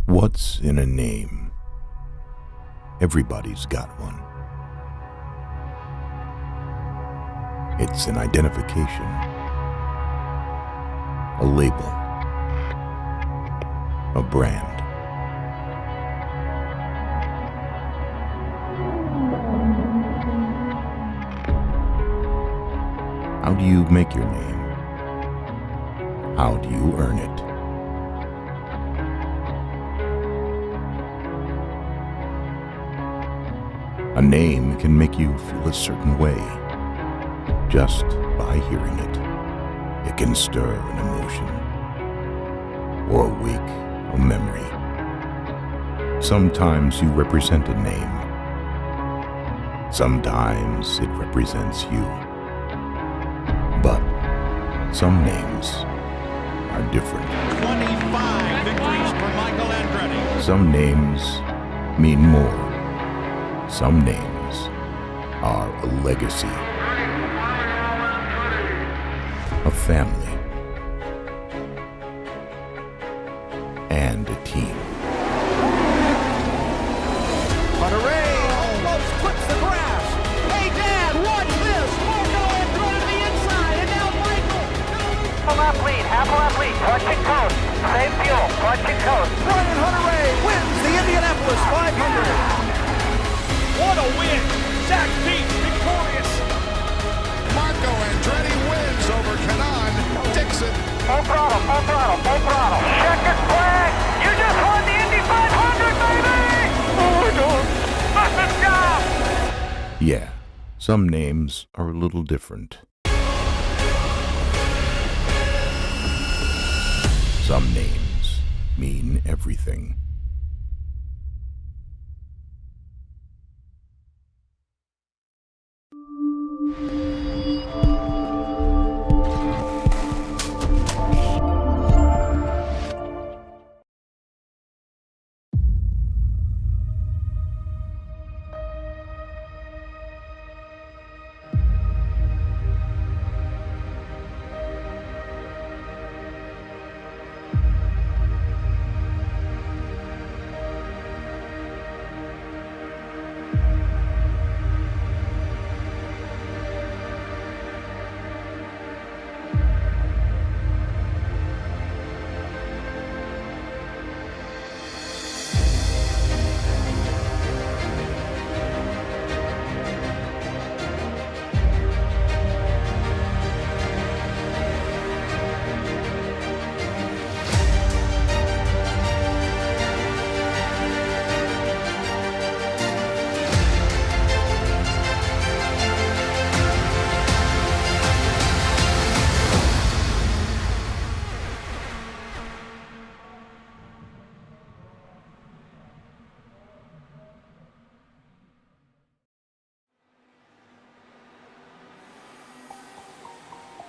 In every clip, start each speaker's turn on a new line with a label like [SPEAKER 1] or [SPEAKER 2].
[SPEAKER 1] What's in a name? Everybody's got one. It's an identification, a label, a brand. How do you make your name? How do you earn it? A name can make you feel a certain way just by hearing it. It can stir an emotion or awake a memory. Sometimes you represent a name. Sometimes it represents you. But some names are different.
[SPEAKER 2] 25 victories for Michael Andretti.
[SPEAKER 1] Some names mean more. Some names are a legacy, a family, and a team.
[SPEAKER 2] Hooray! Almost clips the grass. Hey, Dad, watch this. Marco Andretti to the inside, and now Michael.
[SPEAKER 3] Half lap lead, clutch and coast. Same fuel, clutch and coast.
[SPEAKER 2] Brian Hooray wins the Indianapolis 500. What a win! Zach Peete victorious.
[SPEAKER 4] Marco Andretti wins over Kanan Dixon.
[SPEAKER 3] Full throttle, full throttle, full throttle. Checkered flag! You just won the Indy 500, baby! Oh my God! Let's go!
[SPEAKER 1] Yeah, some names are a little different. Some names mean everything.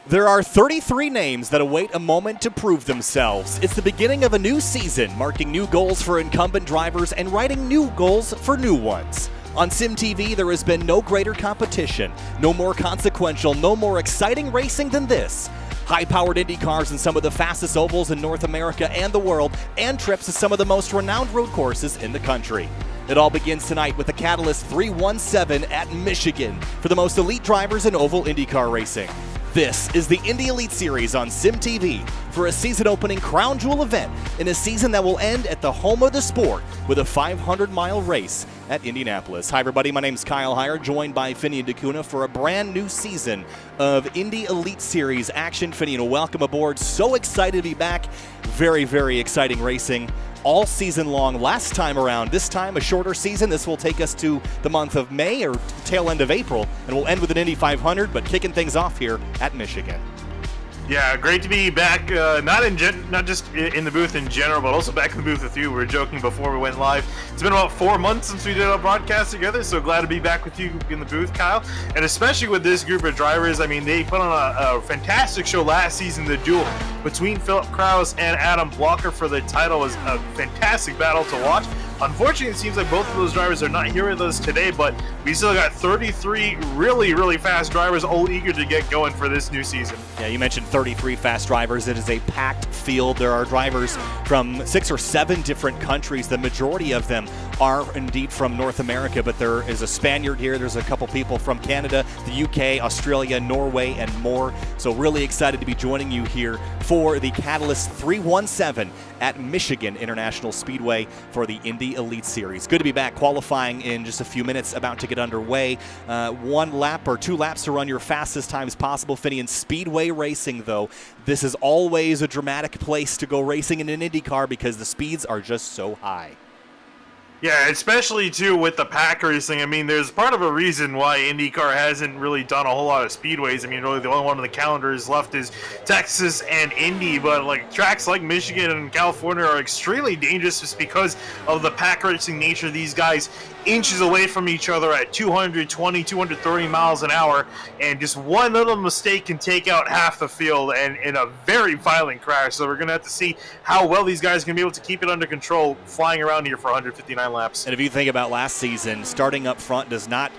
[SPEAKER 5] There are 33 names that await a moment to prove themselves. It's the beginning of a new season, marking new goals for incumbent drivers and writing new goals for new ones. On SimTV, there has been no greater competition, no more consequential, no more exciting racing than this. High-powered Indy cars in some of the fastest ovals in North America and the world, and trips to some of the most renowned road courses in the country. It all begins tonight with the Catalyst 317 at Michigan for the most elite drivers in oval IndyCar racing. This is the Indy Elite Series on SimTV for a season-opening crown jewel event in a season that will end at the home of the sport with a 500-mile race at Indianapolis. Hi, everybody. My name is Kyle Heyer, joined by Finian DeCuna for a brand new season of Indy Elite Series action. Finian, welcome aboard. So excited to be back. Very, very exciting racing all season long last time around. This time, a shorter season. This will take us to the month of May or tail end of April, and we'll end with an Indy 500, but kicking things off here at Michigan.
[SPEAKER 6] Yeah, great to be back, not just in the booth in general, but also back in the booth with you. We were joking before we went live. It's been about 4 months since we did a broadcast together, so glad to be back with you in the booth, Kyle. And especially with this group of drivers, I mean, they put on a fantastic show last season. The duel between Philip Krause and Adam Blocker for the title was a fantastic battle to watch. Unfortunately, it seems like both of those drivers are not here with us today, but we still got 33 really, really fast drivers all eager to get going for this new season.
[SPEAKER 5] Yeah, you mentioned 33 fast drivers. It is a packed field. There are drivers from 6 or 7 different countries. The majority of them are indeed from North America, but there is a Spaniard here. There's a couple people from Canada, the UK, Australia, Norway, and more. So really excited to be joining you here for the Catalyst 317 at Michigan International Speedway for the Indy Elite Series. Good to be back. Qualifying in just a few minutes, about to get underway. 1 lap or 2 laps to run your fastest times possible. Finney, in speedway racing, though, this is always a dramatic place to go racing in an Indy car because the speeds are just so high.
[SPEAKER 6] Yeah, especially too with the pack racing. I mean, there's part of a reason why IndyCar hasn't really done a whole lot of speedways. I mean, really the only one on the calendar is left is Texas and Indy, but like tracks like Michigan and California are extremely dangerous just because of the pack racing nature. These guys inches away from each other at 220, 230 miles an hour, and just one little mistake can take out half the field and in a very violent crash. So we're going to have to see how well these guys can be able to keep it under control flying around here for 159 laps.
[SPEAKER 5] And if you think about last season, starting up front does not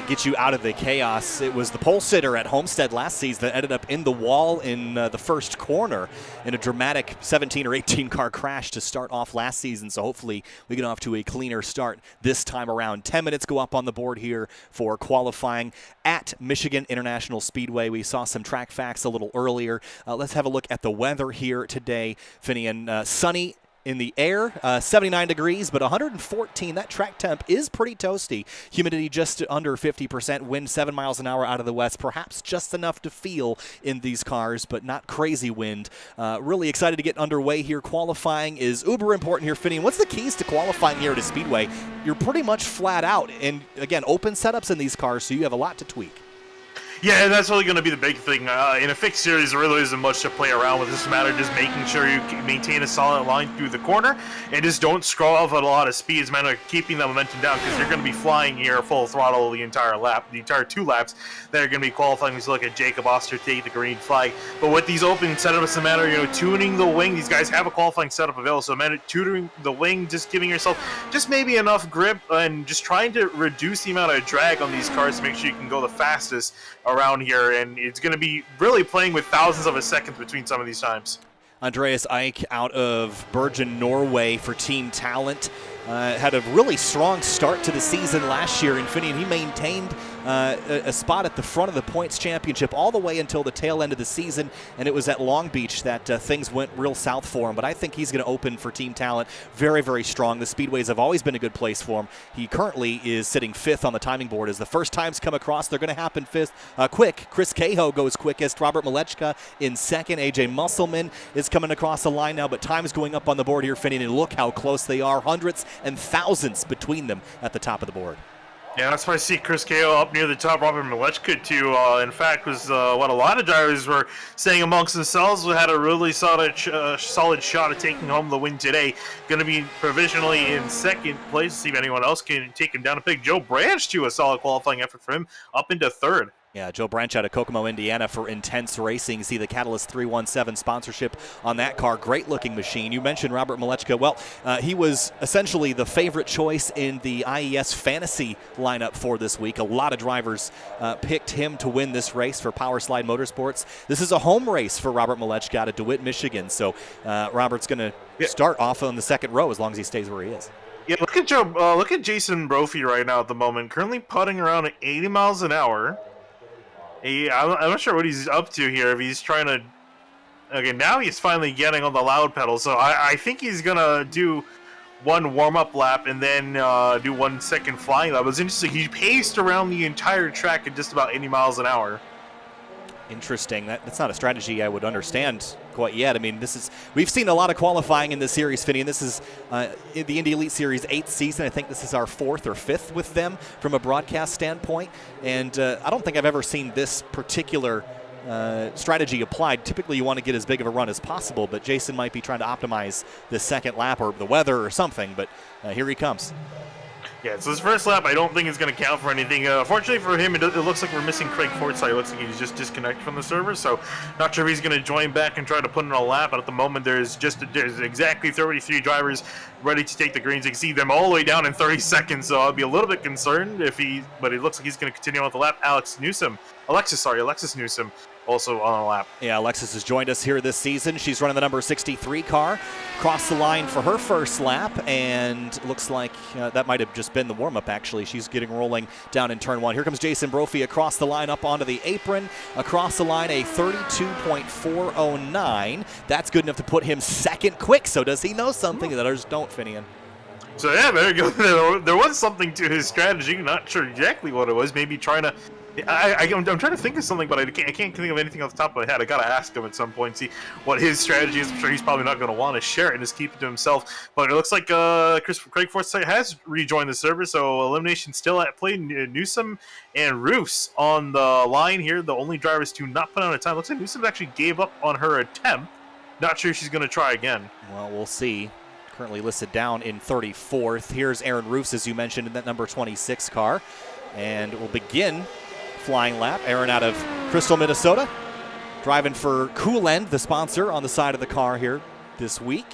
[SPEAKER 5] get you out of the chaos. It was the pole sitter at Homestead last season that ended up in the wall in the first corner in a dramatic 17 or 18 car crash to start off last season. So hopefully we get off to a cleaner start this time around. 10 minutes go up on the board here for qualifying at Michigan International Speedway. We saw some track facts a little earlier. Let's have a look at the weather here today, Finney. And sunny in the air, 79 degrees, but 114. That track temp is pretty toasty. Humidity just under 50%. Wind 7 miles an hour out of the west. Perhaps just enough to feel in these cars, but not crazy wind. Really excited to get underway here. Qualifying is uber important here, Finney. What's the keys to qualifying here at a speedway? You're pretty much flat out. And again, open setups in these cars, so you have a lot to tweak.
[SPEAKER 6] Yeah, and that's really going to be the big thing. In a fixed series, there really isn't much to play around with. It's a matter of just making sure you maintain a solid line through the corner and just don't scroll off at a lot of speed. It's a matter of keeping the momentum down because you're going to be flying here full throttle the entire lap, the entire 2 laps that are going to be qualifying. As you look at Jacob Oster take the green flag. But with these open setups, it's a matter of, tuning the wing. These guys have a qualifying setup available, so a matter of tuning the wing, just giving yourself just maybe enough grip and just trying to reduce the amount of drag on these cars to make sure you can go the fastest around here, and it's going to be really playing with thousands of a second between some of these times.
[SPEAKER 5] Andreas Eik out of Bergen, Norway for Team Talent. Had a really strong start to the season last year in Finney, and he maintained a spot at the front of the points championship all the way until the tail end of the season, and it was at Long Beach that things went real south for him. But I think he's going to open for Team Talent very, very strong. The Speedways have always been a good place for him. He currently is sitting 5th on the timing board. As the first times come across, they're going to happen quick. Chris Cahill goes quickest. Robert Malechka in 2nd. AJ Musselman is coming across the line now, but time's going up on the board here, Finney, and look how close they are. Hundreds and thousands between them at the top of the board.
[SPEAKER 6] Yeah, that's why I see Chris Cahill up near the top. Robert Malechka, too, in fact, was what a lot of drivers were saying amongst themselves. We had a really solid shot at taking home the win today. Going to be provisionally in 2nd place. See if anyone else can take him down a peg. Joe Branch, too, a solid qualifying effort for him, up into 3rd.
[SPEAKER 5] Yeah, Joe Branch out of Kokomo, Indiana for Intense Racing. See the Catalyst 317 sponsorship on that car. Great-looking machine. You mentioned Robert Malechka. Well, he was essentially the favorite choice in the IES Fantasy lineup for this week. A lot of drivers picked him to win this race for Power Slide Motorsports. This is a home race for Robert Malechka out of DeWitt, Michigan. So Robert's going to start off on the 2nd row as long as he stays where he is.
[SPEAKER 6] Yeah, look at Jason Brophy right now at the moment. Currently putting around at 80 miles an hour. I'm not sure what he's up to here. If he's trying to... Okay, now he's finally getting on the loud pedal. So I think he's going to do one warm-up lap and then do 1 second flying lap. It was interesting. He paced around the entire track at just about 80 miles an hour.
[SPEAKER 5] Interesting. That's not a strategy I would understand quite yet. I mean, we've seen a lot of qualifying in this series, Finney, and this is the Indy Elite Series 8th season. I think this is our 4th or 5th with them from a broadcast standpoint, and I don't think I've ever seen this particular strategy applied. Typically, you want to get as big of a run as possible, but Jason might be trying to optimize the 2nd lap or the weather or something, but here he comes.
[SPEAKER 6] Yeah, so his first lap, I don't think is going to count for anything. Fortunately for him, it looks like we're missing Craig Forsyth. It looks like he's just disconnected from the server, so not sure if he's going to join back and try to put in a lap. But at the moment, there's exactly 33 drivers ready to take the greens. You can see them all the way down in 30 seconds, so I'll be a little bit concerned but it looks like he's going to continue on with the lap. Alexis Newsom. Also on a lap.
[SPEAKER 5] Yeah, Alexis has joined us here this season. She's running the number 63 car. Crossed the line for her first lap, and looks like that might have just been the warm-up, actually. She's getting rolling down in turn 1. Here comes Jason Brophy across the line, up onto the apron. Across the line, a 32.409. That's good enough to put him second quick, so does he know something that others don't, Finian?
[SPEAKER 6] So yeah, there you go. There was something to his strategy. Not sure exactly what it was. Maybe trying to... I'm trying to think of something, but I can't think of anything off the top of my head. I gotta ask him at some point, see what his strategy is. I'm sure he's probably not going to want to share it and just keep it to himself. But it looks like Craig Forsyth has rejoined the server, so elimination still at play. Newsom and Roos on the line here. The only drivers to not put on a time. Looks like Newsom actually gave up on her attempt. Not sure she's going to try again.
[SPEAKER 5] Well, we'll see. Currently listed down in 34th. Here's Aaron Roos, as you mentioned, in that number 26 car. And we'll begin flying lap. Aaron out of Crystal, Minnesota, driving for Cool End, the sponsor, on the side of the car here this week.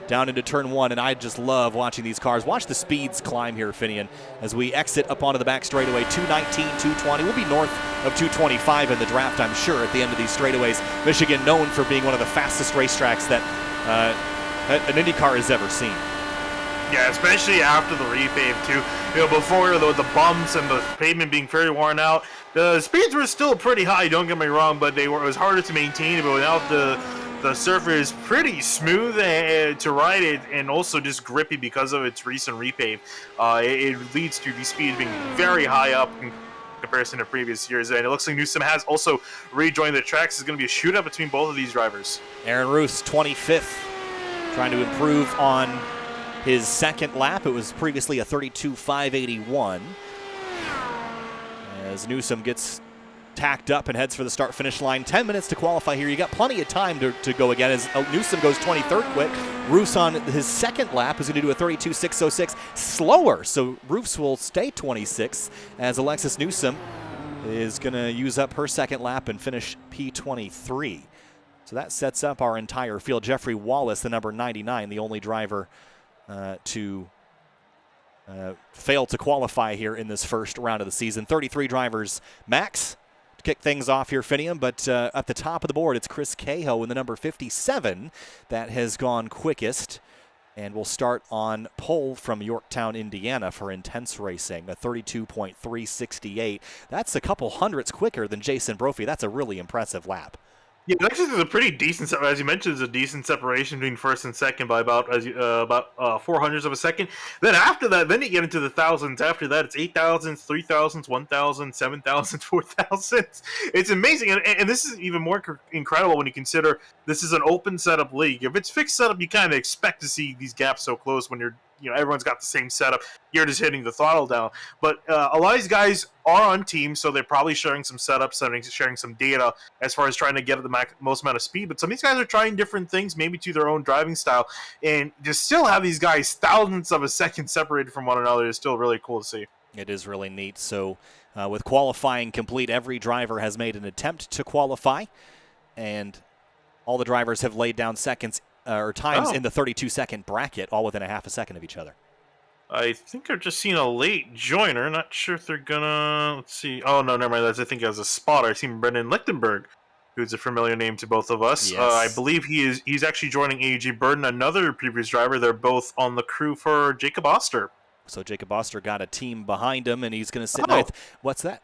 [SPEAKER 5] Down into turn 1, and I just love watching these cars. Watch the speeds climb here, Finian, as we exit up onto the back straightaway. 219, 220. We'll be north of 225 in the draft, I'm sure, at the end of these straightaways. Michigan known for being one of the fastest racetracks that an Indy car has ever seen.
[SPEAKER 6] Yeah, especially after the repave too. Before the bumps and the pavement being very worn out, the speeds were still pretty high. Don't get me wrong, but it was harder to maintain. But without the surface is pretty smooth to ride it, and also just grippy because of its recent repave. It leads to the speed being very high up in comparison to previous years. And it looks like Newsom has also rejoined the tracks. It's going to be a shootout between both of these drivers.
[SPEAKER 5] Aaron Roos, 25th, trying to improve on his second lap. It was previously a 32.581. As Newsom gets tacked up and heads for the start-finish line. 10 minutes to qualify here. You got plenty of time to go again as Newsom goes 23rd quick. Roos on his second lap is going to do a 32.606 slower. So Roos will stay 26th as Alexis Newsom is going to use up her second lap and finish P23. So that sets up our entire field. Jeffrey Wallace, the number 99, the only driver to fail to qualify here in this first round of the season. 33 drivers max to kick things off here, Finian, but at the top of the board, it's Chris Cahill in the number 57 that has gone quickest, and we'll start on pole from Yorktown, Indiana for intense racing, a 32.368. That's a couple hundredths quicker than Jason Brophy. That's a really impressive lap.
[SPEAKER 6] Yeah, actually, there's a pretty decent, as you mentioned, there's a decent separation between first and second by about 400ths of a second. Then after that, then you get into the thousands. After that, it's 8,000s, 3,000s, 1,000, 7,000s, 4,000s. It's amazing, and this is even more incredible when you consider this is an open setup league. If it's fixed setup, you kind of expect to see these gaps so close when everyone's got the same setup. You're just hitting the throttle down. But a lot of these guys are on teams, so they're probably sharing some setups, sharing some data as far as trying to get at the most amount of speed. But some of these guys are trying different things, maybe to their own driving style. And to still have these guys thousandths of a second separated from one another is still really cool to see.
[SPEAKER 5] It is really neat. So with qualifying complete, every driver has made an attempt to qualify. And all the drivers have laid down seconds or times in the 32-second bracket, all within a half a second of each other.
[SPEAKER 6] I think I've just seen a late joiner. Not sure if they're gonna... Let's see. Oh, no, never mind. I think as a spotter, I've seen Brendan Lichtenberg, who's a familiar name to both of us.
[SPEAKER 5] Yes.
[SPEAKER 6] I believe he's actually joining AJ Burden, another previous driver. They're both on the crew for Jacob Oster.
[SPEAKER 5] So Jacob Oster got a team behind him, and he's going to sit ninth. What's that?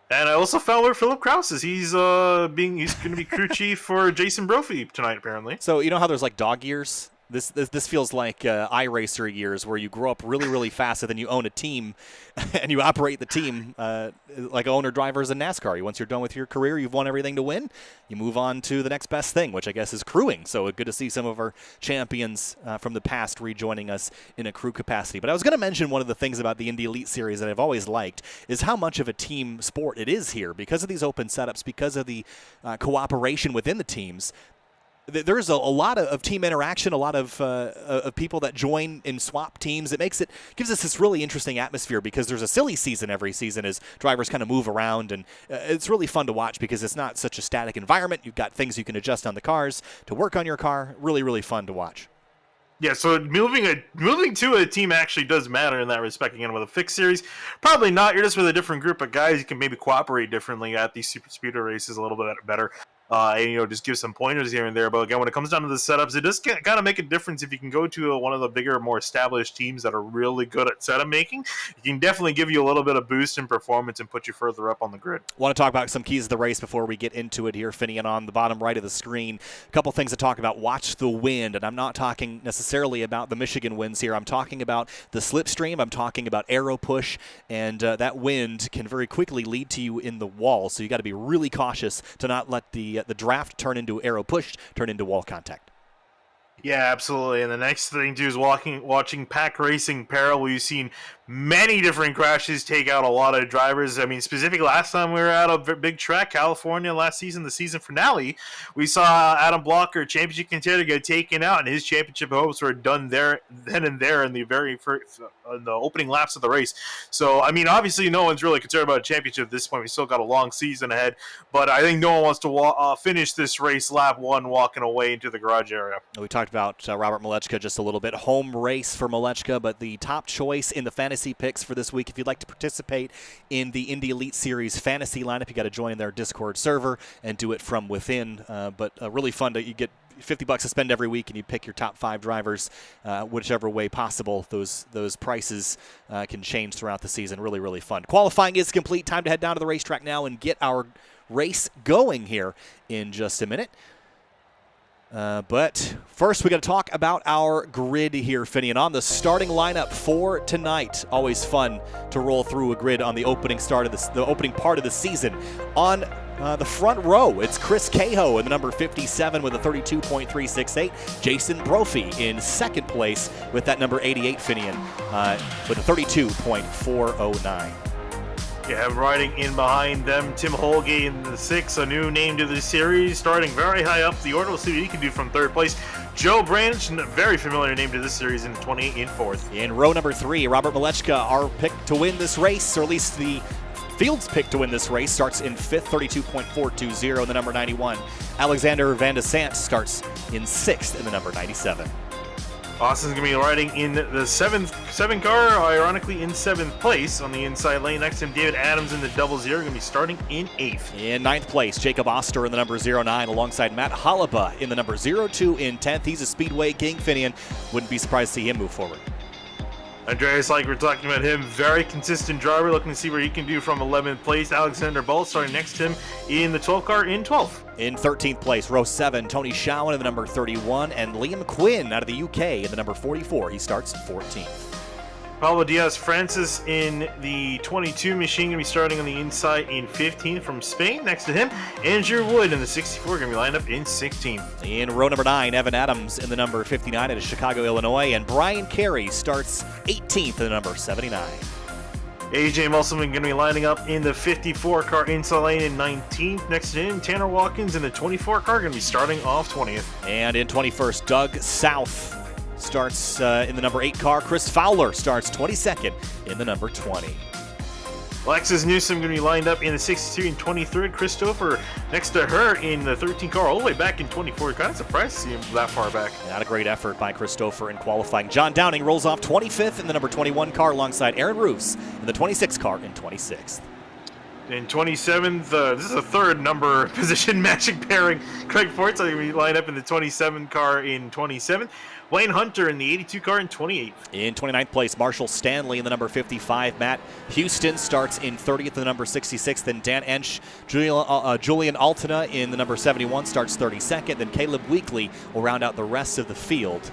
[SPEAKER 6] And I also found where Philip Krause is. He's going to be crew chief for Jason Brophy tonight, apparently.
[SPEAKER 5] So you know how there's like dog years? This feels like iRacer years, where you grow up really, really fast, and then you own a team, and you operate the team like owner-drivers in NASCAR. Once you're done with your career, you've won everything to win, you move on to the next best thing, which I guess is crewing. So good to see some of our champions from the past rejoining us in a crew capacity. But I was going to mention one of the things about the Indy Elite Series that I've always liked is how much of a team sport it is here because of these open setups, because of the cooperation within the teams. there's a lot of team interaction, a lot of people that join in swap teams. Gives us this really interesting atmosphere because there's a silly season every season as drivers kind of move around, and it's really fun to watch because it's not such a static environment. You've got things you can adjust on the cars to work on your car. Really, really fun to watch.
[SPEAKER 6] Yeah, so moving to a team actually does matter in that respect. Again, with a fixed series, probably not. You're just with a different group of guys. You can maybe cooperate differently at these super speeder races a little bit better. And, just give some pointers here and there. But again, when it comes down to the setups, it does kind of make a difference if you can go to one of the bigger, more established teams that are really good at setup making. It can definitely give you a little bit of boost in performance and put you further up on the grid.
[SPEAKER 5] Want to talk about some keys of the race before we get into it here, Finian. On the bottom right of the screen, a couple things to talk about. Watch the wind, and I'm not talking necessarily about the Michigan winds here. I'm talking about the slipstream. I'm talking about aero push, and that wind can very quickly lead to you in the wall, so you got to be really cautious to not let the draft turn into aero push, turn into wall contact.
[SPEAKER 6] Yeah, absolutely. And the next thing too is watching pack racing parallel. You've seen many different crashes take out a lot of drivers. I mean, specifically last time we were at a big track, California, last season, the season finale, we saw Adam Blocker, championship contender, get taken out, and his championship hopes were done then and there in the very first, in the opening laps of the race. So, I mean, obviously no one's really concerned about a championship at this point. We still got a long season ahead, but I think no one wants to finish this race lap one walking away into the garage area.
[SPEAKER 5] We talked about Robert Malechka just a little bit. Home race for Malechka, but the top choice in the fantasy picks for this week. If you'd like to participate in the Indy Elite Series fantasy lineup, you got to join their Discord server and do it from within. But really fun you get $50 to spend every week, and you pick your top 5 drivers, whichever way possible. Those prices can change throughout the season. Really, really fun. Qualifying is complete. Time to head down to the racetrack now and get our race going here in just a minute. But first, we got to talk about our grid here, Finian. On the starting lineup for tonight, always fun to roll through a grid on the opening part of the season. On the front row, it's Chris Cahoe in the number 57 with a 32.368. Jason Brophy in second place with that number 88, Finian, with a 32.409.
[SPEAKER 6] Yeah, riding in behind them, Tim Holgate in the 6, a new name to the series, starting very high up the order. We'll see what he can do from third place. Joe Branch, a very familiar name to this series, in 28 in fourth.
[SPEAKER 5] In row number 3, Robert Malechka, our pick to win this race, or at least the field's pick to win this race, starts in 5th, 32.420 in the number 91. Alexander Van de Sant starts in 6th in the number 97.
[SPEAKER 6] Austin's going to be riding in the 7 car, ironically in 7th place on the inside lane. Next to him, David Adams in the 00, going to be starting in 8th.
[SPEAKER 5] In 9th place, Jacob Oster in the number 09, alongside Matt Hollaba in the number 02 in 10th. He's a Speedway king, Finian. Wouldn't be surprised to see him move forward.
[SPEAKER 6] Andreas, like we're talking about him, very consistent driver, looking to see where he can do from 11th place. Alexander Ball starting next to him in the 12 car in 12th.
[SPEAKER 5] In 13th place, row 7, Tony Showen in the number 31, and Liam Quinn out of the UK in the number 44. He starts 14th.
[SPEAKER 6] Pablo Diaz-Francis in the 22 machine, going to be starting on the inside in 15th from Spain. Next to him, Andrew Wood in the 64, going to be lined up in 16th.
[SPEAKER 5] In row number 9, Evan Adams in the number 59 out of Chicago, Illinois, and Brian Carey starts 18th in the number 79.
[SPEAKER 6] AJ Musselman going to be lining up in the 54 car inside lane in 19th. Next to him, Tanner Watkins in the 24 car, going to be starting off 20th.
[SPEAKER 5] And in 21st, Doug South starts in the number 8 car. Chris Fowler starts 22nd in the number 20.
[SPEAKER 6] Alexis Newsom going to be lined up in the 62 and 23rd. Christopher next to her in the 13 car, all the way back in 24. Kind of surprised to see him that far back.
[SPEAKER 5] Not a great effort by Christopher in qualifying. John Downing rolls off 25th in the number 21 car alongside Aaron Roos in the 26 car in 26th.
[SPEAKER 6] In 27th, this is a third number position matching pairing. Craig Fort's going to be lined up in the 27 car in 27th. Wayne Hunter in the 82 car in 28th.
[SPEAKER 5] In 29th place, Marshall Stanley in the number 55. Matt Houston starts in 30th in the number 66. Then Dan Ensch, Julian Altina in the number 71 starts 32nd. Then Caleb Weekly will round out the rest of the field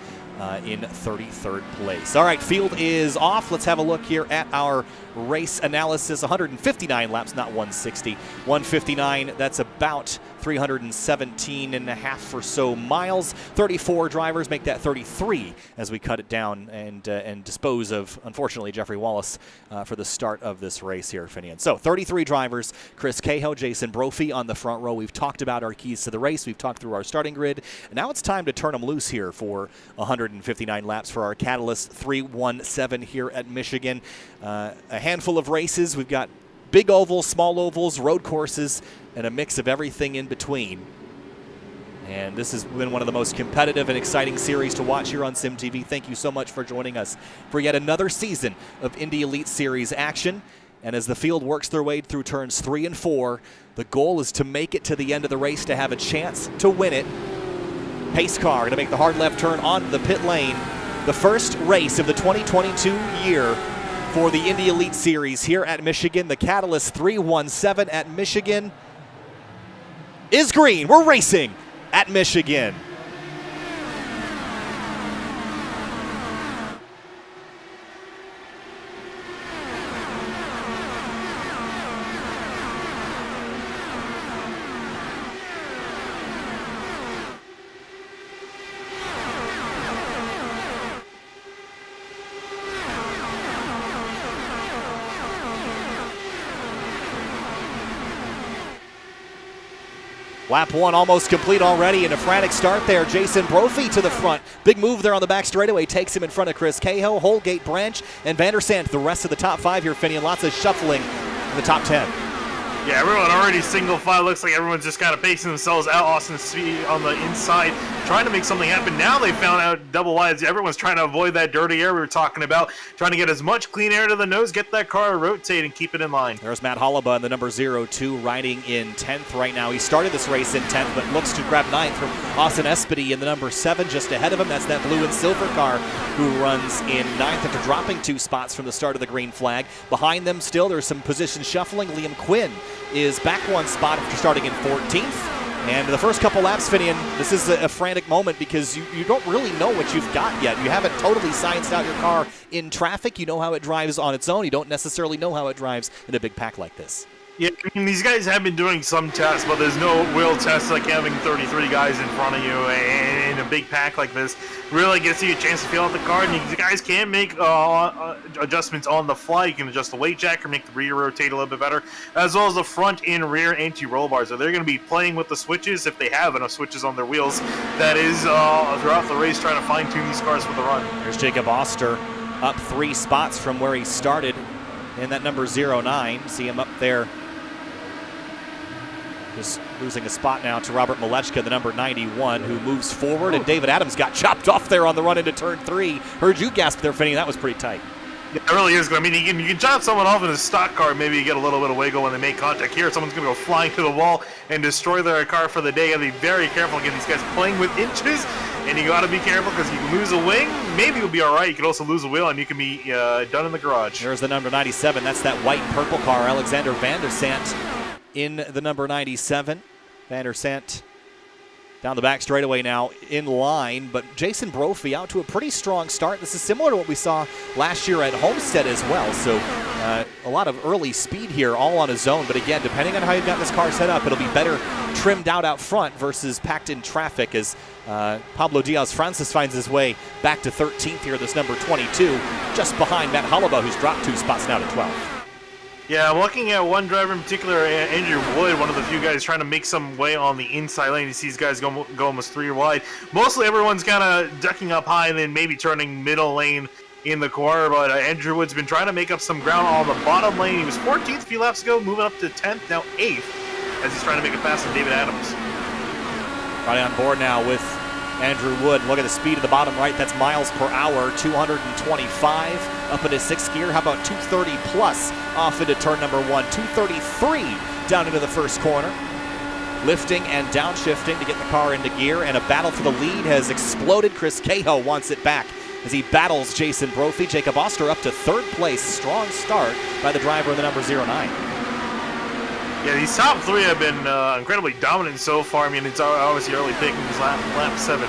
[SPEAKER 5] in 33rd place. All right, field is off. Let's have a look here at our race analysis. 159 laps, not 160. 159, that's about 317.5 or so miles. 34 drivers make that 33 as we cut it down and dispose of, unfortunately, Jeffrey Wallace for the start of this race here, Finian. So 33 drivers, Chris Cahill, Jason Brophy on the front row. We've talked about our keys to the race. We've talked through our starting grid. And now it's time to turn them loose here for 159 laps for our Catalyst 317 here at Michigan. A handful of races. We've got big ovals, small ovals, road courses, and a mix of everything in between. And this has been one of the most competitive and exciting series to watch here on SimTV. Thank you so much for joining us for yet another season of Indy Elite Series action. And as the field works their way through turns 3 and 4, the goal is to make it to the end of the race to have a chance to win it. Pace car going to make the hard left turn onto the pit lane. The first race of the 2022 year for the Indy Elite Series here at Michigan. The Catalyst 317 at Michigan is green. We're racing at Michigan. Lap 1 almost complete already, and a frantic start there. Jason Brophy to the front. Big move there on the back straightaway. Takes him in front of Chris Cahill, Holgate, Branch, and Van der Sant. The rest of the top 5 here, Finney, and lots of shuffling in the top 10.
[SPEAKER 6] Yeah, everyone already single file. Looks like everyone's just kind of pacing themselves out. Austin Speed on the inside, trying to make something happen. Now they found out double wides. Everyone's trying to avoid that dirty air we were talking about. Trying to get as much clean air to the nose, get that car rotate, and keep it in line.
[SPEAKER 5] There's Matt Hollaba in the number 02, riding in 10th right now. He started this race in 10th, but looks to grab 9th from Austin Espedy in the number 7, just ahead of him. That's that blue and silver car who runs in 9th after dropping 2 spots from the start of the green flag. Behind them still, there's some position shuffling. Liam Quinn is back 1 spot after starting in 14th. And the first couple laps, Finian, this is a frantic moment because you don't really know what you've got yet. You haven't totally scienced out your car in traffic. You know how it drives on its own. You don't necessarily know how it drives in a big pack like this.
[SPEAKER 6] Yeah, I mean, these guys have been doing some tests, but there's no real test like having 33 guys in front of you in a big pack like this. Really gives you a chance to feel out the car, and you guys can make adjustments on the fly. You can adjust the weight jack or make the rear rotate a little bit better, as well as the front and rear anti-roll bars. So they're going to be playing with the switches, if they have enough switches on their wheels, that is throughout the race trying to fine-tune these cars for the run.
[SPEAKER 5] There's Jacob Oster up 3 spots from where he started in that number 09. See him up there. Just losing a spot now to Robert Malechka, the number 91, who moves forward, and David Adams got chopped off there on the run into turn 3. Heard you gasp there, Finney. That was pretty tight.
[SPEAKER 6] Yeah, it really is. I mean, you can chop someone off in a stock car, maybe you get a little bit of wiggle when they make contact. Here, someone's going to go flying to the wall and destroy their car for the day. You got to be very careful. Again, these guys playing with inches, and you got to be careful because you can lose a wing. Maybe you'll be all right. You can also lose a wheel, and you can be done in the garage.
[SPEAKER 5] There's the number 97. That's that white and purple car, Alexander Van der Sant in the number 97. Van der Sant down the back straightaway now in line, but Jason Brophy out to a pretty strong start. This is similar to what we saw last year at Homestead as well, so a lot of early speed here all on his own, but again, depending on how you've got this car set up, it'll be better trimmed out front versus packed in traffic as Pablo Diaz-Francis finds his way back to 13th here, this number 22, just behind Matt Hollaba, who's dropped 2 spots now to 12th.
[SPEAKER 6] Yeah, I'm looking at one driver in particular, Andrew Wood, one of the few guys trying to make some way on the inside lane. You see these guys go almost 3 wide. Mostly everyone's kind of ducking up high and then maybe turning middle lane in the corner, but Andrew Wood's been trying to make up some ground on the bottom lane. He was 14th a few laps ago, moving up to 10th, now 8th, as he's trying to make a pass on David Adams.
[SPEAKER 5] Right on board now with Andrew Wood. Look at the speed of the bottom right. That's miles per hour, 225 up into 6th gear. How about 230 plus off into turn number 1? 233 down into the first corner. Lifting and downshifting to get the car into gear, and a battle for the lead has exploded. Chris Cahill wants it back as he battles Jason Brophy. Jacob Oster up to 3rd place. Strong start by the driver in the number 09.
[SPEAKER 6] Yeah, these top 3 have been incredibly dominant so far. I mean, it's obviously early pickings, lap 7,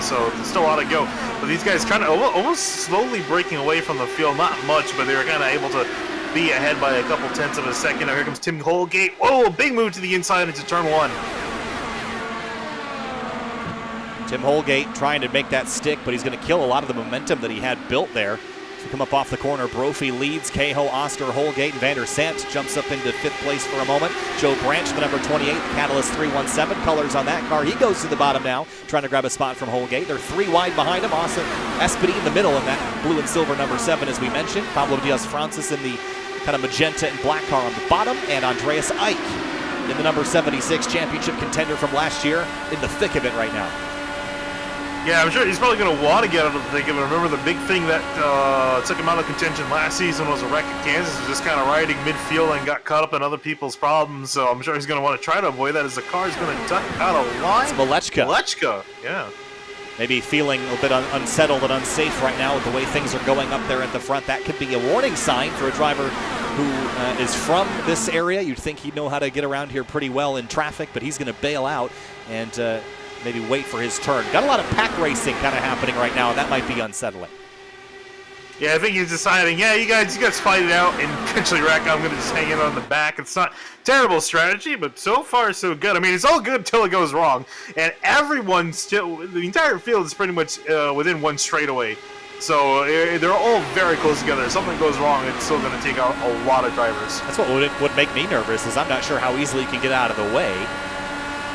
[SPEAKER 6] so there's still a lot to go. But these guys kind of almost slowly breaking away from the field. Not much, but they were kind of able to be ahead by a couple tenths of a second. Now here comes Tim Holgate. Whoa, big move to the inside into turn 1.
[SPEAKER 5] Tim Holgate trying to make that stick, but he's going to kill a lot of the momentum that he had built there. So come up off the corner, Brophy leads, Cahill, Oscar, Holgate, and Vander Sant jumps up into 5th place for a moment. Joe Branch, the number 28, Catalyst 317, colors on that car. He goes to the bottom now, trying to grab a spot from Holgate. They're 3 wide behind him. Awesome. Espedy in the middle in that blue and silver number 7, as we mentioned. Pablo Diaz-Francis in the kind of magenta and black car on the bottom, and Andreas Eich in the number 76 championship contender from last year in the thick of it right now.
[SPEAKER 6] Yeah, I'm sure he's probably going to want to get out of the thick of it. Remember the big thing that took him out of contention last season was a wreck at Kansas. He was just kind of riding midfield and got caught up in other people's problems. So I'm sure he's going to want to try to avoid that as the car is going to duck out of line.
[SPEAKER 5] It's Malechka.
[SPEAKER 6] Malechka, yeah.
[SPEAKER 5] Maybe feeling a bit unsettled and unsafe right now with the way things are going up there at the front. That could be a warning sign for a driver who is from this area. You'd think he'd know how to get around here pretty well in traffic, but he's going to bail out and maybe wait for his turn. Got a lot of pack racing kind of happening right now, and that might be unsettling.
[SPEAKER 6] Yeah, I think he's deciding, yeah, you guys fight it out and eventually wreck. I'm going to just hang in on the back. It's not terrible strategy, but so far so good. I mean, it's all good until it goes wrong. And everyone still, the entire field is pretty much within one straightaway. So they're all very close together. If something goes wrong, it's still going to take out a lot of drivers.
[SPEAKER 5] That's what would make me nervous, is I'm not sure how easily he can get out of the way.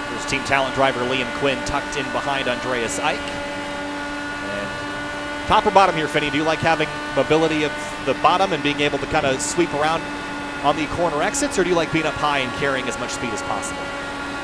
[SPEAKER 5] There's Team Talent driver Liam Quinn tucked in behind Andreas Eich. And top or bottom here, Finney, do you like having mobility of the bottom and being able to kind of sweep around on the corner exits, or do you like being up high and carrying as much speed as possible?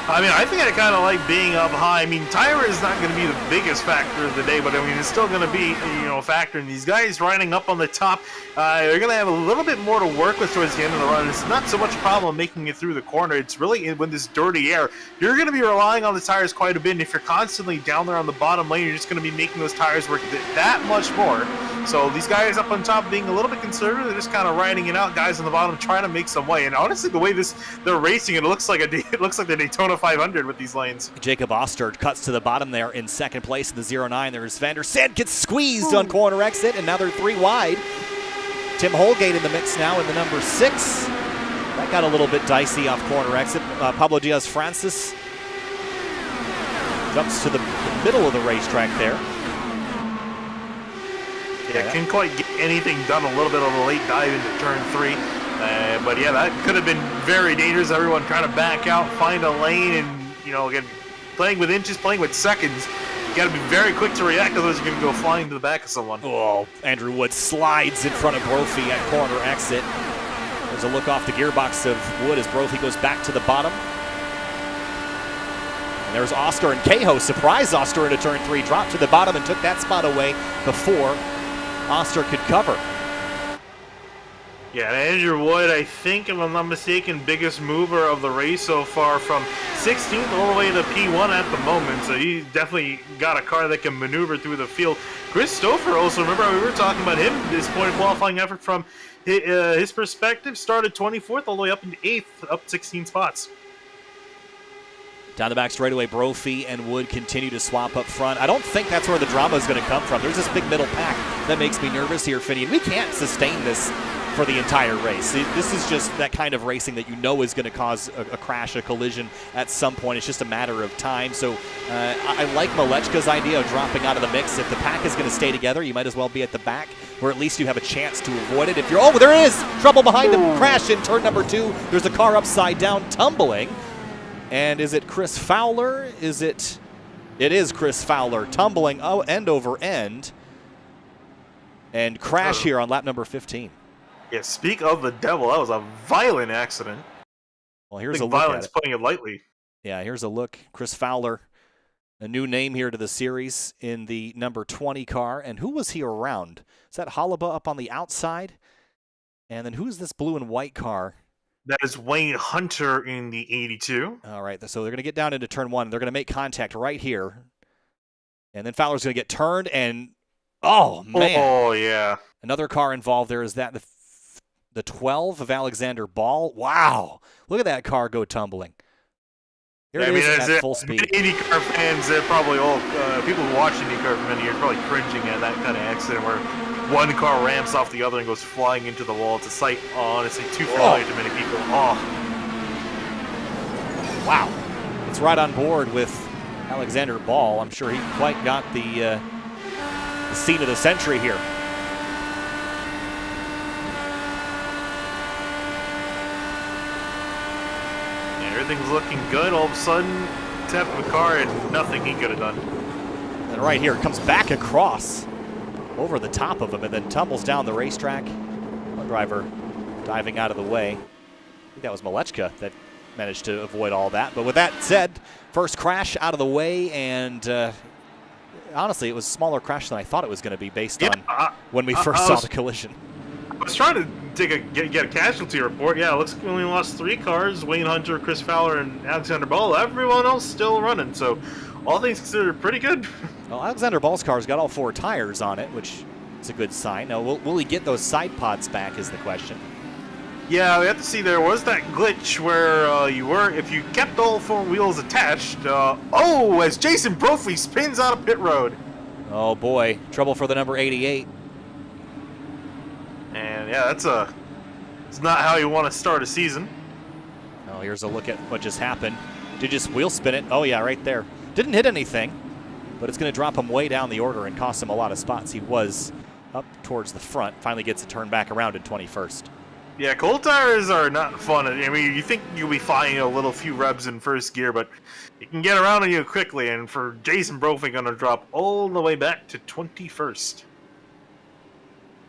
[SPEAKER 6] I mean, I think I kind of like being up high. I mean, tire is not going to be the biggest factor of the day, but I mean, it's still going to be, a factor. And these guys riding up on the top, they're going to have a little bit more to work with towards the end of the run. It's not so much a problem making it through the corner. It's really when this dirty air, you're going to be relying on the tires quite a bit. And if you're constantly down there on the bottom lane, you're just going to be making those tires work that much more. So these guys up on top being a little bit conservative, they're just kind of riding it out. Guys on the bottom trying to make some way. And honestly, the way they're racing, it looks like the Daytona 500 with these lanes.
[SPEAKER 5] Jacob Oster cuts to the bottom there in 2nd place in the 09. There's Vander Sant gets squeezed on corner exit, and now they're 3 wide. Tim Holgate in the mix now in the number 6. That got a little bit dicey off corner exit. Pablo Diaz-Francis jumps to the middle of the racetrack there.
[SPEAKER 6] Yeah, couldn't quite get anything done. A little bit of a late dive into turn 3. But yeah, that could have been very dangerous. Everyone trying to back out, find a lane, and again, playing with inches, playing with seconds. You got to be very quick to react, otherwise you're going to go flying to the back of someone.
[SPEAKER 5] Oh, Andrew Wood slides in front of Brophy at corner exit. There's a look off the gearbox of Wood as Brophy goes back to the bottom. And there's Oster and Cahill. Surprised Oster into turn 3, dropped to the bottom and took that spot away before Oster could cover.
[SPEAKER 6] Yeah, Andrew Wood, I think, if I'm not mistaken, biggest mover of the race so far, from 16th all the way to P1 at the moment. So he definitely got a car that can maneuver through the field. Chris Stouffer also, remember we were talking about him, this point of qualifying effort from his perspective, started 24th all the way up into 8th, up 16 spots.
[SPEAKER 5] Down the back straightaway, Brophy and Wood continue to swap up front. I don't think that's where the drama is going to come from. There's this big middle pack that makes me nervous here, Finney. We can't sustain this for the entire race. This is just that kind of racing that is going to cause a crash, a collision at some point. It's just a matter of time. So I like Malechka's idea of dropping out of the mix. If the pack is going to stay together, you might as well be at the back, where at least you have a chance to avoid it. If you're, there it is! Trouble behind them, crash in turn number 2. There's a car upside down, tumbling. And is it Chris Fowler? It is Chris Fowler, tumbling end over end. And crash here on lap number 15.
[SPEAKER 6] Yeah, speak of the devil, that was a violent accident.
[SPEAKER 5] Well, here's a look
[SPEAKER 6] violence,
[SPEAKER 5] at it.
[SPEAKER 6] putting it lightly.
[SPEAKER 5] Yeah, here's a look. Chris Fowler, a new name here to the series in the number 20 car. And who was he around? Is that Holliba up on the outside? And then who's this blue and white car?
[SPEAKER 6] That is Wayne Hunter in the 82.
[SPEAKER 5] All right, so they're going to get down into turn 1. They're going to make contact right here. And then Fowler's going to get turned, and oh, man.
[SPEAKER 6] Oh, yeah.
[SPEAKER 5] Another car involved there. Is that the 12 of Alexander Ball? Wow. Look at that car go tumbling. Here it is at full speed.
[SPEAKER 6] IndyCar fans, they're probably all, people who watch IndyCar for many years, probably cringing at that kind of accident where one car ramps off the other and goes flying into the wall. It's a sight, honestly, too familiar to many people. Oh.
[SPEAKER 5] Wow. It's right on board with Alexander Ball, I'm sure he quite got the scene of the century here.
[SPEAKER 6] Everything's looking good. All of a sudden, tap of the car and nothing he could have done.
[SPEAKER 5] And right here, it comes back across over the top of him and then tumbles down the racetrack. One driver diving out of the way. I think that was Malechka that managed to avoid all that. But with that said, first crash out of the way, and honestly, it was a smaller crash than I thought it was going to be based on when we first saw the collision.
[SPEAKER 6] I was trying to get a casualty report. Yeah, it looks like we only lost 3 cars: Wayne Hunter, Chris Fowler, and Alexander Ball. Everyone else still running, so all things considered, pretty good.
[SPEAKER 5] Well, Alexander Ball's car's got all 4 tires on it, which is a good sign. Now, will he get those side pods back is the question.
[SPEAKER 6] Yeah, we have to see. There was that glitch where if you kept all 4 wheels attached. As Jason Brophy spins out of pit road.
[SPEAKER 5] Oh boy, trouble for the number 88.
[SPEAKER 6] And yeah, it's not how you want to start a season.
[SPEAKER 5] Oh, here's a look at what just happened. Did just wheel spin it? Oh yeah, right there. Didn't hit anything, but it's going to drop him way down the order and cost him a lot of spots. He was up towards the front. Finally gets a turn back around in 21st.
[SPEAKER 6] Yeah, cold tires are not fun. I mean, you think you'll be fine, a little few revs in first gear, but it can get around on you quickly. And for Jason Brophy, going to drop all the way back to 21st.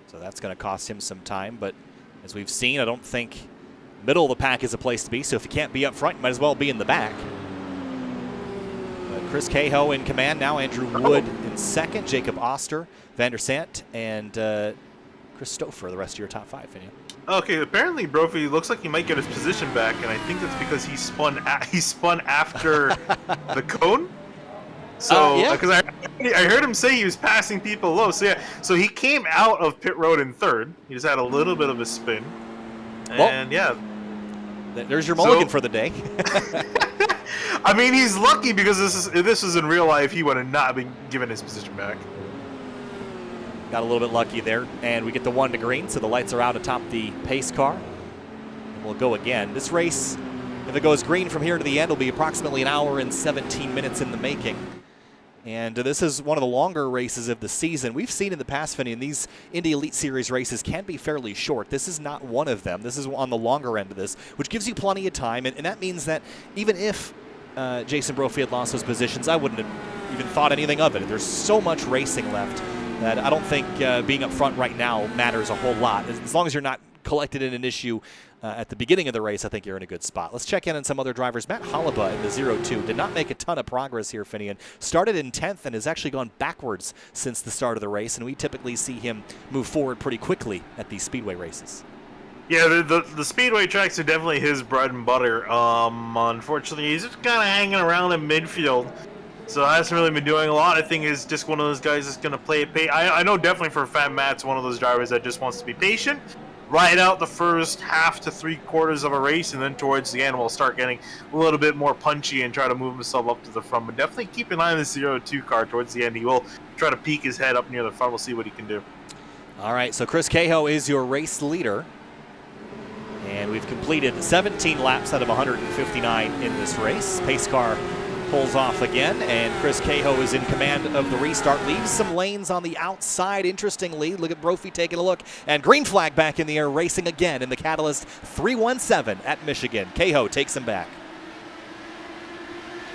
[SPEAKER 5] So that's going to cost him some time. But as we've seen, I don't think middle of the pack is a place to be. So if you can't be up front, you might as well be in the back. Chris Cahill in command now. Andrew Wood in second. Jacob Oster, Van der Sant, and Chris Stouffer, the rest of your top 5. Finian.
[SPEAKER 6] Okay, apparently Brophy looks like he might get his position back, and I think that's because he spun after the cone. So, because I heard him say he was passing people low. So yeah, so he came out of pit road in 3rd. He just had a little bit of a spin, and yeah,
[SPEAKER 5] there's your mulligan for the day.
[SPEAKER 6] I mean, he's lucky because if this was in real life, he would have not been given his position back.
[SPEAKER 5] Got a little bit lucky there, and we get the 1 to green, so the lights are out atop the pace car. And we'll go again. This race, if it goes green from here to the end, will be approximately an hour and 17 minutes in the making. And this is one of the longer races of the season. We've seen in the past, Finian, these Indy Elite Series races can be fairly short. This is not one of them. This is on the longer end of this, which gives you plenty of time, and that means that even if Jason Brophy had lost those positions, I wouldn't have even thought anything of it. There's so much racing left that I don't think being up front right now matters a whole lot. As long as you're not collected in an issue at the beginning of the race, I think you're in a good spot. Let's check in on some other drivers. Matt Hollaba in the 0-2 did not make a ton of progress here, Finian. Started in 10th and has actually gone backwards since the start of the race, and we typically see him move forward pretty quickly at these speedway races.
[SPEAKER 6] Yeah, the speedway tracks are definitely his bread and butter. Unfortunately, he's just kind of hanging around in midfield. So I hasn't really been doing a lot. I think he's just one of those guys that's going to play it. I know definitely for a fact Matt's one of those drivers that just wants to be patient, ride out the first half to 3/4 of a race, and then towards the end we'll start getting a little bit more punchy and try to move himself up to the front. But definitely keep an eye on the 0-2 car towards the end. He will try to peek his head up near the front. We'll see what he can do. All
[SPEAKER 5] right, so Chris Cahill is your race leader. And we've completed 17 laps out of 159 in this race. Pace car pulls off again, and Chris Cahill is in command of the restart. Leaves some lanes on the outside. Interestingly, look at Brophy taking a look. And green flag back in the air, racing again in the Catalyst 317 at Michigan. Cahill takes him back.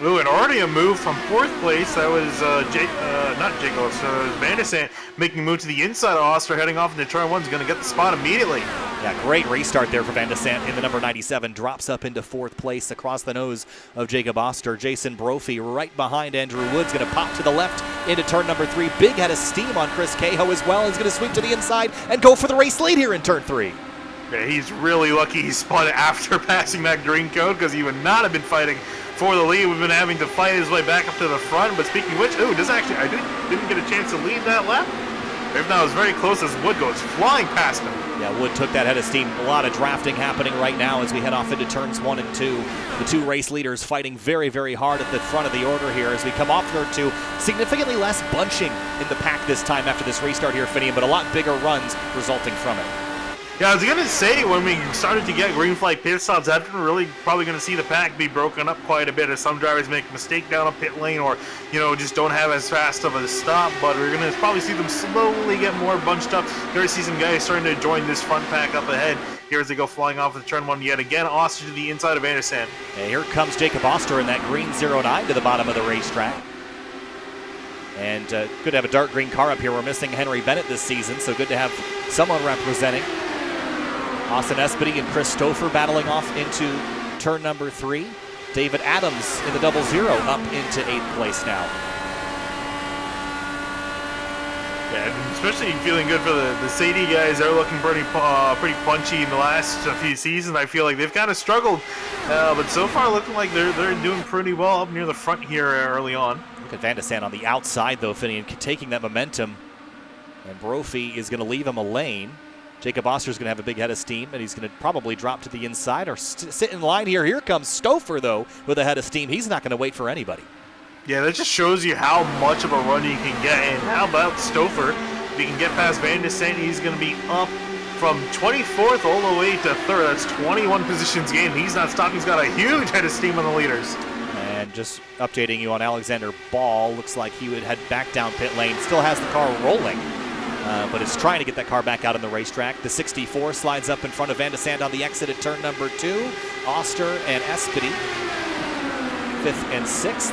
[SPEAKER 6] Ooh, and already a move from 4th place. That was Van der Sant making a move to the inside of Oster, heading off into turn 1. Is going to get the spot immediately.
[SPEAKER 5] Yeah, great restart there for Van der Sant in the number 97. Drops up into 4th place across the nose of Jacob Oster. Jason Brophy right behind Andrew Wood's going to pop to the left into turn number 3. Big head of steam on Chris Cahill as well. He's going to sweep to the inside and go for the race lead here in turn 3.
[SPEAKER 6] Yeah, he's really lucky he spun after passing that green code, because he would not have been fighting for the lead. We've been having to fight his way back up to the front. But speaking of which, I didn't get a chance to lead that lap. If not, it was very close as Wood goes flying past him.
[SPEAKER 5] Yeah, Wood took that head of steam. A lot of drafting happening right now as we head off into turns 1 and 2. The 2 race leaders fighting very, very hard at the front of the order here as we come off turn 2. Significantly less bunching in the pack this time after this restart here, Finian, but a lot bigger runs resulting from it.
[SPEAKER 6] Yeah, I was going to say, when we started to get green flag pit stops, that's really probably going to see the pack be broken up quite a bit as some drivers make a mistake down a pit lane or, just don't have as fast of a stop. But we're going to probably see them slowly get more bunched up. You're going to see some guys starting to join this front pack up ahead here as they go flying off of turn 1 yet again. Oster to the inside of Anderson.
[SPEAKER 5] And here comes Jacob Oster in that green 09 to the bottom of the racetrack. And good to have a dark green car up here. We're missing Henry Bennett this season, so good to have someone representing. Austin Espedy and Chris Stouffer battling off into turn number 3. David Adams in the 00 up into 8th place now.
[SPEAKER 6] Yeah, especially feeling good for the Sadie guys. They're looking pretty punchy in the last few seasons. I feel like they've kind of struggled, but so far looking like they're doing pretty well up near the front here early on.
[SPEAKER 5] Look at Van de Sande on the outside, though, Finian, taking that momentum. And Brophy is going to leave him a lane. Jacob Oster's going to have a big head of steam, and he's going to probably drop to the inside or sit in line here. Here comes Stouffer, though, with a head of steam. He's not going to wait for anybody.
[SPEAKER 6] Yeah, that just shows you how much of a run you can get. And how about Stouffer? If he can get past Van de Sande, he's going to be up from 24th all the way to 3rd. That's 21 positions gained. He's not stopping. He's got a huge head of steam on the leaders.
[SPEAKER 5] And just updating you on Alexander Ball, looks like he would head back down pit lane. Still has the car rolling. But is trying to get that car back out on the racetrack. The 64 slides up in front of Van de Sande on the exit at turn number 2. Oster and Espedy, 5th and 6th.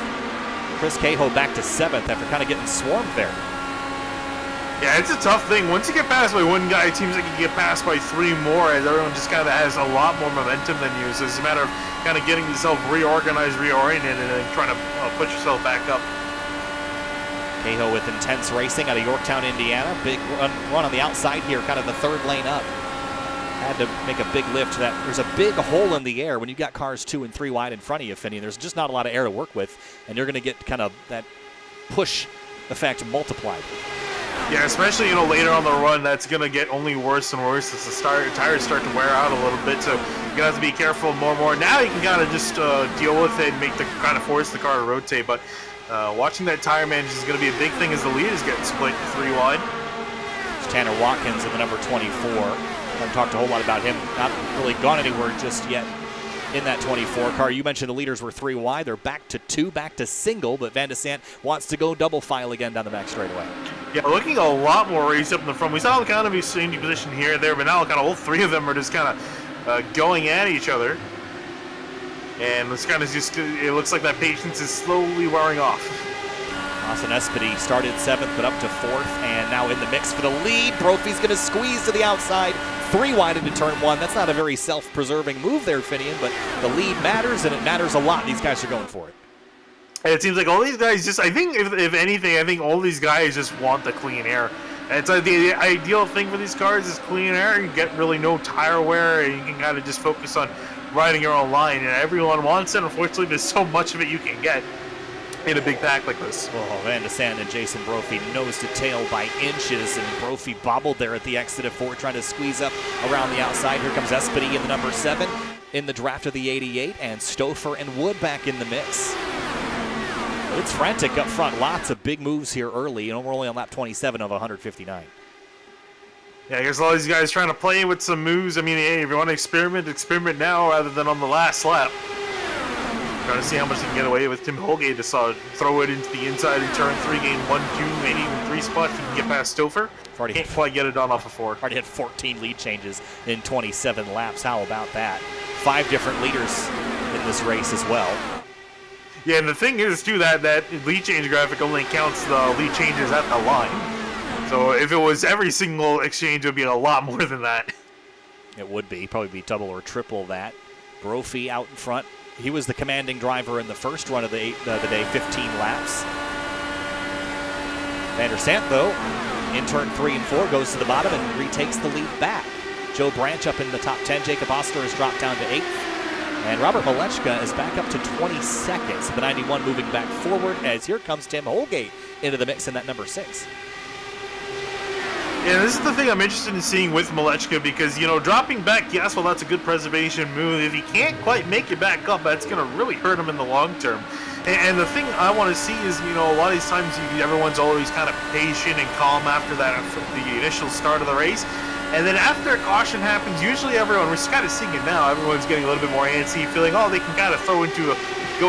[SPEAKER 5] Chris Cahill back to 7th after kind of getting swarmed there.
[SPEAKER 6] Yeah, it's a tough thing. Once you get passed by one guy, it seems like you get passed by 3 more as everyone just kind of has a lot more momentum than you. So it's a matter of kind of getting yourself reorganized, reoriented, and then trying to put yourself back up.
[SPEAKER 5] Cahill with intense racing out of Yorktown, Indiana. Big run on the outside here, kind of the 3rd lane up. Had to make a big lift. There's a big hole in the air when you've got cars 2 and 3 wide in front of you, Finney. There's just not a lot of air to work with, and you're going to get kind of that push effect multiplied.
[SPEAKER 6] Yeah, especially later on the run, that's going to get only worse and worse as the tires start to wear out a little bit. So you're going to have to be careful more and more. Now you can kind of just deal with it and kind of force the car to rotate, but watching that tire manage is going to be a big thing as the leaders get split 3 wide.
[SPEAKER 5] It's Tanner Watkins in the number 24. Haven't talked a whole lot about him. Not really gone anywhere just yet in that 24 car. You mentioned the leaders were 3 wide. They're back to 2, back to single, but Van de Sande wants to go double file again down the back straightaway.
[SPEAKER 6] Yeah, looking a lot more race up in the front. We saw kind of a safety position here and there, but now kind of all 3 of them are just kind of going at each other. And it's kind of it looks like that patience is slowly wearing off.
[SPEAKER 5] Austin Espedy started 7th, but up to 4th, and now in the mix for the lead. Brophy's going to squeeze to the outside, 3 wide into turn 1. That's not a very self-preserving move there, Finian, but the lead matters, and it matters a lot. These guys are going for it.
[SPEAKER 6] And it seems like all these guys I think, if anything, I think all these guys just want the clean air. And it's like the ideal thing for these cars is clean air. You get really no tire wear, and you can kind of just focus on riding your own line. And everyone wants it. Unfortunately, there's so much of it you can get in a big pack like this.
[SPEAKER 5] Oh, Van de Sande and Jason Brophy nose to tail by inches, and Brophy bobbled there at the exit of 4, trying to squeeze up around the outside. Here comes Espedy in the number 7 in the draft of the 88, and Stouffer and Wood back in the mix. It's frantic up front. Lots of big moves here early, and we're only on lap 27 of 159.
[SPEAKER 6] Yeah, I guess all these guys trying to play with some moves. I mean, hey, if you want to experiment now rather than on the last lap. Trying to see how much he can get away with. Tim Holgate just throw it into the inside in turn 3, gain 1, 2, maybe even 3 spots. He can get past Stouffer. Can't quite get it done off of 4.
[SPEAKER 5] Already had 14 lead changes in 27 laps. How about that? 5 different leaders in this race as well.
[SPEAKER 6] Yeah, and the thing is, too, that lead change graphic only counts the lead changes at the line. So if it was every single exchange, it would be a lot more than that.
[SPEAKER 5] It would be. Probably be double or triple that. Brophy out in front. He was the commanding driver in the first run of the day, 15 laps. Van der Sande, though, in turn 3 and 4, goes to the bottom and retakes the lead back. Joe Branch up in the top 10. Jacob Oster has dropped down to 8th. And Robert Malechka is back up to 22nd. So the 91 moving back forward as here comes Tim Holgate into the mix in that number 6.
[SPEAKER 6] Yeah, this is the thing I'm interested in seeing with Malechka because, dropping back, yes, well, that's a good preservation move. If he can't quite make it back up, that's going to really hurt him in the long term. And the thing I want to see is, a lot of these times everyone's always kind of patient and calm after the initial start of the race. And then after a caution happens, usually everyone, we're kind of seeing it now, everyone's getting a little bit more antsy, feeling, oh, they can kind of go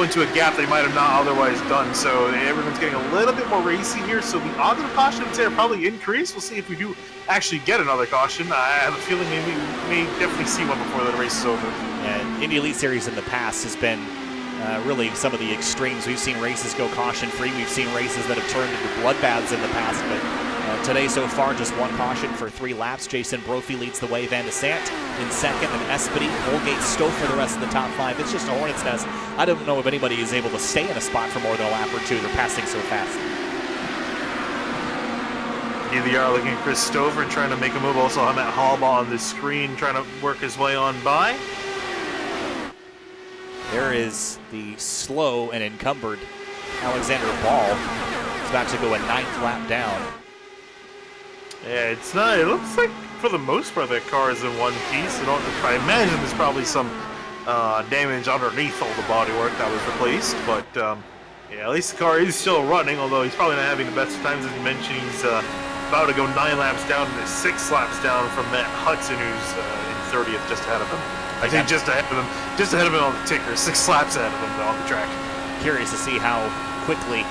[SPEAKER 6] into a gap they might have not otherwise done. So everyone's getting a little bit more racy here. So the odds of caution, I'd say, are probably increased. We'll see if we do actually get another caution. I have a feeling maybe we may definitely see one before the race is over.
[SPEAKER 5] And Indy Elite Series in the past has been really some of the extremes. We've seen races go caution-free. We've seen races that have turned into bloodbaths in the past, but today so far just one caution for 3 laps. Jason Brophy leads the way, Van de Sant in second, and Espedy, Holgate, Stouffer the rest of the top 5. It's just a hornet's nest. I don't know if anybody is able to stay in a spot for more than a lap or two. They're passing so fast.
[SPEAKER 6] Here they are looking at Chris Stouffer trying to make a move. Also, I'm at Hallbaugh on the screen trying to work his way on by.
[SPEAKER 5] There is the slow and encumbered Alexander Ball. He's about to go a 9th lap down.
[SPEAKER 6] Yeah, it's not. It looks like for the most part that car is in one piece. I imagine there's probably some damage underneath all the bodywork that was replaced. But yeah, at least the car is still running. Although he's probably not having the best of times, as you mentioned. He's about to go 9 laps down and 6 laps down from Matt Hudson, who's in 30th, just ahead of him. I think just ahead of him on the ticker. 6 laps ahead of him on the track.
[SPEAKER 5] Curious to see how quickly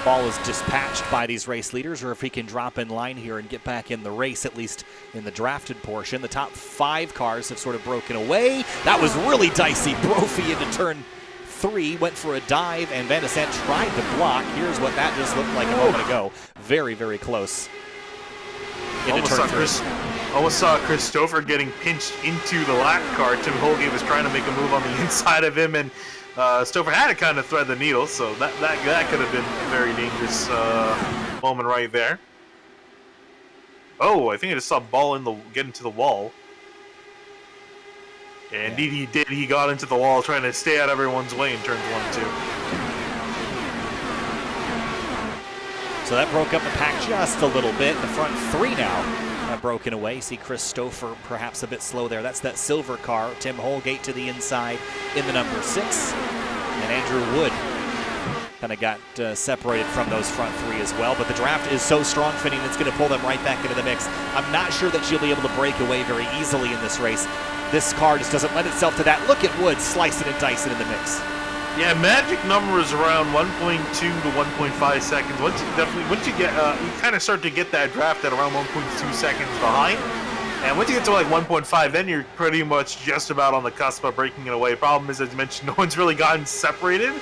[SPEAKER 5] Ball is dispatched by these race leaders, or if he can drop in line here and get back in the race, at least in the drafted portion. The top 5 cars have sort of broken away. That was really dicey. Brophy into turn 3, went for a dive, and Van de Sant tried to block. Here's what that just looked like a moment ago. Very, very close.
[SPEAKER 6] Almost saw Chris Stouffer getting pinched into the lap car. Tim Holgate was trying to make a move on the inside of him, and Stouffer had to kind of thread the needle, so that could have been a very dangerous moment right there. Oh, I think I just saw Ball get into the wall. And indeed he did. He got into the wall trying to stay out of everyone's way in turns 1 and 2.
[SPEAKER 5] So that broke up the pack just a little bit. The front 3 now broken away. See Chris Stouffer perhaps a bit slow there. That's that silver car. Tim Holgate to the inside in the number 6. And Andrew Wood kind of got separated from those front 3 as well. But the draft is so strong, Finney, it's going to pull them right back into the mix. I'm not sure that she'll be able to break away very easily in this race. This car just doesn't lend itself to that. Look at Wood slicing and dicing in the mix.
[SPEAKER 6] Yeah, magic number is around 1.2 to 1.5 seconds. Once you get, you kind of start to get that draft at around 1.2 seconds behind. And once you get to like 1.5, then you're pretty much just about on the cusp of breaking it away. Problem is, as you mentioned, no one's really gotten separated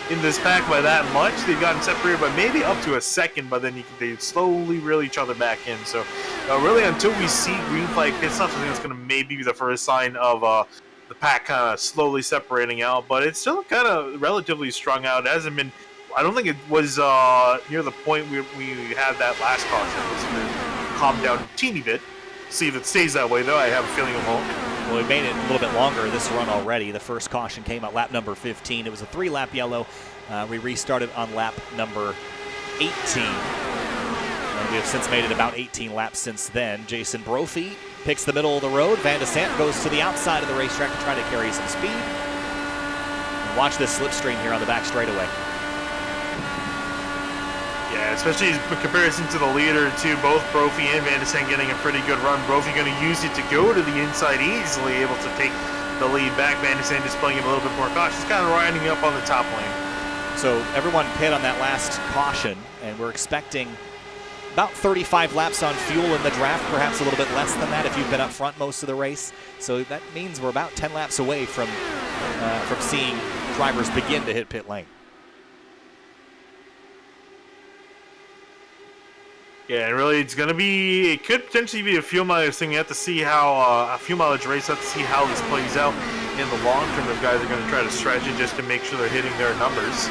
[SPEAKER 6] in this pack by that much. They've gotten separated by maybe up to a second, but then they slowly reel each other back in. So really, until we see green flag pit stops, I think it's going to maybe be the first sign of the pack kind of slowly separating out, but it's still kind of relatively strung out. It hasn't been, I don't think it was near the point where we had that last caution. It's going to calm down a teeny bit. See if it stays that way, though. I have a feeling it won't.
[SPEAKER 5] Well, we made it a little bit longer this run already. The first caution came at lap number 15. It was a 3-lap yellow. We restarted on lap number 18. And we have since made it about 18 laps since then. Jason Brophy picks the middle of the road. Van de Sant goes to the outside of the racetrack to try to carry some speed. And watch this slipstream here on the back straightaway.
[SPEAKER 6] Yeah, especially in comparison to the leader, too. Both Brophy and Van de Sant getting a pretty good run. Brophy going to use it to go to the inside, easily able to take the lead back. Van de Sant just playing it a little bit more cautious, kind of riding up on the top lane.
[SPEAKER 5] So everyone pit on that last caution, and we're expecting about 35 laps on fuel in the draft, perhaps a little bit less than that if you've been up front most of the race. So that means we're about 10 laps away from seeing drivers begin to hit pit lane.
[SPEAKER 6] Yeah, and really, it could potentially be a fuel mileage thing. You have to see how, a fuel mileage race, have to see how this plays out in the long term. If guys are going to try to stretch it just to make sure they're hitting their numbers.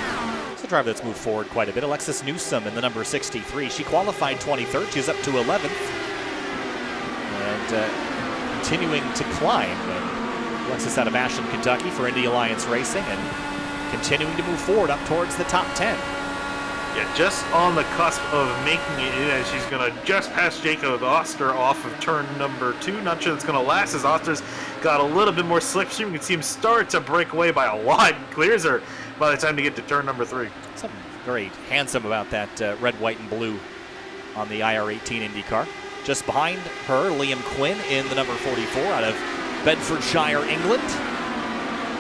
[SPEAKER 5] It's a driver that's moved forward quite a bit. Alexis Newsom in the number 63. She qualified 23rd. She's up to 11th. And continuing to climb. And Alexis out of Ashland, Kentucky for Indy Alliance Racing, and continuing to move forward up towards the top 10.
[SPEAKER 6] Yeah, just on the cusp of making it in, as she's going to just pass Jacob Oster off of turn number 2. Not sure that's going to last, as Oster's got a little bit more slipstream. You can see him start to break away by a lot. Clears her by the time to get to turn number 3.
[SPEAKER 5] Something very handsome about that red, white, and blue on the IR-18 Indy car. Just behind her, Liam Quinn in the number 44 out of Bedfordshire, England.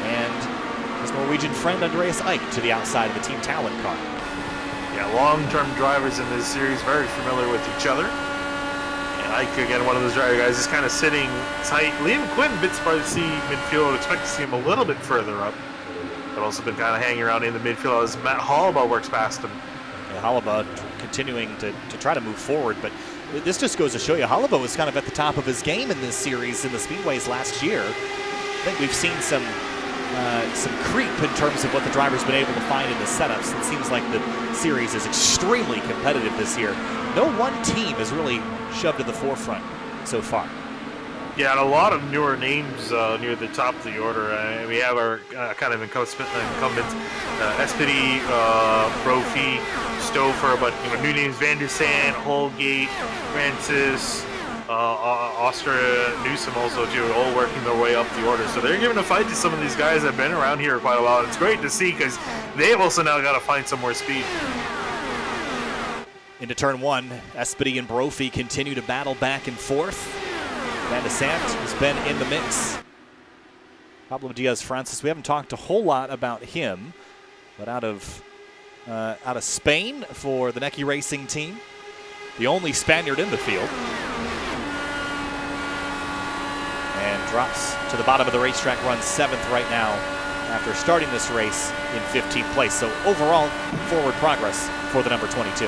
[SPEAKER 5] And his Norwegian friend Andreas Eik to the outside of the Team Talon car.
[SPEAKER 6] Yeah, long-term drivers in this series, very familiar with each other. And Ike, again, one of those driver guys, is kind of sitting tight. Liam Quinn, a bit surprised to see midfield. Would expect to see him a little bit further up. But also been kind of hanging around in the midfield as Matt Hollabaugh works past him.
[SPEAKER 5] Yeah, Hollabaugh continuing to try to move forward, but this just goes to show you Hollabaugh was kind of at the top of his game in this series in the Speedways last year. I think we've seen some creep in terms of what the driver's been able to find in the setups. It seems like the series is extremely competitive this year. No one team has really shoved to the forefront so far.
[SPEAKER 6] Yeah, and a lot of newer names near the top of the order. We have our kind of incumbents, Espedy, Brophy, Stouffer, but new names: Van der Sand, Holgate, Francis, Austria, Newsom also too, all working their way up the order. So they're giving a fight to some of these guys that have been around here quite a while. It's great to see because they've also now got to find some more speed.
[SPEAKER 5] Into turn one, Espedy and Brophy continue to battle back and forth. Van de Sant has been in the mix. Pablo Diaz-Francis, we haven't talked a whole lot about him, but out of Spain for the Necki Racing team, the only Spaniard in the field. And drops to the bottom of the racetrack, runs 7th right now after starting this race in 15th place. So overall, forward progress for the number 22.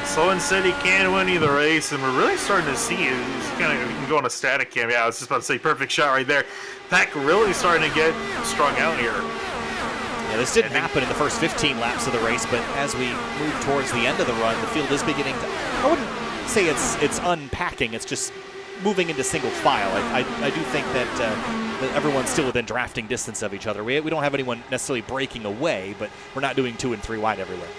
[SPEAKER 6] Slow and steady can win either race, and we're really starting to see it. We can go on a static cam. Yeah, I was just about to say, perfect shot right there. Pack really starting to get strung out here.
[SPEAKER 5] Yeah, this didn't happen in the first 15 laps of the race, but as we move towards the end of the run, the field is beginning to, I wouldn't say it's unpacking, it's just moving into single file. I do think that everyone's still within drafting distance of each other. We don't have anyone necessarily breaking away, but we're not doing 2 and 3 wide everywhere.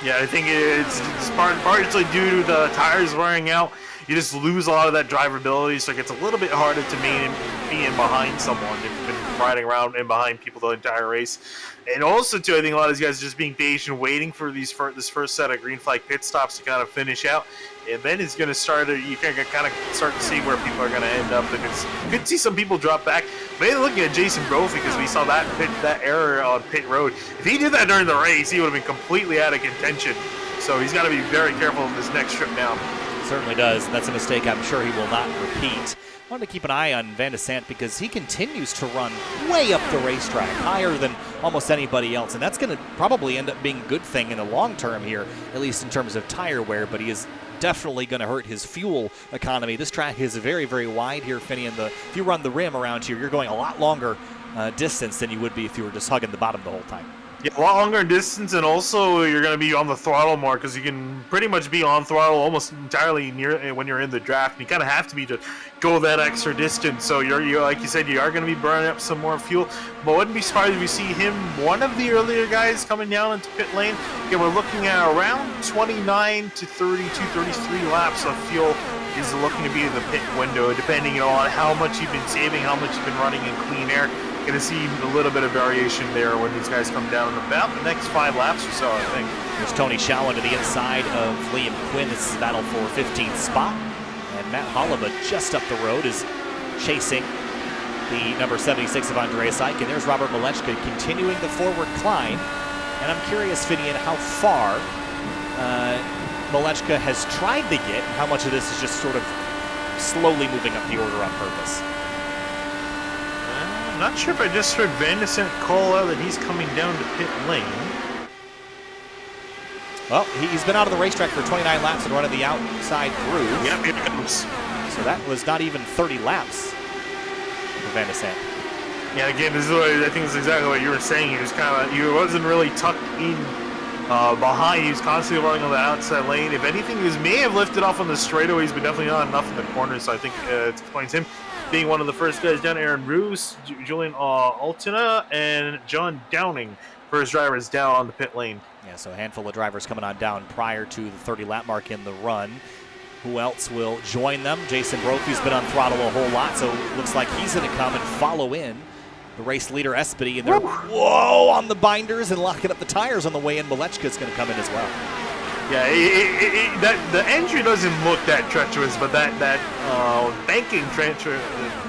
[SPEAKER 6] Yeah, I think it's partially due to the tires wearing out. You just lose a lot of that drivability, so it gets a little bit harder to be in behind someone if you've been riding around in behind people the entire race. And also, too, I think a lot of these guys are just being patient, waiting for this first set of green flag pit stops to kind of finish out. And then it's going to start, you can kind of start to see where people are going to end up. Because you could see some people drop back. Maybe looking at Jason Brophy, because we saw that error on pit road. If he did that during the race, he would have been completely out of contention. So he's got to be very careful in this next trip down.
[SPEAKER 5] Certainly does. That's a mistake I'm sure he will not repeat. I wanted to keep an eye on Van de Sant because he continues to run way up the racetrack, higher than almost anybody else, and that's going to probably end up being a good thing in the long term here, at least in terms of tire wear, but he is definitely going to hurt his fuel economy. This track is very, very wide here, Finney, and if you run the rim around here, you're going a lot longer distance than you would be if you were just hugging the bottom the whole time.
[SPEAKER 6] Yeah, a lot longer distance, and also you're going to be on the throttle more because you can pretty much be on throttle almost entirely near when you're in the draft. You kind of have to be to go that extra distance. So you're like you said, you are going to be burning up some more fuel. But wouldn't be surprised if we see him, one of the earlier guys, coming down into pit lane. Again, we're looking at around 29 to 32, 33 laps of fuel is looking to be in the pit window, depending on how much you've been saving, how much you've been running in clean air. Going to see a little bit of variation there when these guys come down in about the next 5 laps or so, I think.
[SPEAKER 5] There's Tony Shallow to the inside of Liam Quinn. This is a battle for 15th spot. And Matt Hollabaugh just up the road is chasing the number 76 of Andreas Eik. And there's Robert Malechka continuing the forward climb. And I'm curious, Finian, how far Malechka has tried to get and how much of this is just sort of slowly moving up the order on purpose.
[SPEAKER 6] I'm not sure if I just heard Van de Sant call out that he's coming down to pit lane.
[SPEAKER 5] Well, he's been out of the racetrack for 29 laps and running the outside groove.
[SPEAKER 6] Yep, it goes.
[SPEAKER 5] So that was not even 30 laps for Van de Sant.
[SPEAKER 6] Yeah, again, this is what I think is exactly what you were saying. He wasn't really tucked in behind. He was constantly running on the outside lane. If anything, he may have lifted off on the straightaways, but definitely not enough in the corners. So I think it explains him being one of the first guys down. Aaron Roos, Julian Altina, and John Downing, first drivers down on the pit lane.
[SPEAKER 5] Yeah, so a handful of drivers coming on down prior to the 30-lap mark in the run. Who else will join them? Jason Brophy's been on throttle a whole lot, so it looks like he's going to come and follow in the race leader, Espedy, and they're, whoa, on the binders and locking up the tires on the way in. Malechka's going to come in as well.
[SPEAKER 6] Yeah, the entry doesn't look that treacherous, but that banking transfer,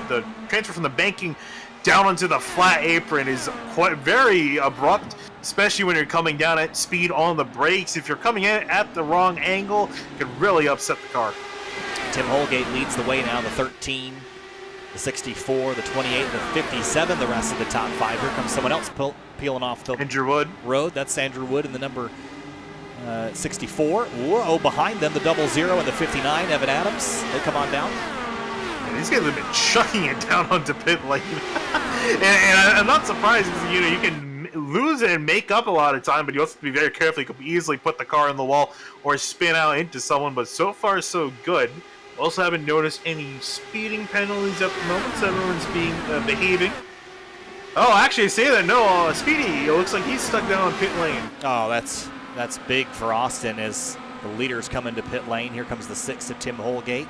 [SPEAKER 6] the transfer from the banking down onto the flat apron is quite very abrupt, especially when you're coming down at speed on the brakes. If you're coming in at the wrong angle, it could really upset the car.
[SPEAKER 5] Tim Holgate leads the way now, the 13, the 64, the 28, the 57, the rest of the top 5. Here comes someone else peeling off the
[SPEAKER 6] Andrew Wood.
[SPEAKER 5] road. That's Andrew Wood in the number 64. Whoa, behind them, the 00 and the 59, Evan Adams. They come on down.
[SPEAKER 6] And these guys have been chucking it down onto pit lane. and I'm not surprised because, you can lose it and make up a lot of time, but you also have to be very careful. You could easily put the car in the wall or spin out into someone, but so far so good. Also haven't noticed any speeding penalties at the moment, so everyone's behaving. Oh, actually, I say that, no, Speedy, it looks like he's stuck down on pit lane.
[SPEAKER 5] Oh, that's big for Austin as the leaders come into pit lane. Here comes the 6 of Tim Holgate.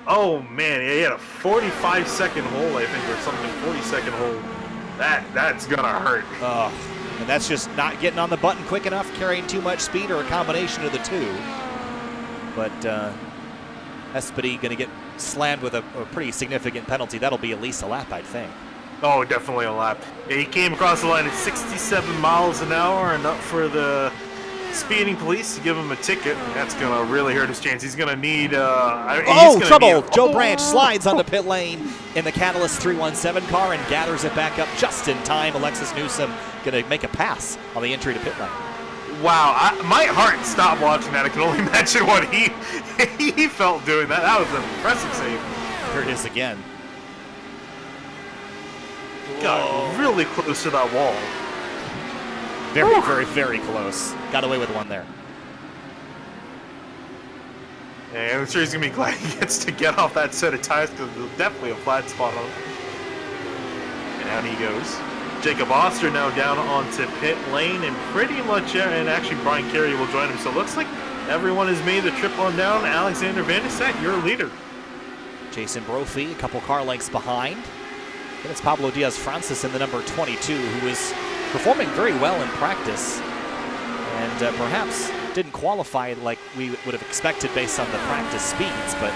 [SPEAKER 6] Oh, man, he had a 45-second hole, I think, or something, 40-second hole. That's going to hurt.
[SPEAKER 5] Oh, and that's just not getting on the button quick enough, carrying too much speed, or a combination of the two. But Espedy going to get slammed with a pretty significant penalty. That'll be at least a lap, I think.
[SPEAKER 6] Oh, definitely a lap. Yeah, he came across the line at 67 miles an hour and up for the speeding police to give him a ticket. That's going to really hurt his chance. He's going to need...
[SPEAKER 5] trouble! Joe Branch slides onto pit lane in the Catalyst 317 car and gathers it back up just in time. Alexis Newsom going to make a pass on the entry to pit lane.
[SPEAKER 6] Wow, my heart stopped watching that. I can only imagine what he felt doing that. That was an impressive save.
[SPEAKER 5] Here it is again.
[SPEAKER 6] Got really close to that wall.
[SPEAKER 5] Very, very, very close. Got away with one there.
[SPEAKER 6] And I'm sure he's going to be glad he gets to get off that set of tires because there's definitely a flat spot on him. And out he goes. Jacob Oster now down onto pit lane, and pretty much, and actually Brian Carey will join him. So it looks like everyone has made the trip on down. Alexander Van de Sat, your leader.
[SPEAKER 5] Jason Brophy, a couple car lengths behind. And it's Pablo Diaz-Francis in the number 22, who is performing very well in practice. And perhaps didn't qualify like we would have expected based on the practice speeds, but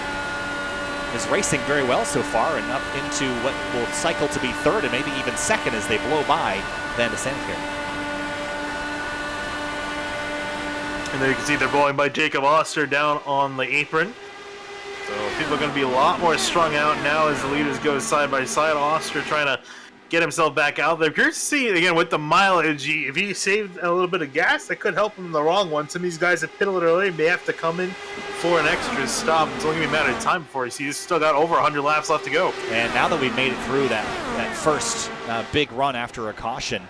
[SPEAKER 5] is racing very well so far and up into what will cycle to be third and maybe even second as they blow by Van de Sat here.
[SPEAKER 6] And there you can see they're blowing by Jacob Oster down on the apron. So people are going to be a lot more strung out now as the leaders go side by side. Oster trying to get himself back out there. Curious to see, again, with the mileage, if he saved a little bit of gas, that could help him in the wrong one. Some of these guys that pit a little early may have to come in for an extra stop. It's only going to be a matter of time before he's still got over 100 laps left to go.
[SPEAKER 5] And now that we've made it through that first big run after a caution,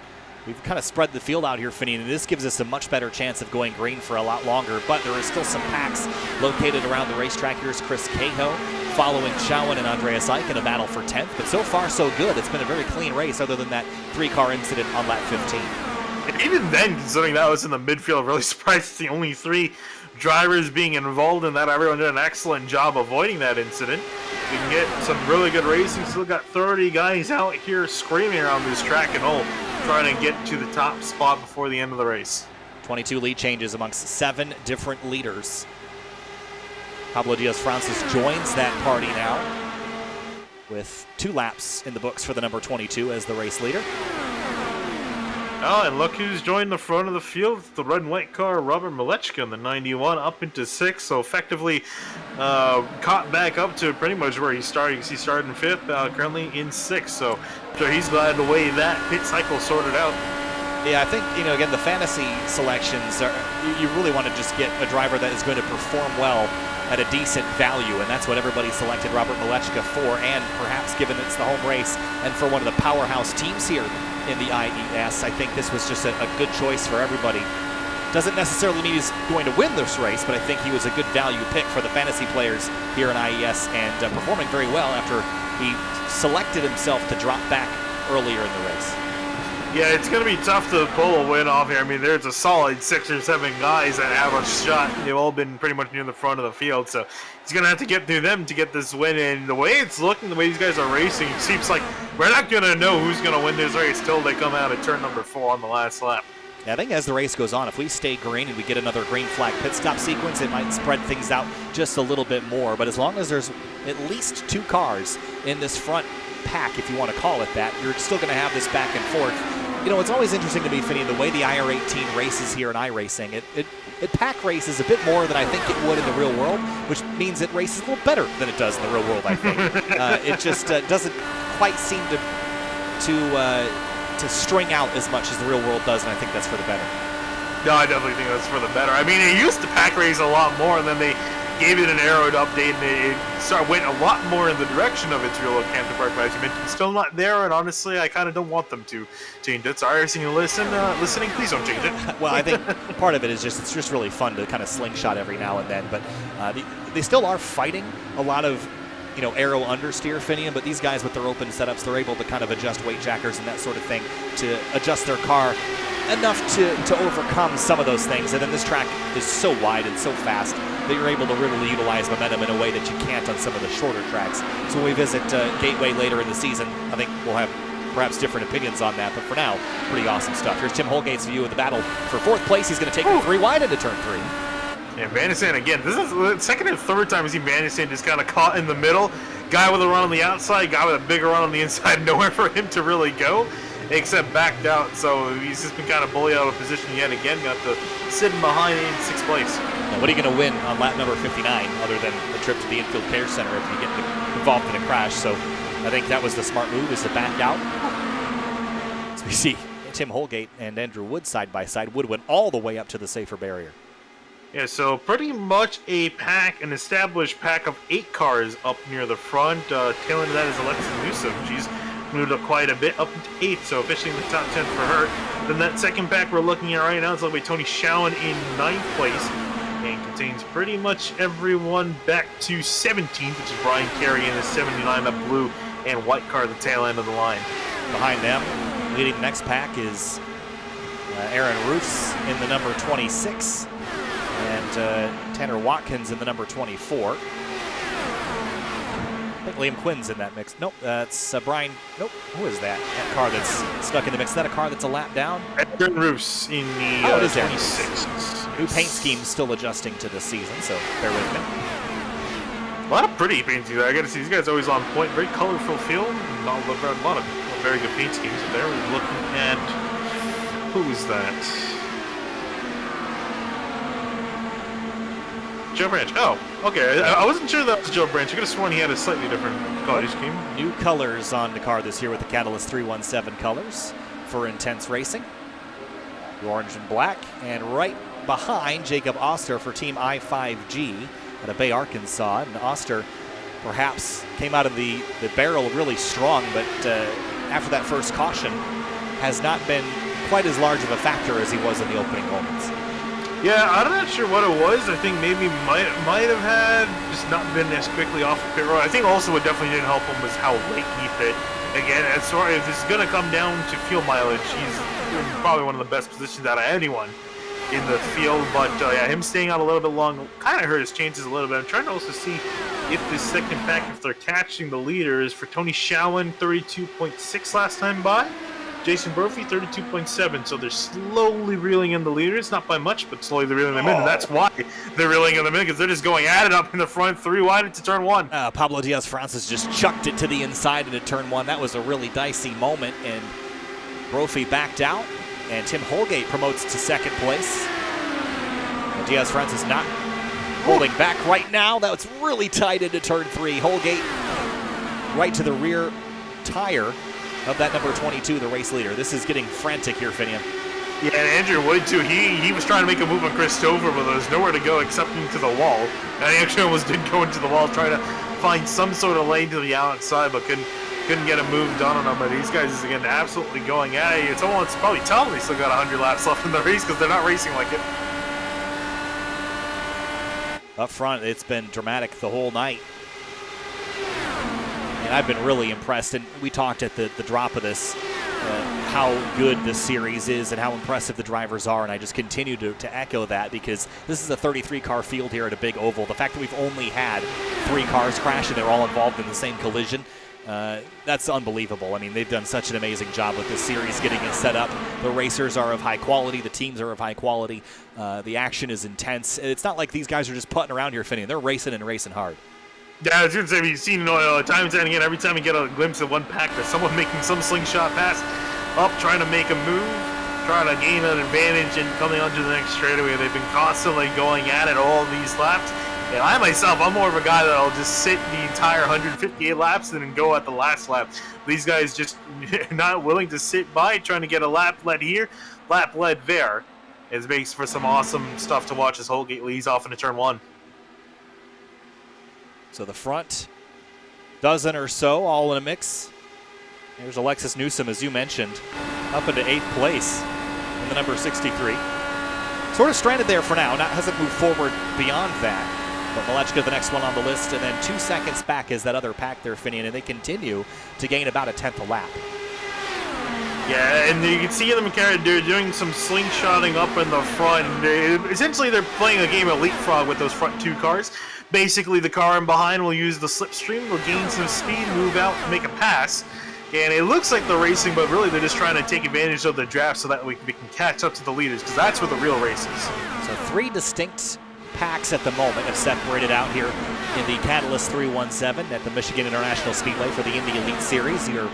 [SPEAKER 5] we've kind of spread the field out here, Finney, and this gives us a much better chance of going green for a lot longer. But there is still some packs located around the racetrack. Here's Chris Cahill following Chowan and Andreas Eich in a battle for 10th. But so far, so good. It's been a very clean race other than that 3-car incident on lap 15.
[SPEAKER 6] And even then, considering that was in the midfield, I'm really surprised it's the only 3 drivers being involved in that. Everyone did an excellent job avoiding that incident. We can get some really good racing. Still got 30 guys out here screaming around this track and all, trying to get to the top spot before the end of the race.
[SPEAKER 5] 22 lead changes amongst 7 different leaders. Pablo Diaz-Francis joins that party now with 2 laps in the books for the number 22 as the race leader.
[SPEAKER 6] Oh, and look who's joined the front of the field. The red and white car, Robert Malechka in the 91, up into 6th. So effectively caught back up to pretty much where he started. He started in 5th, currently in 6th. So he's glad the way that pit cycle sorted out.
[SPEAKER 5] Yeah, I think, again, the fantasy selections, you really want to just get a driver that is going to perform well at a decent value, and that's what everybody selected Robert Malechka for, and perhaps given it's the home race and for one of the powerhouse teams here in the IES, I think this was just a good choice for everybody. Doesn't necessarily mean he's going to win this race, but I think he was a good value pick for the fantasy players here in IES, and performing very well after he selected himself to drop back earlier in the race.
[SPEAKER 6] Yeah, it's going to be tough to pull a win off here. I mean, there's a solid 6 or 7 guys that have a shot. They've all been pretty much near the front of the field, so he's going to have to get through them to get this win. And the way it's looking, the way these guys are racing, it seems like we're not going to know who's going to win this race till they come out at turn number 4 on the last lap.
[SPEAKER 5] I think as the race goes on, if we stay green and we get another green flag pit stop sequence, it might spread things out just a little bit more. But as long as there's at least 2 cars in this front pack, if you want to call it that, you're still going to have this back and forth. You know, it's always interesting to me, Finney, the way the IR18 races here in iRacing. It pack races a bit more than I think it would in the real world, which means it races a little better than it does in the real world, I think. It just doesn't quite seem to string out as much as the real world does, and I think that's for the better.
[SPEAKER 6] No, I definitely think that's for the better. I mean, it used to pack race a lot more, and then they gave it an aero update, and it went a lot more in the direction of its real counterpart. But as you mentioned, still not there, and honestly, I kind of don't want them to change it. So iRacing, listening, please don't change it.
[SPEAKER 5] Well, I think part of it is it's just really fun to kind of slingshot every now and then, but they still are fighting a lot of, you know, aero understeer, Finian, but these guys with their open setups, they're able to kind of adjust weight jackers and that sort of thing to adjust their car enough to overcome some of those things. And then this track is so wide and so fast that you're able to really utilize momentum in a way that you can't on some of the shorter tracks. So when we visit Gateway later in the season, I think we'll have perhaps different opinions on that, but for now, pretty awesome stuff. Here's Tim Holgate's view of the battle for 4th place. He's going to take it 3 wide into turn 3.
[SPEAKER 6] Yeah, Bandisand again. This is the second and third time I see Bandisand just kind of caught in the middle. Guy with a run on the outside, guy with a bigger run on the inside. Nowhere for him to really go, except backed out. So he's just been kind of bullied out of position yet again. Got to sitting behind in 6th place.
[SPEAKER 5] Now, what are you going to win on lap number 59 other than a trip to the infield care center if you get involved in a crash? So I think that was the smart move, is to back out. So we see Tim Holgate and Andrew Wood side by side. Wood went all the way up to the safer barrier.
[SPEAKER 6] Yeah, so pretty much an established pack of 8 cars up near the front. Tail end of that is Alexa Newsom. She's moved up quite a bit, up into 8th, so officially in the top 10 for her. Then that second pack we're looking at right now is led by Tony Schowen in 9th place, and contains pretty much everyone back to 17th, which is Brian Carey in the 79, that blue and white car at the tail end of the line.
[SPEAKER 5] Behind them, leading the next pack is Aaron Roofs in the number 26. And Tanner Watkins in the number 24. I think Liam Quinn's in that mix. Nope, that's Brian. Nope, who is that? That car that's stuck in the mix. Is that a car that's a lap down?
[SPEAKER 6] Aaron Roofs in the 26.
[SPEAKER 5] New paint scheme still adjusting to this season, so bear with me.
[SPEAKER 6] A lot of pretty paint schemes. I gotta see, these guys always on point. Very colorful field. A lot of very good paint schemes. There we're looking at, who is that? Joe Branch. Oh, okay. I wasn't sure that was Joe Branch. I could have sworn he had a slightly different color scheme.
[SPEAKER 5] New colors on the car this year with the Catalyst 317 colors for Intense Racing. The orange and black. And right behind, Jacob Oster for Team I5G out of Bay, Arkansas. And Oster perhaps came out of the barrel really strong, but after that first caution has not been quite as large of a factor as he was in the opening moments.
[SPEAKER 6] Yeah, I'm not sure what it was. I think maybe might have had just not been as quickly off the pit road. I think also what definitely didn't help him was how late he pit. Again, as far as this is going to come down to fuel mileage, he's in probably one of the best positions out of anyone in the field. But yeah, him staying out a little bit long kind of hurt his chances a little bit. I'm trying to also see if this second pack, if they're catching the leaders. For Tony Schowen, 32.6 last time by. Jason Brophy, 32.7, so they're slowly reeling in the leaders. Not by much, but slowly they're reeling them in, and that's why they're reeling in them in, because they're just going at it up in the front, 3 wide into turn 1.
[SPEAKER 5] Pablo Diaz-Francis just chucked it to the inside into turn 1. That was a really dicey moment, and Brophy backed out, and Tim Holgate promotes to 2nd place. Diaz-Francis not holding back right now. That was really tight into turn 3. Holgate right to the rear tire of that number 22, the race leader. This is getting frantic here, Finian.
[SPEAKER 6] Yeah, and Andrew Wood, too. He was trying to make a move on Christopher, but there was nowhere to go except into the wall. And he actually almost did go into the wall, trying to find some sort of lane to the outside, but couldn't get a move done on him. But these guys is, again, absolutely going at it. It's almost probably telling they still got 100 laps left in the race because they're not racing like it.
[SPEAKER 5] Up front, it's been dramatic the whole night. And I've been really impressed, and we talked at the drop of this how good this series is and how impressive the drivers are, and I just continue to echo that because this is a 33-car field here at a big oval. The fact that we've only had 3 cars crash and they're all involved in the same collision, that's unbelievable. I mean, they've done such an amazing job with this series, getting it set up. The racers are of high quality. The teams are of high quality. The action is intense. It's not like these guys are just putting around here, Finney. They're racing and racing hard.
[SPEAKER 6] Yeah, I was going to say, we've seen it time and time again. Every time we get a glimpse of one pack, there's someone making some slingshot pass up, trying to make a move, trying to gain an advantage and coming onto the next straightaway. They've been constantly going at it all these laps. And I myself, I'm more of a guy that'll just sit the entire 158 laps and then go at the last lap. These guys just not willing to sit by, trying to get a lap led here, lap led there. It makes for some awesome stuff to watch as Holgate leads off into turn 1.
[SPEAKER 5] So the front dozen or so all in a mix. There's Alexis Newsom, as you mentioned, up into 8th place in the number 63. Sort of stranded there for now, hasn't moved forward beyond that. But Malechka, the next one on the list, and then 2 seconds back is that other pack there, Finian, and they continue to gain about a 10th a lap.
[SPEAKER 6] Yeah, and you can see them, they're doing some slingshotting up in the front. Essentially, they're playing a game of leapfrog with those front 2 cars. Basically, the car in behind will use the slipstream, will gain some speed, move out, make a pass. And it looks like they're racing, but really they're just trying to take advantage of the draft so that we can catch up to the leaders, because that's where the real race is. So
[SPEAKER 5] 3 distinct packs at the moment have separated out here in the Catalyst 317 at the Michigan International Speedway for the Indy Elite Series. You're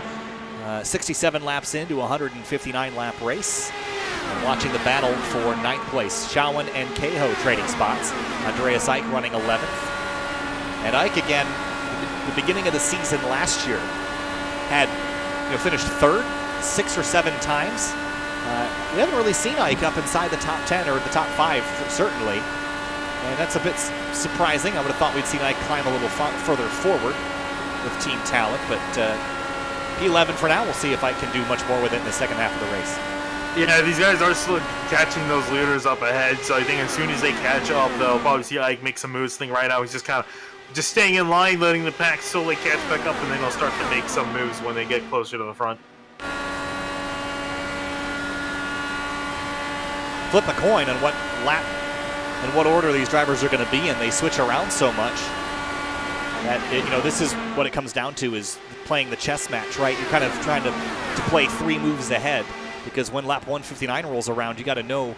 [SPEAKER 5] 67 laps into a 159-lap race. And watching the battle for 9th place, Shawan and Kehoe trading spots. Andreas Ike running 11th. And Ike, again, the beginning of the season last year, had finished 3rd 6 or 7 times. We haven't really seen Ike up inside the top 10 or the top 5, certainly. And that's a bit surprising. I would have thought we'd seen Ike climb a little further forward with team talent, but P11 for now. We'll see if Ike can do much more with it in the second half of the race.
[SPEAKER 6] Yeah, these guys are still catching those leaders up ahead, so I think as soon as they catch up, they'll probably see Ike make some moves. I think right now he's just kind of staying in line, letting the pack slowly catch back up, and then they'll start to make some moves when they get closer to the front.
[SPEAKER 5] Flip a coin on what lap and what order these drivers are going to be in. They switch around so much that this is what it comes down to, is playing the chess match, right? You're kind of trying to play 3 moves ahead, because when lap 159 rolls around, you got to know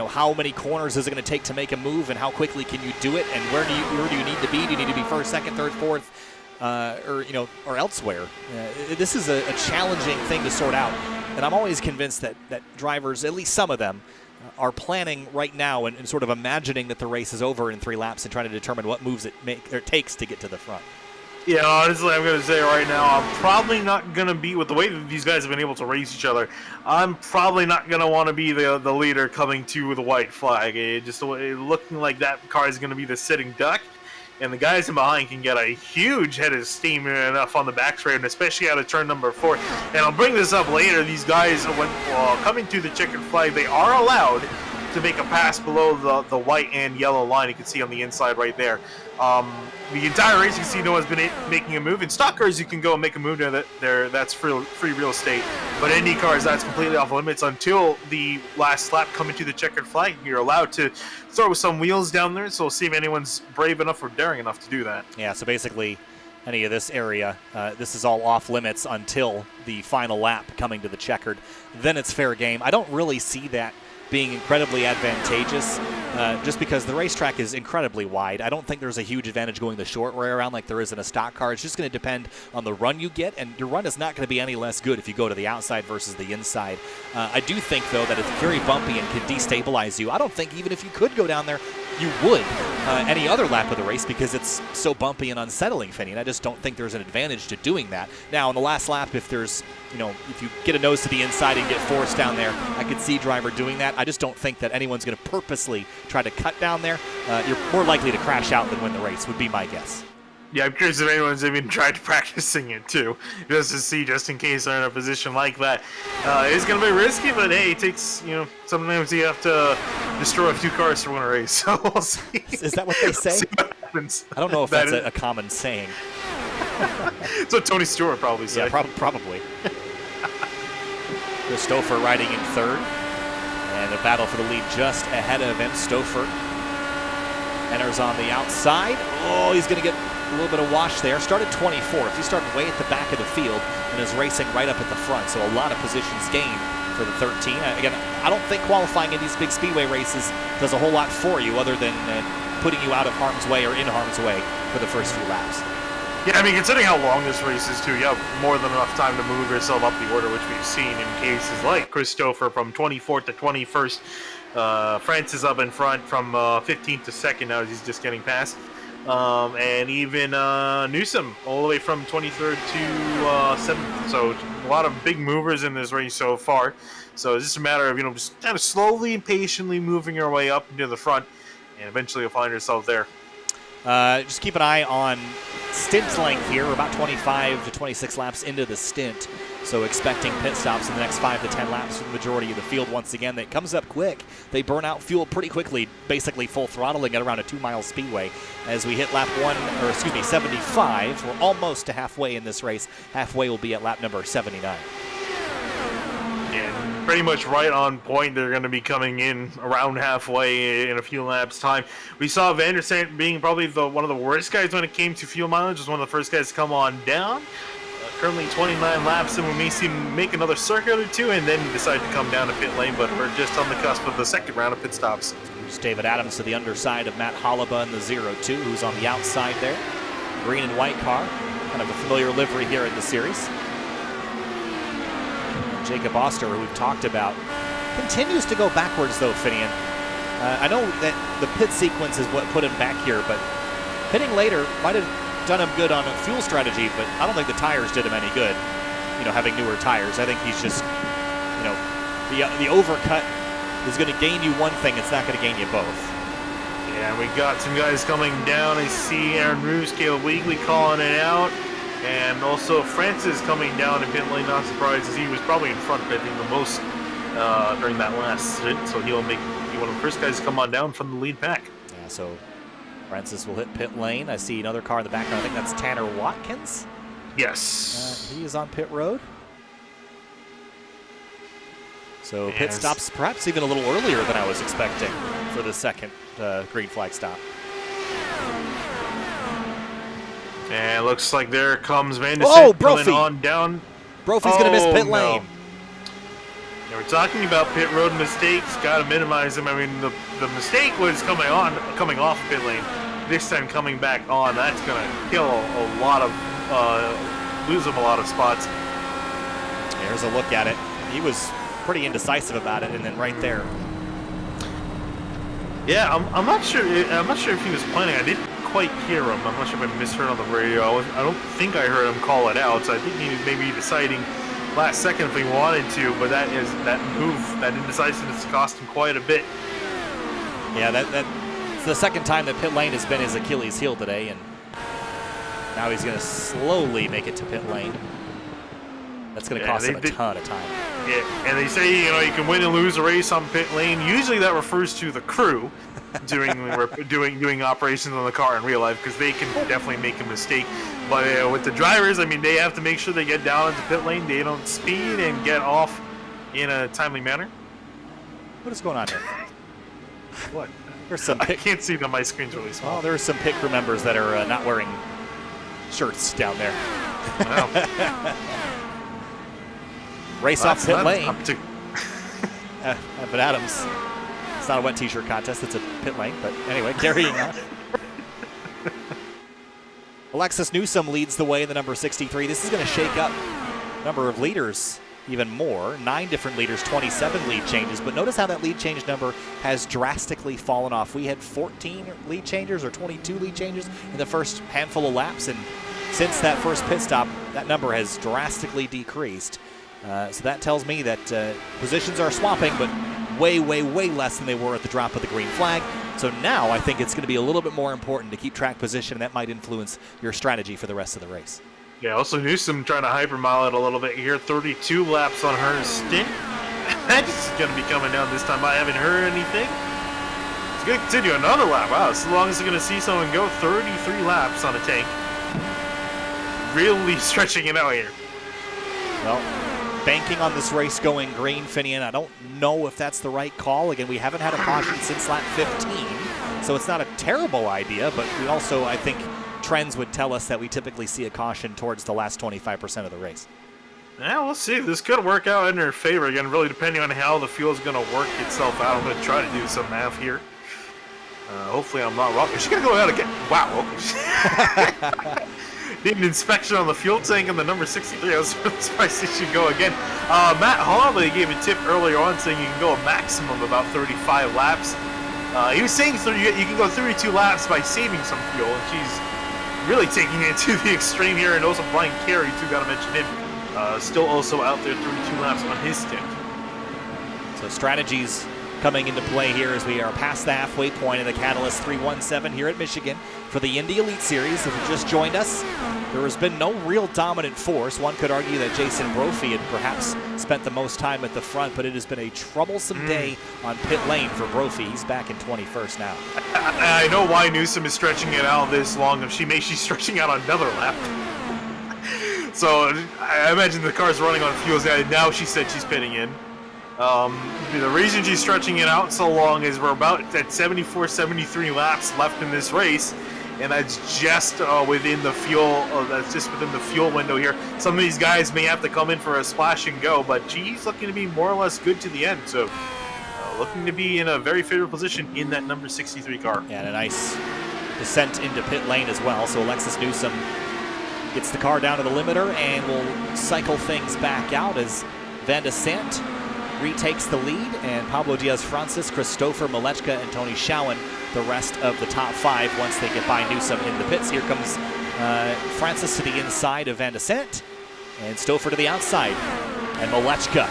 [SPEAKER 5] how many corners is it going to take to make a move, and how quickly can you do it, and where do you need to be? Do you need to be 1st, 2nd, 3rd, 4th, or elsewhere? This is a challenging thing to sort out, and I'm always convinced that drivers, at least some of them, are planning right now and sort of imagining that the race is over in 3 laps and trying to determine what moves it takes to get to the front.
[SPEAKER 6] Yeah, honestly, I'm going to say right now, I'm probably not going to be, with the way that these guys have been able to race each other, I'm probably not going to want to be the leader coming to the white flag. Just looking like that car is going to be the sitting duck, and the guys in behind can get a huge head of steam enough on the back straight, and especially out of turn number 4. And I'll bring this up later. These guys, when coming to the checkered flag, they are allowed to make a pass below the white and yellow line. You can see on the inside right there. The entire race, you can see no one's been making a move. In stock cars, you can go and make a move there. That's free real estate. But Indy cars, that's completely off limits until the last lap coming to the checkered flag. You're allowed to throw some wheels down there, so we'll see if anyone's brave enough or daring enough to do that.
[SPEAKER 5] Yeah, so basically any of this area, this is all off limits until the final lap coming to the checkered. Then it's fair game. I don't really see that being incredibly advantageous, just because the racetrack is incredibly wide. I don't think there's a huge advantage going the short way around like there is in a stock car. It's just going to depend on the run you get, and your run is not going to be any less good if you go to the outside versus the inside. I do think, though, that it's very bumpy and can destabilize you. I don't think even if you could go down there, you would any other lap of the race, because it's so bumpy and unsettling, Finney, and I just don't think there's an advantage to doing that. Now, in the last lap, if there's, if you get a nose to the inside and get forced down there, I could see driver doing that. I just don't think that anyone's going to purposely try to cut down there. You're more likely to crash out than win the race, would be my guess.
[SPEAKER 6] Yeah, I'm curious if anyone's even tried practicing it too, just to see, just in case they're in a position like that. It's going to be risky, but hey, it takes, sometimes you have to destroy a few cars to win a race, so we'll see.
[SPEAKER 5] Is that what they say?
[SPEAKER 6] See what happens.
[SPEAKER 5] I don't know if that's a common saying.
[SPEAKER 6] That's what Tony Stewart probably said.
[SPEAKER 5] Yeah, probably. Christopher riding in third. And a battle for the lead just ahead of him. Stouffer enters on the outside. Oh, he's going to get a little bit of wash there. Started 24th. He started way at the back of the field and is racing right up at the front. So a lot of positions gained for the 13. Again, I don't think qualifying in these big speedway races does a whole lot for you other than putting you out of harm's way or in harm's way for the first few laps.
[SPEAKER 6] Yeah, I mean, considering how long this race is, too, you have more than enough time to move yourself up the order, which we've seen in cases like Christopher from 24th to 21st. Francis up in front from 15th to 2nd now as he's just getting past. And even Newsom all the way from 23rd to 7th. So a lot of big movers in this race so far. So it's just a matter of, just kind of slowly and patiently moving your way up into the front, and eventually you'll find yourself there.
[SPEAKER 5] Just keep an eye on stint length here. We're about 25 to 26 laps into the stint, so expecting pit stops in the next 5 to 10 laps for the majority of the field. Once again, that comes up quick. They burn out fuel pretty quickly, basically full throttling at around a 2-mile speedway. As we hit lap 75, we're almost to halfway in this race. Halfway will be at lap number 79.
[SPEAKER 6] And pretty much right on point. They're going to be coming in around halfway in a few laps' time. We saw Van der Sant being probably one of the worst guys when it came to fuel mileage. Was one of the first guys to come on down. Currently 29 laps, and we may see him make another circuit or two, and then decide to come down to pit lane. But we're just on the cusp of the second round of pit stops.
[SPEAKER 5] Here's David Adams to the underside of Matt Hollaba in the 0-2, who's on the outside there. Green and white car, kind of a familiar livery here in the series. Jacob Oster, who we've talked about, continues to go backwards though, Finian. I know that the pit sequence is what put him back here, but pitting later might have done him good on a fuel strategy, but I don't think the tires did him any good, having newer tires. I think he's just, the overcut is going to gain you one thing, it's not going to gain you both.
[SPEAKER 6] Yeah, we got some guys coming down. I see Aaron Roos, Caleb Weegley calling it out. And also Francis coming down in pit lane, not surprised, as he was probably in front pitting the most during that last stint. So he'll be one of the first guys to come on down from the lead pack.
[SPEAKER 5] Yeah, so Francis will hit pit lane. I see another car in the background. I think that's Tanner Watkins.
[SPEAKER 6] Yes.
[SPEAKER 5] He is on pit road. So pit stops perhaps even a little earlier than I was expecting for the second green flag stop.
[SPEAKER 6] And it looks like there comes Van der Sant coming on down.
[SPEAKER 5] Brophy's going to miss pit lane.
[SPEAKER 6] Yeah, we're talking about pit road mistakes. Got to minimize them. I mean, the mistake was coming off pit lane. This time coming back on, that's going to kill a lot of, lose him a lot of spots.
[SPEAKER 5] There's a look at it. He was pretty indecisive about it, and then right there.
[SPEAKER 6] Yeah, I'm not sure. I'm not sure if he was planning. I didn't quite hear him. I'm not sure if I misheard on the radio. I don't think I heard him call it out. So I think he was maybe deciding last second if he wanted to. But that move, that indecisiveness cost him quite a bit.
[SPEAKER 5] Yeah, that's the second time that pit lane has been his Achilles heel today, and now he's going to slowly make it to pit lane. That's going to cost him a ton of time.
[SPEAKER 6] Yeah, and they say you can win and lose a race on pit lane. Usually that refers to the crew doing operations on the car in real life, because they can definitely make a mistake. But with the drivers, I mean, they have to make sure they get down into pit lane. They don't speed and get off in a timely manner.
[SPEAKER 5] What is going on here?
[SPEAKER 6] What?
[SPEAKER 5] There's some
[SPEAKER 6] I can't see that my screen's really small.
[SPEAKER 5] Oh, there are some pit crew members that are not wearing shirts down there.
[SPEAKER 6] Wow.
[SPEAKER 5] Race off pit lane.
[SPEAKER 6] But
[SPEAKER 5] Adams. It's not a wet t-shirt contest, it's a pit lane. But anyway, carrying on. Alexis Newsom leads the way in the number 63. This is going to shake up the number of leaders even more. 9 different leaders, 27 lead changes. But notice how that lead change number has drastically fallen off. We had 14 lead changes or 22 lead changes in the first handful of laps. And since that first pit stop, that number has drastically decreased. So that tells me that positions are swapping, but way, way, way less than they were at the drop of the green flag. So now I think it's going to be a little bit more important to keep track position, and that might influence your strategy for the rest of the race.
[SPEAKER 6] Yeah, also Newsom trying to hypermile it a little bit here. 32 laps on her stint. That's going to be coming down this time. I haven't heard anything. It's going to continue another lap. Wow, as long as you're going to see someone go 33 laps on a tank. Really stretching it out here.
[SPEAKER 5] Well, banking on this race going green, Finian. I don't know if that's the right call. Again, we haven't had a caution since lap 15, so it's not a terrible idea, but we also, I think, trends would tell us that we typically see a caution towards the last 25% of the race.
[SPEAKER 6] Yeah, we'll see. This could work out in her favor. Again, really depending on how the field's going to work itself out. I'm going to try to do some math here. Hopefully I'm not wrong. Is she going to go out again? Wow, okay. Need an inspection on the fuel tank on the number 63. I was surprised she should go again. Matt Holloway gave a tip earlier on saying you can go a maximum of about 35 laps. He was saying you can go 32 laps by saving some fuel, and she's really taking it to the extreme here. And also Brian Carey, too, got to mention him. Still also out there 32 laps on his tip.
[SPEAKER 5] So strategies coming into play here as we are past the halfway point of the Catalyst 317 here at Michigan for the Indy Elite Series. If you just joined us, there has been no real dominant force. One could argue that Jason Brophy had perhaps spent the most time at the front, but it has been a troublesome day on pit lane for Brophy. He's back in 21st now.
[SPEAKER 6] I know why Newsom is stretching it out this long. If she's stretching out another lap. So I imagine the car's running on fuels. Now she said she's pitting in. The reason she's stretching it out so long is we're about at 74, 73 laps left in this race, and that's just within the fuel. That's just within the fuel window here. Some of these guys may have to come in for a splash and go, but she's looking to be more or less good to the end. So, looking to be in a very favorable position in that number 63 car.
[SPEAKER 5] Yeah, and a nice descent into pit lane as well. So Alexis Newsom gets the car down to the limiter and will cycle things back out as Van de Sant retakes the lead, and Pablo Diaz-Francis, Christopher Malechka, and Tony Schowen the rest of the top five once they get by Newsom in the pits. Here comes Francis to the inside of Van de Sant, and Stouffer to the outside, and Malechka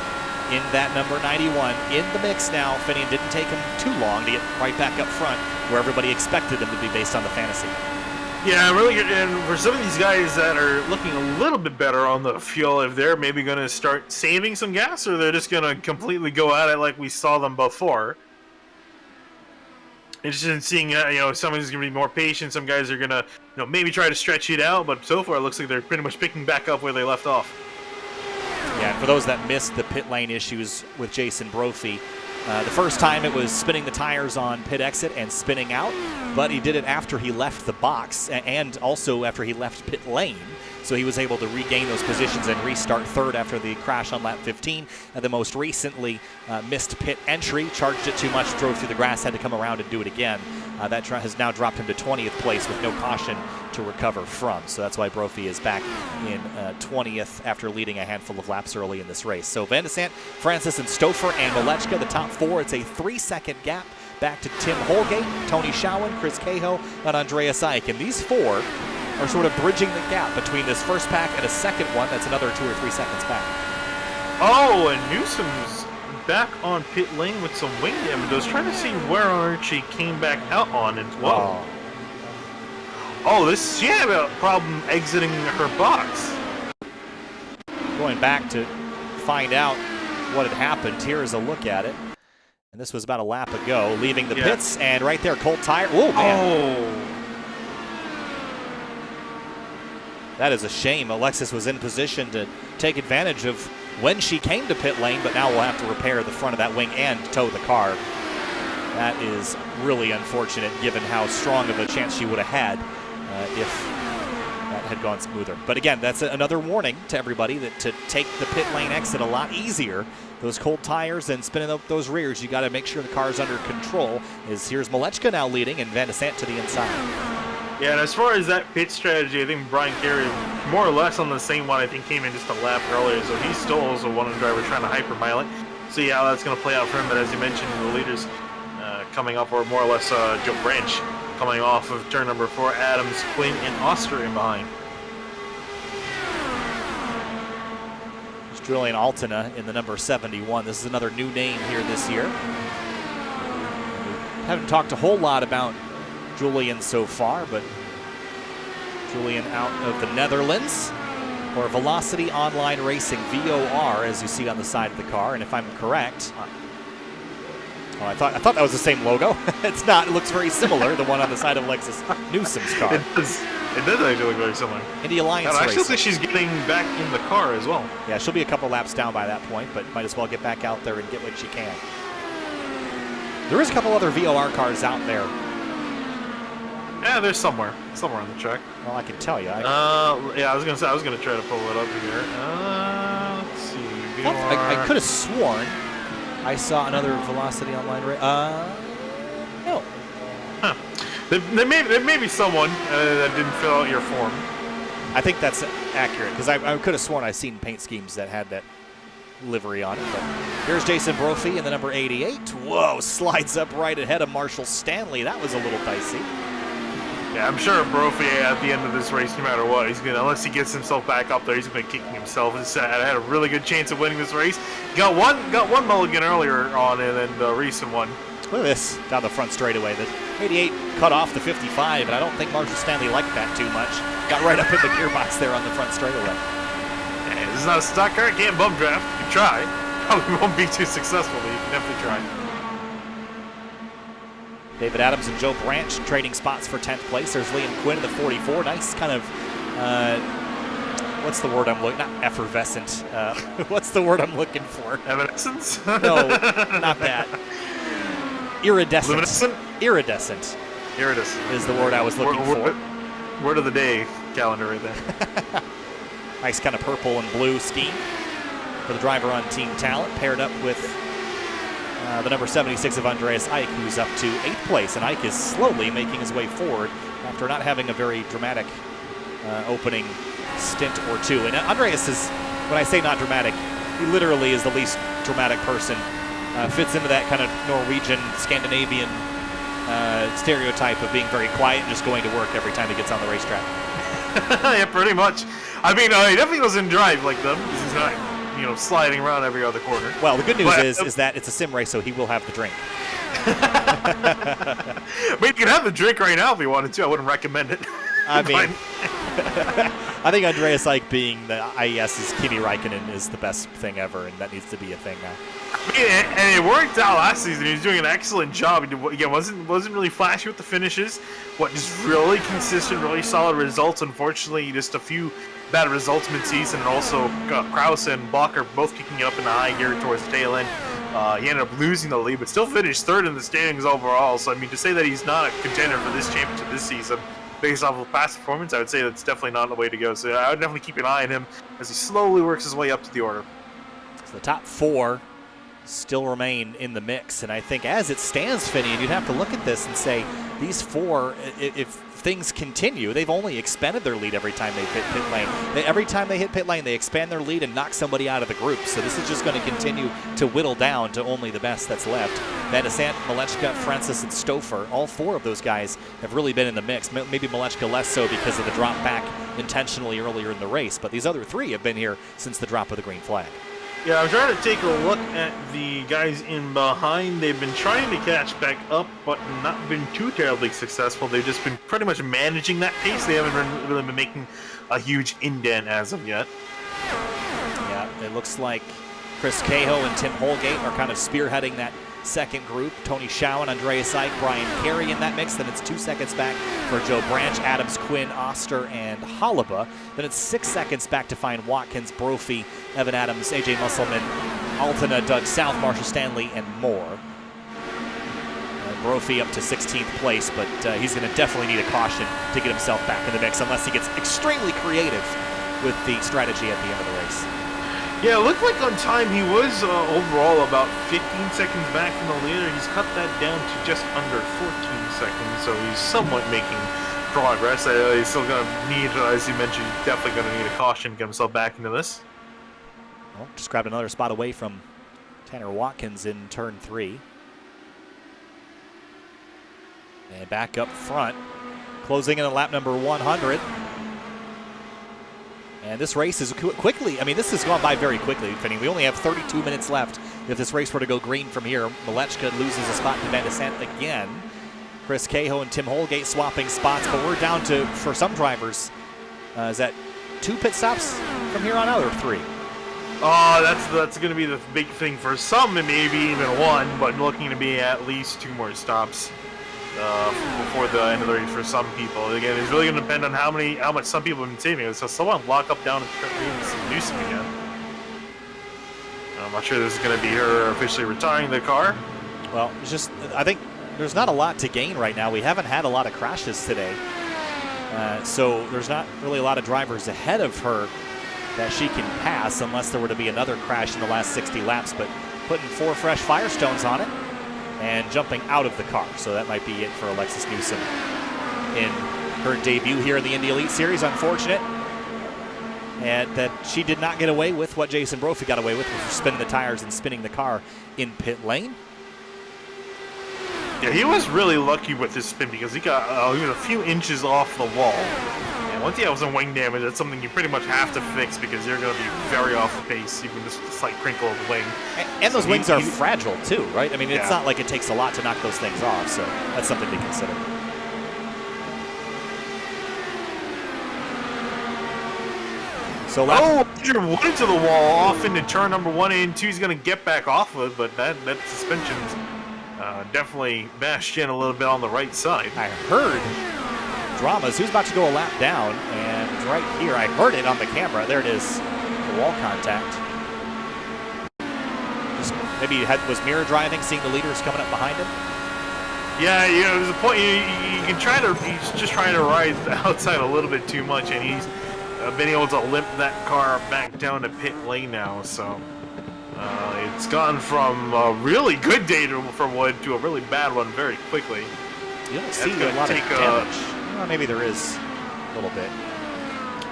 [SPEAKER 5] in that number 91 in the mix now. Finian didn't take him too long to get right back up front where everybody expected him to be based on the fantasy.
[SPEAKER 6] Yeah, really good. And for some of these guys that are looking a little bit better on the fuel, if they're maybe going to start saving some gas, or they're just going to completely go at it like we saw them before. Interested in seeing, somebody's going to be more patient. Some guys are going to, maybe try to stretch it out. But so far, it looks like they're pretty much picking back up where they left off.
[SPEAKER 5] Yeah, and for those that missed the pit lane issues with Jason Brophy, the first time it was spinning the tires on pit exit and spinning out, but he did it after he left the box and also after he left pit lane. So he was able to regain those positions and restart third after the crash on lap 15. And the most recently missed pit entry, charged it too much, drove through the grass, had to come around and do it again. That has now dropped him to 20th place with no caution to recover from. So that's why Brophy is back in 20th after leading a handful of laps early in this race. So Van de Sant, Francis, and Stouffer, and Malechka, the top four. It's a 3-second gap back to Tim Holgate, Tony Schowen, Chris Cahill, and Andreas Eich. And these four are sort of bridging the gap between this first pack and a second one that's another 2 or 3 seconds back.
[SPEAKER 6] Oh, and Newsom's back on pit lane with some wing damage. I was trying to see where on earth she came back out on as well. She had a problem exiting her box.
[SPEAKER 5] Going back to find out what had happened, here is a look at it. And this was about a lap ago, leaving the pits, and right there, cold tire. Oh, man. That is a shame. Alexis was in position to take advantage of when she came to pit lane, but now we'll have to repair the front of that wing and tow the car. That is really unfortunate given how strong of a chance she would have had if that had gone smoother. But again, that's another warning to everybody that to take the pit lane exit a lot easier. Those cold tires and spinning up those rears, you got to make sure the car's under control. Here's Malechka now leading and Van de Sant to the inside.
[SPEAKER 6] Yeah, and as far as that pit strategy, I think Brian Carey, more or less on the same one, I think came in just a lap earlier, so he's still also one of the drivers trying to hypermile it. See how that's going to play out for him, but as you mentioned, the leaders coming up, or more or less Joe Branch coming off of turn number 4, Adams, Quinn, and Oster in behind.
[SPEAKER 5] There's Julian Altena in the number 71. This is another new name here this year. We haven't talked a whole lot about Julian so far, but Julian out of the Netherlands for Velocity Online Racing, VOR, as you see on the side of the car. And if I'm correct, I thought that was the same logo. It's not. It looks very similar, the one on the side of Alexis Newsom's car.
[SPEAKER 6] It It does actually look very similar.
[SPEAKER 5] Indy Alliance
[SPEAKER 6] I actually
[SPEAKER 5] Racing.
[SPEAKER 6] think she's getting back in the car as well.
[SPEAKER 5] Yeah, she'll be a couple laps down by that point, but might as well get back out there and get what she can. There is a couple other VOR cars out there.
[SPEAKER 6] Yeah, there's somewhere on the track.
[SPEAKER 5] Well, I can tell you.
[SPEAKER 6] Yeah, I was gonna try to pull it up here. Let's see.
[SPEAKER 5] I could have sworn I saw another Velocity Online race. No.
[SPEAKER 6] Huh. There may be someone that didn't fill out your form.
[SPEAKER 5] I think that's accurate because I could have sworn I seen paint schemes that had that livery on it. But here's Jason Brophy in the number 88. Whoa, slides up right ahead of Marshall Stanley. That was a little dicey.
[SPEAKER 6] Yeah, I'm sure Brophy at the end of this race, no matter what, he's gonna, unless he gets himself back up there, he's gonna be kicking himself. I had a really good chance of winning this race. Got one mulligan earlier on, and then the recent one.
[SPEAKER 5] Look at this down the front straightaway. The 88 cut off the 55, and I don't think Marshall Stanley liked that too much. Got right up in the gearbox there on the front straightaway.
[SPEAKER 6] Yeah, this is not a stock car. Can't bump draft. You can try. Probably won't be too successful, but you can definitely try.
[SPEAKER 5] David Adams and Joe Branch trading spots for 10th place. There's Liam Quinn in the 44. Nice kind of, what's the word I'm looking, not effervescent. What's the word I'm looking for?
[SPEAKER 6] Evanescence?
[SPEAKER 5] No, not that. Iridescent.
[SPEAKER 6] Luminescent?
[SPEAKER 5] Iridescent.
[SPEAKER 6] Iridescent
[SPEAKER 5] Is the word I was looking for.
[SPEAKER 6] Word of the day calendar right there.
[SPEAKER 5] Nice kind of purple and blue scheme for the driver on Team Talent, paired up with the number 76 of Andreas Eich, who's up to 8th place. And Eich is slowly making his way forward after not having a very dramatic opening stint or two. And Andreas is, when I say not dramatic, he literally is the least dramatic person. Fits into that kind of Norwegian, Scandinavian stereotype of being very quiet and just going to work every time he gets on the racetrack.
[SPEAKER 6] Yeah, pretty much. I mean, he definitely doesn't drive like them. He's not, sliding around every other corner.
[SPEAKER 5] Well, the good news is that it's a sim race, so he will have the drink.
[SPEAKER 6] But you can have the drink right now if you wanted to. I wouldn't recommend it.
[SPEAKER 5] I mean, I think Andreas Eich being the IES's Kimi Räikkönen is the best thing ever, and that needs to be a thing now.
[SPEAKER 6] And it worked out last season. He was doing an excellent job. Again, wasn't really flashy with the finishes. Just really consistent, really solid results. Unfortunately, just a few bad results mid-season, and also Krause and Blocker both kicking it up in the high gear towards the tail end. He ended up losing the lead, but still finished 3rd in the standings overall. So, I mean, to say that he's not a contender for this championship this season, based off of past performance, I would say that's definitely not the way to go. So I would definitely keep an eye on him as he slowly works his way up to the order.
[SPEAKER 5] So the top 4 still remain in the mix, and I think as it stands, Finian, you'd have to look at this and say these 4, if things continue, they've only expanded their lead every time they hit pit lane. Every time they hit pit lane, they expand their lead and knock somebody out of the group. So this is just going to continue to whittle down to only the best that's left. Van de Sant, Malechka, Francis, and Stouffer, all 4 of those guys have really been in the mix. Maybe Malechka less so because of the drop back intentionally earlier in the race, but these other 3 have been here since the drop of the green flag.
[SPEAKER 6] Yeah, I'm trying to take a look at the guys in behind. They've been trying to catch back up, but not been too terribly successful. They've just been pretty much managing that pace. They haven't really been making a huge indent as of yet.
[SPEAKER 5] Yeah, it looks like Chris Cahill and Tim Holgate are kind of spearheading that second group. Tony Schowen, Andreas Eich, Brian Carey in that mix. Then it's 2 seconds back for Joe Branch, Adams, Quinn, Oster, and Hollaba. Then it's 6 seconds back to find Watkins, Brophy, Evan Adams, AJ Musselman, Altena, Doug South, Marshall Stanley, and more. Brophy up to 16th place, but he's going to definitely need a caution to get himself back in the mix unless he gets extremely creative with the strategy at the end of the race.
[SPEAKER 6] Yeah, it looked like on time he was overall about 15 seconds back from the leader. He's cut that down to just under 14 seconds, so he's somewhat making progress. He's still going to need, as you mentioned, he's definitely going to need a caution to get himself back into this.
[SPEAKER 5] Well, just grabbed another spot away from Tanner Watkins in turn 3. And back up front, closing in at lap number 100. And this race is quickly, I mean, this has gone by very quickly, Finney. We only have 32 minutes left. If this race were to go green from here, Malechka loses a spot to Van de Sant again. Chris Cahill and Tim Holgate swapping spots, but we're down to, for some drivers, is that 2 pit stops from here on out or 3?
[SPEAKER 6] Oh, that's going to be the big thing for some, and maybe even 1, but looking to be at least 2 more stops. before the end of the race for some people. Again, it's really going to depend on how much some people have been saving. So someone lock up down and Newsom again. I'm not sure this is going to be her officially retiring the car.
[SPEAKER 5] Well, it's just, I think there's not a lot to gain right now. We haven't had a lot of crashes today. So there's not really a lot of drivers ahead of her that she can pass unless there were to be another crash in the last 60 laps. But putting 4 fresh Firestones on it and jumping out of the car. So that might be it for Alexis Newsom in her debut here in the Indy Elite Series. Unfortunate. And that she did not get away with what Jason Brophy got away with, which was spinning the tires and spinning the car in pit lane.
[SPEAKER 6] Yeah, he was really lucky with his spin because he was a few inches off the wall. And once he has some wing damage, that's something you pretty much have to fix because you're going to be very off the pace, even just a slight crinkle of the wing.
[SPEAKER 5] And those wings are fragile too, right? I mean, it's not like it takes a lot to knock those things off, so that's something to consider. So
[SPEAKER 6] Andrew went to the wall off into turn number 1 and 2. He's going to get back off of it, but that suspension's definitely bashed in a little bit on the right side.
[SPEAKER 5] I heard dramas. Who's about to go a lap down? And right here, I heard it on the camera. There it is, the wall contact. Just maybe he was mirror driving, seeing the leaders coming up behind him.
[SPEAKER 6] Yeah, there's a point you can try to. He's just trying to ride the outside a little bit too much, and he's been able to limp that car back down to pit lane now. So it's gone from a really good day for Wood to a really bad one very quickly.
[SPEAKER 5] You don't see a lot of damage. Well, maybe there is a little bit.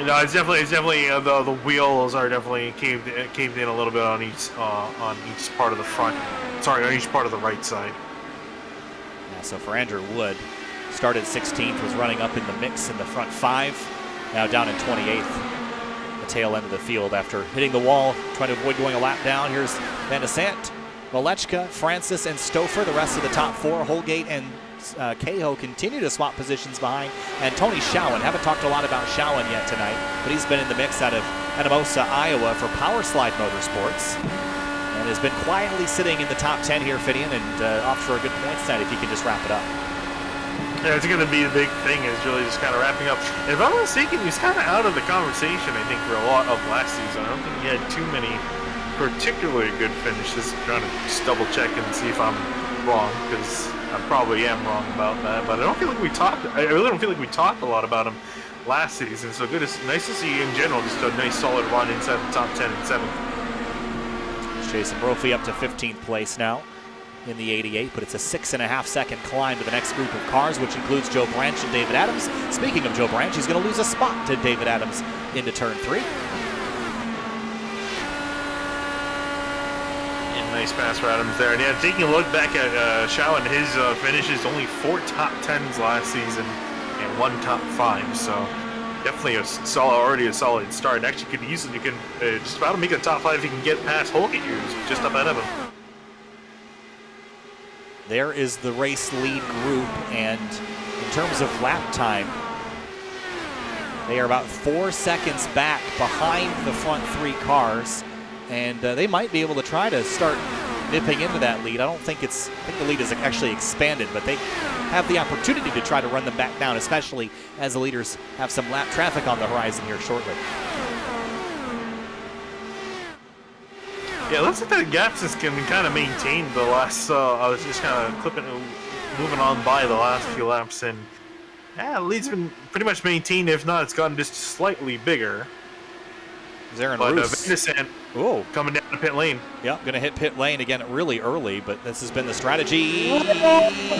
[SPEAKER 6] No, it's definitely the wheels are definitely caved in a little bit on each part of the front. Sorry, on each part of the right side.
[SPEAKER 5] Yeah, so for Andrew Wood, started 16th, was running up in the mix in the front 5. Now down in 28th, the tail end of the field after hitting the wall, trying to avoid going a lap down. Here's Van de Sant, Malechka, Francis, and Stouffer. The rest of the top 4, Holgate and Cahill, continue to swap positions behind. And Tony Schowen, haven't talked a lot about Schowen yet tonight, but he's been in the mix out of Anamosa, Iowa for Powerslide Motorsports. And has been quietly sitting in the top 10 here, Finian, and off for a good points tonight if he can just wrap it up.
[SPEAKER 6] Yeah, it's going to be the big thing is really just kind of wrapping up. And if I'm not mistaken, he's kind of out of the conversation, I think, for a lot of last season. I don't think he had too many particularly good finishes. I'm trying to just double check and see if I'm wrong, because I probably am wrong about that. But I really don't feel like we talked a lot about him last season. So nice to see in general just a nice solid run inside the top 10 and 7th.
[SPEAKER 5] Jason Brophy up to 15th place now in the 88, but it's a 6.5 second climb to the next group of cars, which includes Joe Branch and David Adams. Speaking of Joe Branch, he's going to lose a spot to David Adams into turn 3.
[SPEAKER 6] And nice pass for Adams there. And yeah, taking a look back at Schowen, his finishes, only 4 top 10s last season and 1 top 5. So definitely already a solid start. And actually could easily, just about make a top 5 if he can get past Holgate, who's just up ahead of him.
[SPEAKER 5] There is the race lead group, and in terms of lap time, they are about 4 seconds back behind the front 3 cars, and they might be able to try to start nipping into that lead. I think the lead is actually expanded, but they have the opportunity to try to run them back down, especially as the leaders have some lap traffic on the horizon here shortly.
[SPEAKER 6] Yeah, it looks like that gap's just been kind of maintained the last, I was just kind of moving on by the last few laps, and yeah, the lead's been pretty much maintained. If not, it's gotten just slightly bigger.
[SPEAKER 5] Van
[SPEAKER 6] der Sant coming down to pit lane.
[SPEAKER 5] Yep, going to hit pit lane again really early, but this has been the strategy.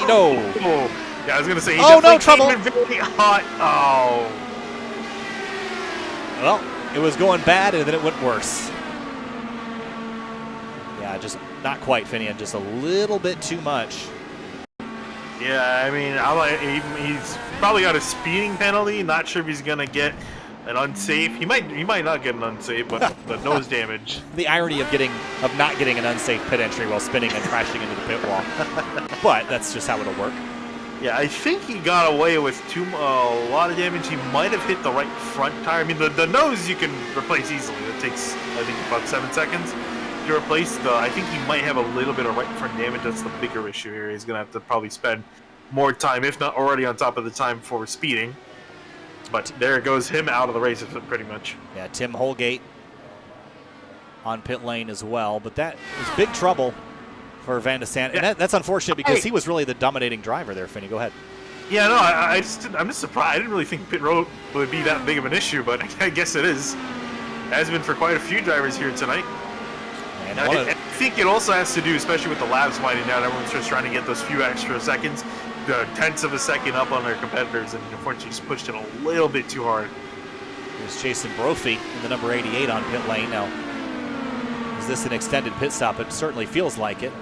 [SPEAKER 5] No.
[SPEAKER 6] Oh. Yeah, I was going to say,
[SPEAKER 5] no trouble.
[SPEAKER 6] Very hot. Oh.
[SPEAKER 5] Well, it was going bad, and then it went worse. Yeah, just not quite, Finian, just a little bit too much.
[SPEAKER 6] Yeah, I mean, he's probably got a speeding penalty. Not sure if he's going to get an unsafe. He might not get an unsafe, but the nose damage.
[SPEAKER 5] The irony of not getting an unsafe pit entry while spinning and crashing into the pit wall. But that's just how it'll work.
[SPEAKER 6] Yeah, I think he got away with a lot of damage. He might have hit the right front tire. I mean, the nose you can replace easily. It takes, I think, about 7 seconds to replace. I think he might have a little bit of right front damage. That's the bigger issue here. He's going to have to probably spend more time, if not already on top of the time for speeding. But there goes him out of the race pretty much.
[SPEAKER 5] Yeah, Tim Holgate on pit lane as well, but that was big trouble for Van de Sande. And that's unfortunate because he was really the dominating driver there, Finney. Go ahead.
[SPEAKER 6] Yeah, no, I'm just surprised. I didn't really think pit road would be that big of an issue, but I guess it is. It has been for quite a few drivers here tonight.
[SPEAKER 5] And
[SPEAKER 6] I think it also has to do, especially with the laps winding down, everyone's just trying to get those few extra seconds, the tenths of a second up on their competitors, and unfortunately just pushed it a little bit too hard.
[SPEAKER 5] There's Jason Brophy in the number 88 on pit lane. Now, is this an extended pit stop? It certainly feels like it.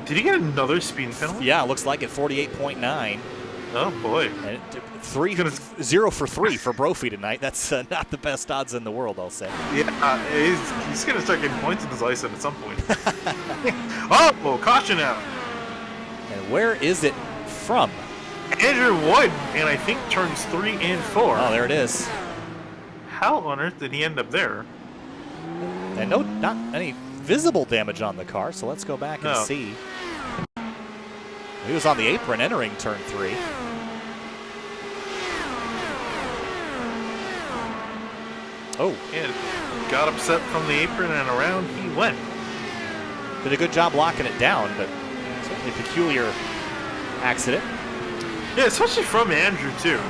[SPEAKER 6] Did he get another speeding penalty?
[SPEAKER 5] Yeah, looks like it, 48.9.
[SPEAKER 6] Oh, boy.
[SPEAKER 5] And 0 for 3 for Brophy tonight. That's not the best odds in the world, I'll say.
[SPEAKER 6] Yeah, he's going to start getting points in his license at some point. Oh, caution out.
[SPEAKER 5] And where is it from?
[SPEAKER 6] Andrew Wood, and I think turns 3 and 4.
[SPEAKER 5] Oh, there it is.
[SPEAKER 6] How on earth did he end up there?
[SPEAKER 5] And not any visible damage on the car, so let's go back and see. He was on the apron entering turn 3. Oh.
[SPEAKER 6] And got upset from the apron and around he went.
[SPEAKER 5] Did a good job locking it down, but certainly a peculiar accident.
[SPEAKER 6] Yeah, especially from Andrew too.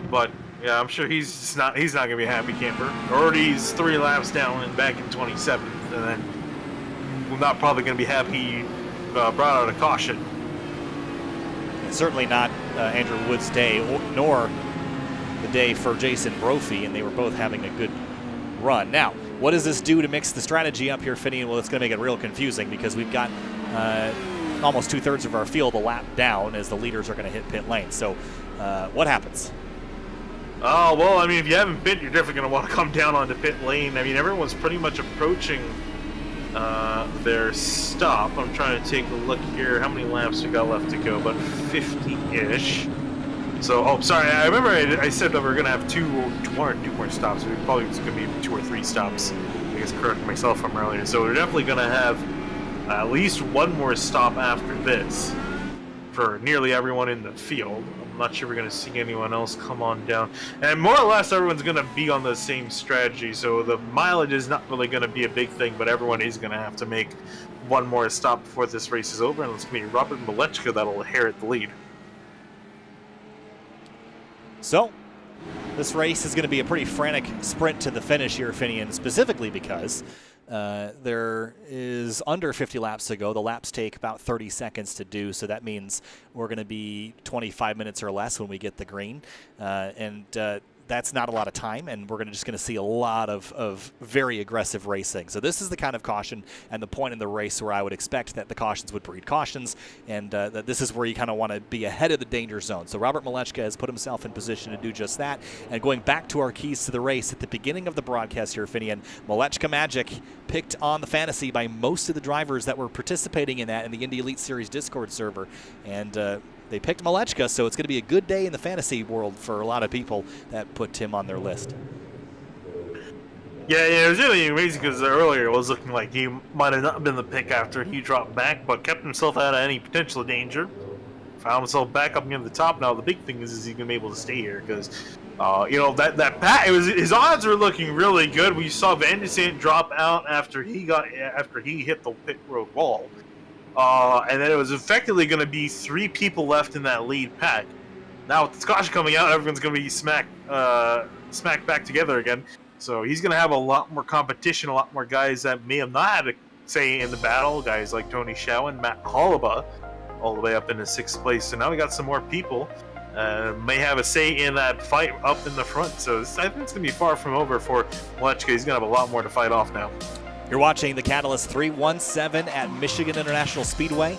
[SPEAKER 6] But yeah, I'm sure he's not gonna be a happy camper. Already he's 3 laps down and back in 27th, and then we're not probably gonna be happy he brought out a caution.
[SPEAKER 5] Certainly not Andrew Wood's day, nor the day for Jason Brophy, and they were both having a good run. Now, what does this do to mix the strategy up here, Finney? Well, it's going to make it real confusing because we've got almost 2/3 of our field a lap down as the leaders are going to hit pit lane. So what happens?
[SPEAKER 6] Oh, well, I mean, if you haven't been, you're definitely going to want to come down onto pit lane. I mean, everyone's pretty much approaching their stop. I'm trying to take a look here. How many laps we got left to go? About 50-ish. So, oh, sorry. I remember I said that we were going to have one or two more stops. We probably it's going to be 2 or 3 stops. I guess correct myself from earlier. So we're definitely going to have at least one more stop after this for nearly everyone in the field. I'm not sure we're going to see anyone else come on down. And more or less, everyone's going to be on the same strategy. So the mileage is not really going to be a big thing, but everyone is going to have to make one more stop before this race is over. And it's going to be Robert Malechka that'll inherit the lead.
[SPEAKER 5] So, this race is going to be a pretty frantic sprint to the finish here, Finian, specifically because there is under 50 laps to go. The laps take about 30 seconds to do, so that means we're going to be 25 minutes or less when we get the green. That's not a lot of time, and we're just going to see a lot of very aggressive racing. So this is the kind of caution and the point in the race where I would expect that the cautions would breed cautions, and that this is where you kind of want to be ahead of the danger zone. So Robert Malechka has put himself in position to do just that. And going back to our keys to the race, at the beginning of the broadcast here, Finian, Malechka Magic picked on the fantasy by most of the drivers that were participating in that in the Indy Elite Series Discord server. And they picked Malechka, so it's going to be a good day in the fantasy world for a lot of people that put him on their list.
[SPEAKER 6] Yeah, it was really amazing because earlier it was looking like he might have not been the pick after he dropped back, but kept himself out of any potential danger. Found himself back up near the top. Now the big thing is he's going to be able to stay here because, that pack. His odds are looking really good. We saw Van de Sande drop out after he hit the pit road wall. And then it was effectively going to be 3 people left in that lead pack. Now with the Scotch coming out, everyone's going to be smacked back together again. So he's going to have a lot more competition, a lot more guys that may have not had a say in the battle. Guys like Tony Schowen, Matt Hollaba, all the way up into 6th place. So now we got some more people may have a say in that fight up in the front. So I think it's going to be far from over for Malechka. He's going to have a lot more to fight off now.
[SPEAKER 5] You're watching the Catalyst 317 at Michigan International Speedway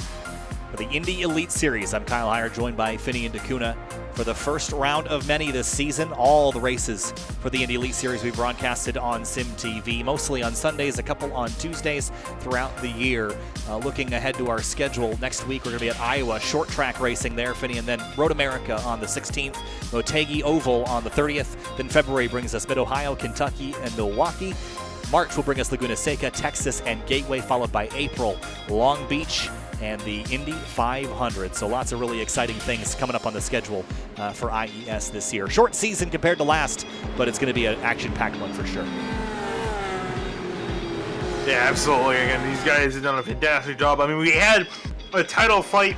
[SPEAKER 5] for the Indy Elite Series. I'm Kyle Heyer, joined by Finian DeCuna for the first round of many this season. All the races for the Indy Elite Series we broadcasted on Sim TV, mostly on Sundays, a couple on Tuesdays throughout the year. Looking ahead to our schedule, next week we're going to be at Iowa, short track racing there, Finian, then Road America on the 16th, Motegi Oval on the 30th, then February brings us Mid-Ohio, Kentucky, and Milwaukee. March will bring us Laguna Seca, Texas, and Gateway, followed by April, Long Beach, and the Indy 500. So lots of really exciting things coming up on the schedule for IES this year. Short season compared to last, but it's going to be an action-packed one for sure.
[SPEAKER 6] Yeah, absolutely. Again, these guys have done a fantastic job. I mean, we had a title fight.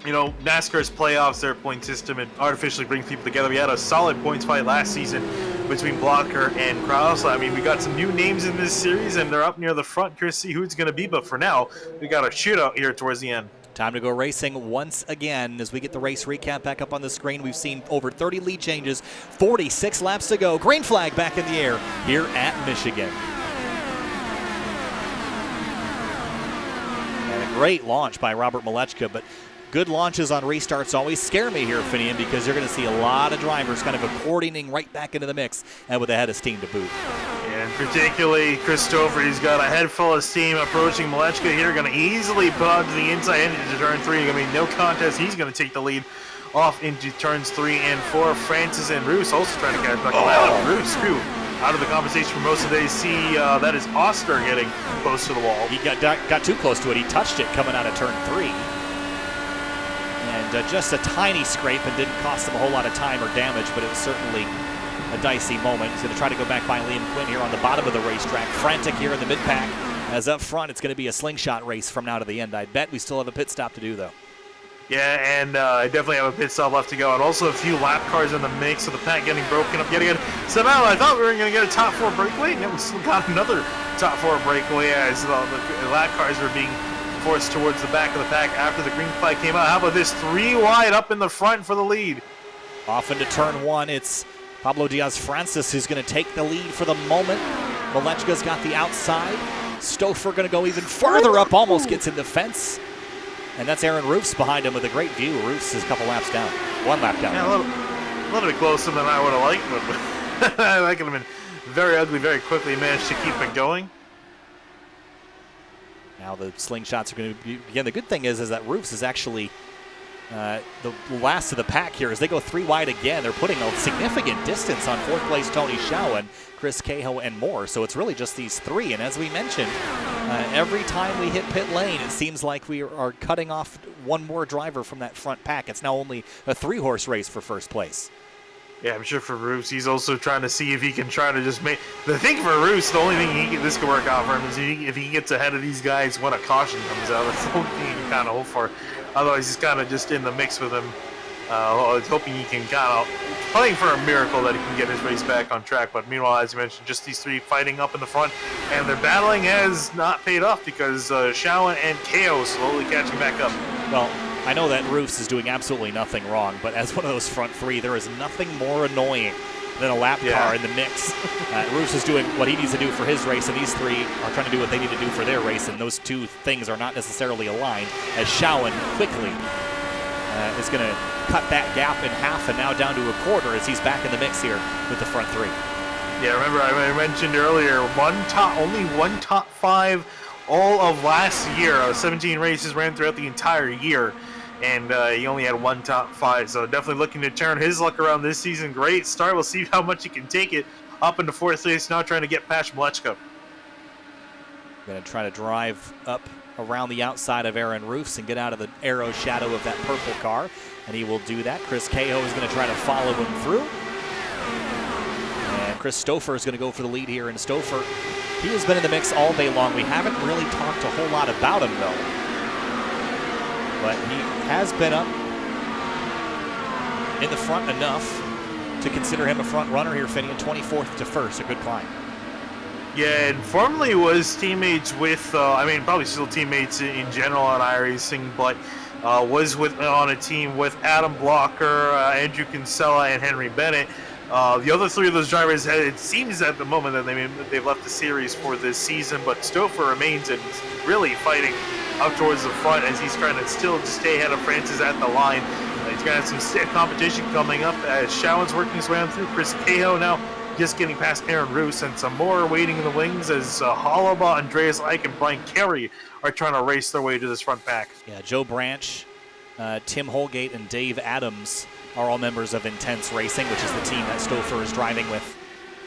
[SPEAKER 6] You know, NASCAR's playoffs, their point system, it artificially brings people together. We had a solid points fight last season between Blocker and Krause. I mean, we got some new names in this series, and they're up near the front. Curious to see who it's going to be, but for now, we got a shootout here towards the end.
[SPEAKER 5] Time to go racing once again as we get the race recap back up on the screen. We've seen over 30 lead changes, 46 laps to go. Green flag back in the air here at Michigan. And a great launch by Robert Malechka, but good launches on restarts always scare me here, Finian, because you're going to see a lot of drivers kind of accordioning right back into the mix and with a head of steam to boot.
[SPEAKER 6] And particularly Christopher, he's got a head full of steam approaching Malechka here, going to easily put onto the inside end into turn 3. I mean, no contest. He's going to take the lead off into turns 3 and 4. Francis and Roos also trying to catch back. Roos, who out of the conversation for most of the day. See, that is Oster getting close to the wall.
[SPEAKER 5] He got too close to it. He touched it coming out of turn 3. And just a tiny scrape and didn't cost him a whole lot of time or damage, but it was certainly a dicey moment. He's going to try to go back by Liam Quinn here on the bottom of the racetrack. Frantic here in the mid-pack, as up front it's going to be a slingshot race from now to the end. I bet we still have a pit stop to do, though.
[SPEAKER 6] Yeah, and I definitely have a pit stop left to go, and also a few lap cars in the mix, so the pack getting broken up yet again. Somehow I thought we were going to get a top 4 breakaway, and we still got another top 4 breakaway as the lap cars are being forced towards the back of the pack after the green flag came out. How about this? 3 wide up in the front for the lead.
[SPEAKER 5] Off into turn 1, it's Pablo Diaz-Francis who's going to take the lead for the moment. Malechka's got the outside. Stouffer going to go even further up, almost gets in the fence. And that's Aaron Roofs behind him with a great view. Roofs is a couple laps down. 1 lap down.
[SPEAKER 6] Yeah, a little bit closer than I would have liked, but that could have been very ugly very quickly. Managed to keep it going.
[SPEAKER 5] Now the slingshots are going to begin. The good thing is that Roofs is actually the last of the pack here. As they go 3 wide again, they're putting a significant distance on 4th place Tony Schowen, Chris Cahill, and more. So it's really just these 3. And as we mentioned, every time we hit pit lane, it seems like we are cutting off one more driver from that front pack. It's now only a 3-horse race for 1st place.
[SPEAKER 6] Yeah, I'm sure for Roos, he's also trying to see if he can try to just make... The thing for Roos, the only thing this could work out for him is if he gets ahead of these guys when a caution comes out. That's the only thing he can kind of hope for. Otherwise, he's kind of just in the mix with him. Hoping he can kind of... Playing for a miracle that he can get his race back on track. But meanwhile, as you mentioned, just these 3 fighting up in the front. And their battling has not paid off because Schowen and KO slowly catching back up.
[SPEAKER 5] Well, I know that Roofs is doing absolutely nothing wrong, but as one of those front 3, there is nothing more annoying than a lap car in the mix. Roofs is doing what he needs to do for his race, and these 3 are trying to do what they need to do for their race, and those 2 things are not necessarily aligned, as Schowen quickly is going to cut that gap in half and now down to a quarter as he's back in the mix here with the front 3.
[SPEAKER 6] Yeah, remember I mentioned earlier, only one top 5 all of last year. 17 races ran throughout the entire year, and he only had 1 top 5, so definitely looking to turn his luck around this season. Great start. We'll see how much he can take it up into 4th place, now trying to get past Malechka.
[SPEAKER 5] Going to try to drive up around the outside of Aaron Roofs and get out of the arrow shadow of that purple car, and he will do that. Chris Cahill is going to try to follow him through, and Chris Stouffer is going to go for the lead here. And Stouffer, he has been in the mix all day long. We haven't really talked a whole lot about him, though. But he has been up in the front enough to consider him a front runner here, Finian. 24th to 1st, a good climb.
[SPEAKER 6] Yeah, and formerly was teammates with, probably still teammates in general on iRacing, but was on a team with Adam Blocker, Andrew Kinsella, and Henry Bennett. The other 3 of those drivers, it seems at the moment that they've left the series for this season, but Stouffer remains and really fighting up towards the front as he's trying to still stay ahead of Francis at the line. He's going to have some stiff competition coming up as Schowen's working his way on through. Chris Cahill now just getting past Aaron Roos, and some more waiting in the wings as Hollaba, Andreas Eich, and Brian Carey are trying to race their way to this front pack.
[SPEAKER 5] Yeah, Joe Branch, Tim Holgate, and Dave Adams are all members of Intense Racing, which is the team that Stouffer is driving with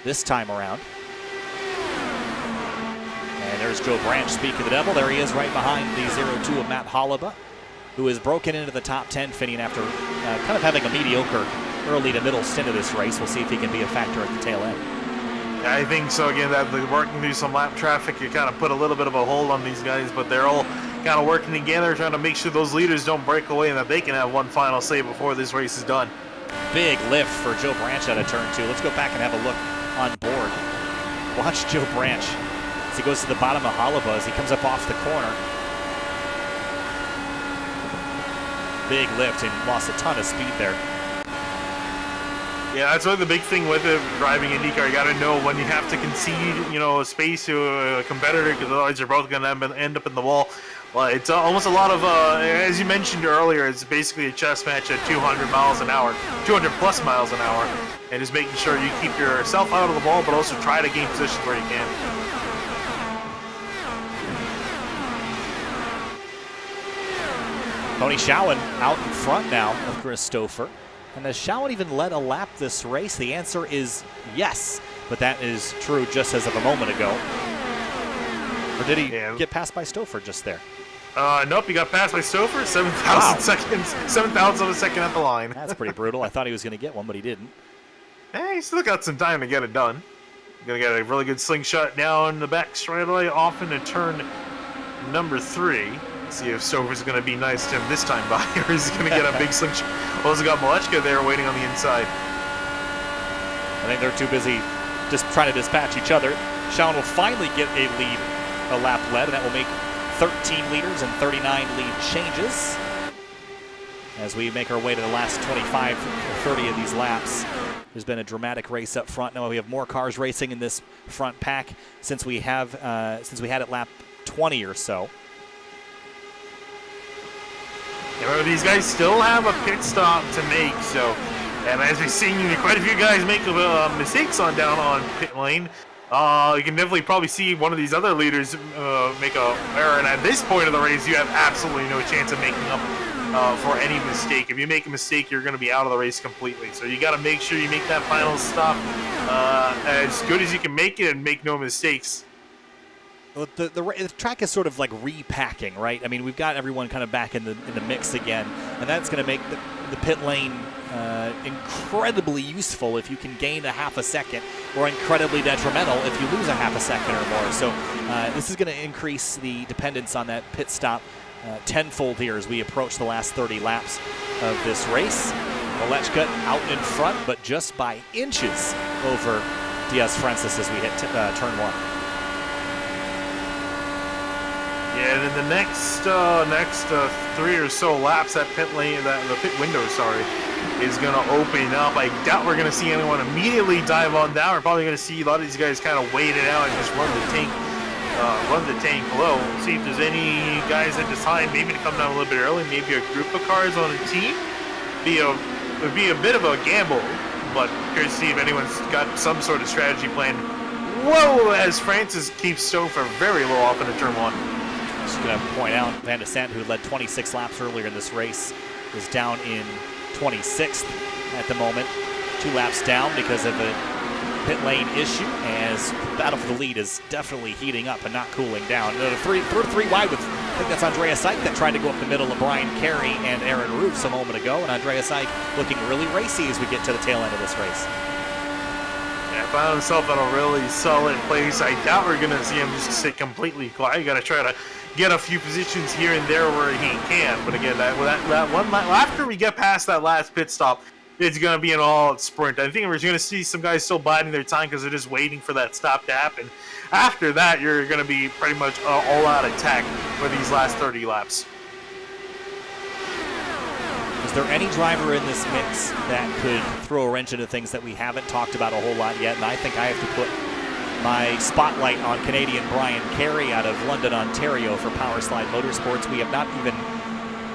[SPEAKER 5] this time around. And And there's Joe Branch, speak of the devil. There he is right behind the 0-2 of Matt Hollaba, who has broken into the top 10, Finian, after kind of having a mediocre early to middle stint of this race. We'll see if he can be a factor at the tail end.
[SPEAKER 6] I think so. Again, that working through some lap traffic, you kind of put a little bit of a hold on these guys, but they're all kind of working together, trying to make sure those leaders don't break away and that they can have one final say before this race is done.
[SPEAKER 5] Big lift for Joe Branch out of turn 2. Let's go back and have a look on board. Watch Joe Branch as he goes to the bottom of Hollaba as he comes up off the corner. Big lift and lost a ton of speed there.
[SPEAKER 6] Yeah, that's really the big thing with it, driving IndyCar. You got to know when you have to concede, a space to a competitor, because otherwise you're both going to end up in the wall. Well, it's almost a lot of, as you mentioned earlier, it's basically a chess match at 200 miles an hour, 200 plus miles an hour, and just making sure you keep yourself out of the wall, but also try to gain positions where you can.
[SPEAKER 5] Tony Schowen out in front now of Christopher. And has Schowen even led a lap this race? The answer is yes, but that is true just as of a moment ago. Or did he get passed by Stouffer just there?
[SPEAKER 6] Nope, he got passed by Stouffer, 7,000 seconds, 7,000 of a second at the line.
[SPEAKER 5] That's pretty brutal. I thought he was going to get one, but he didn't.
[SPEAKER 6] Hey, he still got some time to get it done. Gonna get a really good slingshot down the back straightaway off into turn number 3. See if Stouffer's going to be nice to him this time by, or is he going to get a big slingshot? Also got Malechka there waiting on the inside.
[SPEAKER 5] I think they're too busy just trying to dispatch each other. Schowen will finally get a lead, a lap led, and that will make 13 leaders and 39 lead changes as we make our way to the last 25 or 30 of these laps. There's been a dramatic race up front. Now we have more cars racing in this front pack since we had at lap 20 or so.
[SPEAKER 6] Yeah, these guys still have a pit stop to make, so, and as we've seen quite a few guys make mistakes down on pit lane, you can definitely probably see one of these other leaders make a error, and at this point of the race, you have absolutely no chance of making up for any mistake. If you make a mistake, you're going to be out of the race completely. So you got to make sure you make that final stop as good as you can make it and make no mistakes.
[SPEAKER 5] The track is sort of like repacking, right? I mean, we've got everyone kind of back in the mix again, and that's going to make the pit lane incredibly useful if you can gain a half a second, or incredibly detrimental if you lose a half a second or more. So this is going to increase the dependence on that pit stop tenfold here as we approach the last 30 laps of this race. Malechka out in front, but just by inches over Diaz-Francis as we hit turn 1.
[SPEAKER 6] Yeah, and in the next 3 or so laps, that pit lane, the pit window, is going to open up. I doubt we're going to see anyone immediately dive on down. We're probably going to see a lot of these guys kind of wait it out and just run the tank low. See if there's any guys that decide maybe to come down a little bit early. Maybe a group of cars on a team. It would be a bit of a gamble, but curious to see if anyone's got some sort of strategy plan. Whoa! As Francis keeps Stouffer very low off into turn 1.
[SPEAKER 5] Just going to point out, Van de Sant, who led 26 laps earlier in this race, is down in 26th at the moment. 2 laps down because of a pit lane issue, as battle for the lead is definitely heating up and not cooling down. Three wide with, I think that's Andreas Seich that tried to go up the middle of Brian Carey and Aaron Roofs a moment ago, and Andreas Seich looking really racy as we get to the tail end of this race.
[SPEAKER 6] Found himself in a really solid place. I doubt we're going to see him just sit completely quiet. You got to try to get a few positions here and there where he can. But again, that one after we get past that last pit stop, it's going to be an all-out sprint. I think we're going to see some guys still biding their time because they're just waiting for that stop to happen. After that, you're going to be pretty much all-out attack for these last 30 laps.
[SPEAKER 5] Is there any driver in this mix that could throw a wrench into things that we haven't talked about a whole lot yet? And I think I have to put my spotlight on Canadian Brian Carey out of London, Ontario for Powerslide Motorsports. We have not even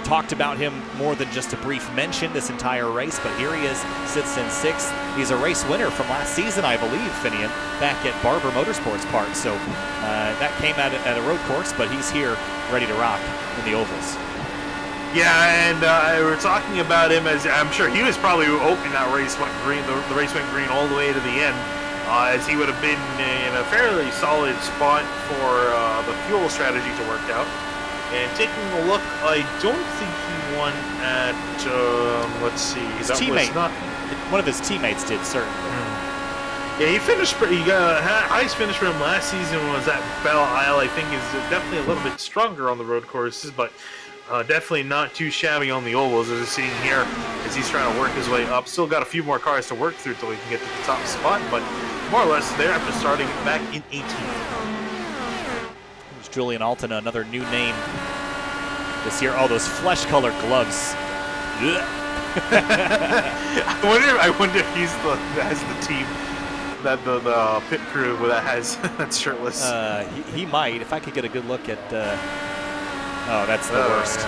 [SPEAKER 5] talked about him more than just a brief mention this entire race, but here he is, sits in 6th. He's a race winner from last season, I believe, Finian, back at Barber Motorsports Park. So that came at a road course, but he's here ready to rock in the ovals.
[SPEAKER 6] Yeah, and we're talking about him as I'm sure he was probably hoping that race went green. The race went green all the way to the end. as he would have been in a fairly solid spot for the fuel strategy to work out. And taking a look, I don't think he won at, let's see.
[SPEAKER 5] His teammate, one of his teammates did, certainly.
[SPEAKER 6] Yeah, he finished, he got highest finish for him last season was at Belle Isle. I think is definitely a little bit stronger on the road courses, but definitely not too shabby on the ovals, as we're seeing here as he's trying to work his way up. Still got a few more cars to work through till he can get to the top spot, but more or less there after starting back in 18th.
[SPEAKER 5] Julian Altena, another new name this year. Oh, those flesh-colored gloves.
[SPEAKER 6] I wonder if he's has the team that the pit crew that has that's shirtless.
[SPEAKER 5] He might. If I could get a good look at. Oh, that's the worst.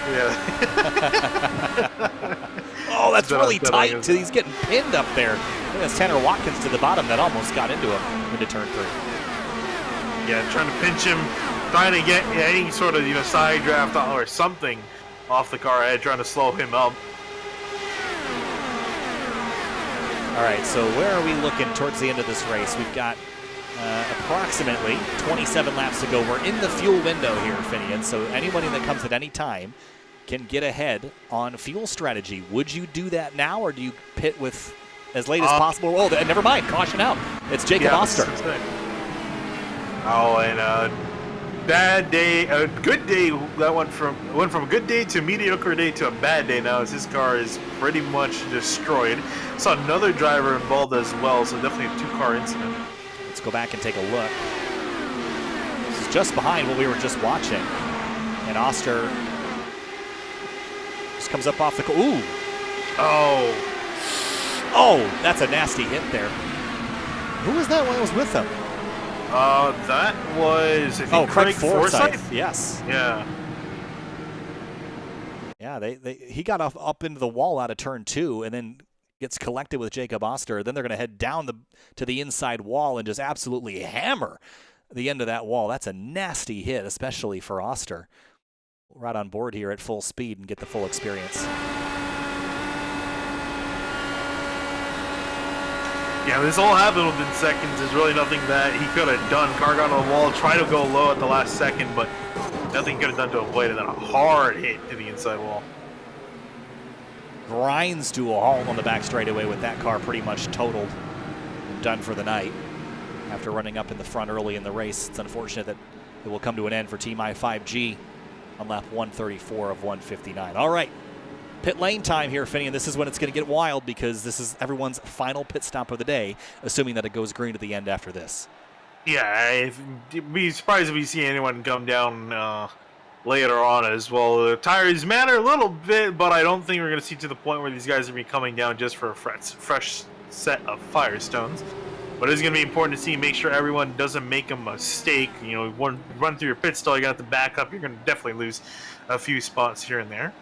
[SPEAKER 6] Yeah.
[SPEAKER 5] Oh, that's really tight. He's getting pinned up there. I think that's Tanner Watkins to the bottom that almost got into him into turn 3.
[SPEAKER 6] Yeah, trying to pinch him. Trying to get any sort of side draft or something off the car ahead, trying to slow him up.
[SPEAKER 5] All right, so where are we looking towards the end of this race? We've got approximately 27 laps to go. We're in the fuel window here, Finian, so anybody that comes at any time can get ahead on fuel strategy. Would you do that now, or do you pit with as late as possible? Oh, never mind. Caution out. It's Jacob Oster.
[SPEAKER 6] Oh, and bad day, a good day. That went from a good day to a mediocre day to a bad day now, as his car is pretty much destroyed. Saw another driver involved as well, so definitely a 2-car incident.
[SPEAKER 5] Let's go back and take a look. This is just behind what we were just watching, and Oster just comes up off the. Ooh. Oh, that's a nasty hit there. Who was that one that was with him?
[SPEAKER 6] That was, I think,
[SPEAKER 5] Craig Forsyth. Yes.
[SPEAKER 6] Yeah.
[SPEAKER 5] Yeah, he got up into the wall out of turn 2 and then gets collected with Jacob Oster. Then they're going to head down to the inside wall and just absolutely hammer the end of that wall. That's a nasty hit, especially for Oster. Right on board here at full speed and get the full experience.
[SPEAKER 6] Yeah, this all happened within seconds. There's really nothing that he could have done. Car got on the wall, tried to go low at the last second, but nothing he could have done to avoid it. And then a hard hit to the inside wall.
[SPEAKER 5] Grinds to a halt on the back straightaway with that car pretty much totaled and done for the night. After running up in the front early in the race, it's unfortunate that it will come to an end for Team I5G on lap 134 of 159. All right. Pit lane time here, Finney, and this is when it's going to get wild because this is everyone's final pit stop of the day, assuming that it goes green at the end after this.
[SPEAKER 6] Yeah, I'd be surprised if we see anyone come down later on as well. The tires matter a little bit, but I don't think we're going to see to the point where these guys are going to be coming down just for a fresh set of Firestones. But it's going to be important to see, make sure everyone doesn't make a mistake. Run through your pit stall, you're going to have to back up. You're going to definitely lose a few spots here and there.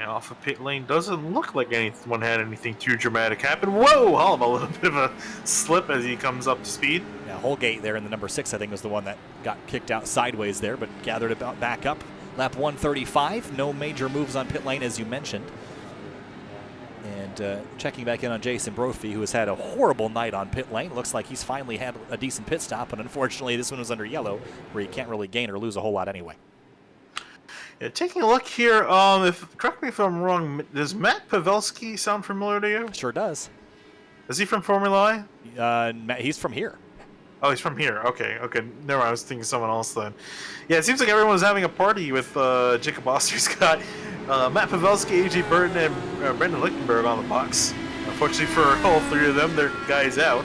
[SPEAKER 6] And off of pit lane, doesn't look like anyone had anything too dramatic happen. Whoa! A little bit of a slip as he comes up to speed.
[SPEAKER 5] Yeah, Holgate there in the number 6, I think, was the one that got kicked out sideways there, but gathered about back up. Lap 135, no major moves on pit lane, as you mentioned. And checking back in on Jason Brophy, who has had a horrible night on pit lane. Looks like he's finally had a decent pit stop, and unfortunately this one was under yellow, where you can't really gain or lose a whole lot anyway.
[SPEAKER 6] Yeah, taking a look here, correct me if I'm wrong, does Matt Pavelski sound familiar to you?
[SPEAKER 5] Sure does.
[SPEAKER 6] Is he from Formula
[SPEAKER 5] I? He's from here.
[SPEAKER 6] Oh, he's from here. Okay. Never mind, I was thinking someone else then. Yeah, it seems like everyone's having a party with Jacob Oster's got Matt Pavelski, AJ Burton, and Brendan Lichtenberg on the box. Unfortunately for all 3 of them, their guys out.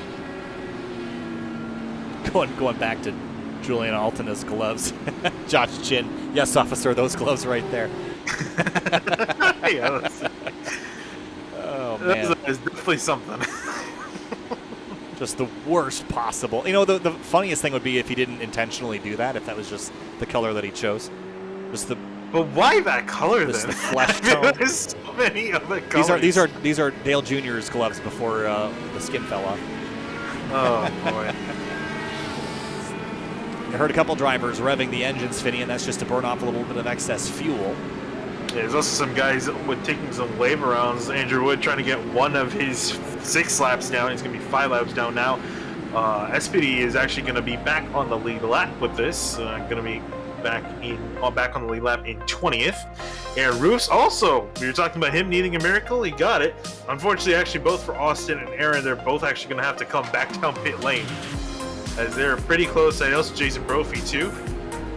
[SPEAKER 5] Going back to Julian Altena's gloves. Josh Chin. Yes, officer, those gloves right there.
[SPEAKER 6] Yeah,
[SPEAKER 5] oh, man.
[SPEAKER 6] That's definitely something.
[SPEAKER 5] Just the worst possible. The funniest thing would be if he didn't intentionally do that, if that was just the color that he chose.
[SPEAKER 6] But why that color then?
[SPEAKER 5] The flesh tone.
[SPEAKER 6] There's so many of the colors.
[SPEAKER 5] These are Dale Jr.'s gloves before the skin fell off.
[SPEAKER 6] Oh, boy.
[SPEAKER 5] I heard a couple drivers revving the engines, Finney, and that's just to burn off a little bit of excess fuel.
[SPEAKER 6] There's also some guys with taking some labor rounds. Andrew Wood trying to get one of his 6 laps down. He's going to be 5 laps down now. SPD is actually going to be back on the lead lap with this. Going to be back on the lead lap in 20th. And Roofs also, we were talking about him needing a miracle. He got it. Unfortunately, actually, both for Austin and Aaron, they're both actually going to have to come back down pit lane, as they're pretty close. I know Jason Brophy too,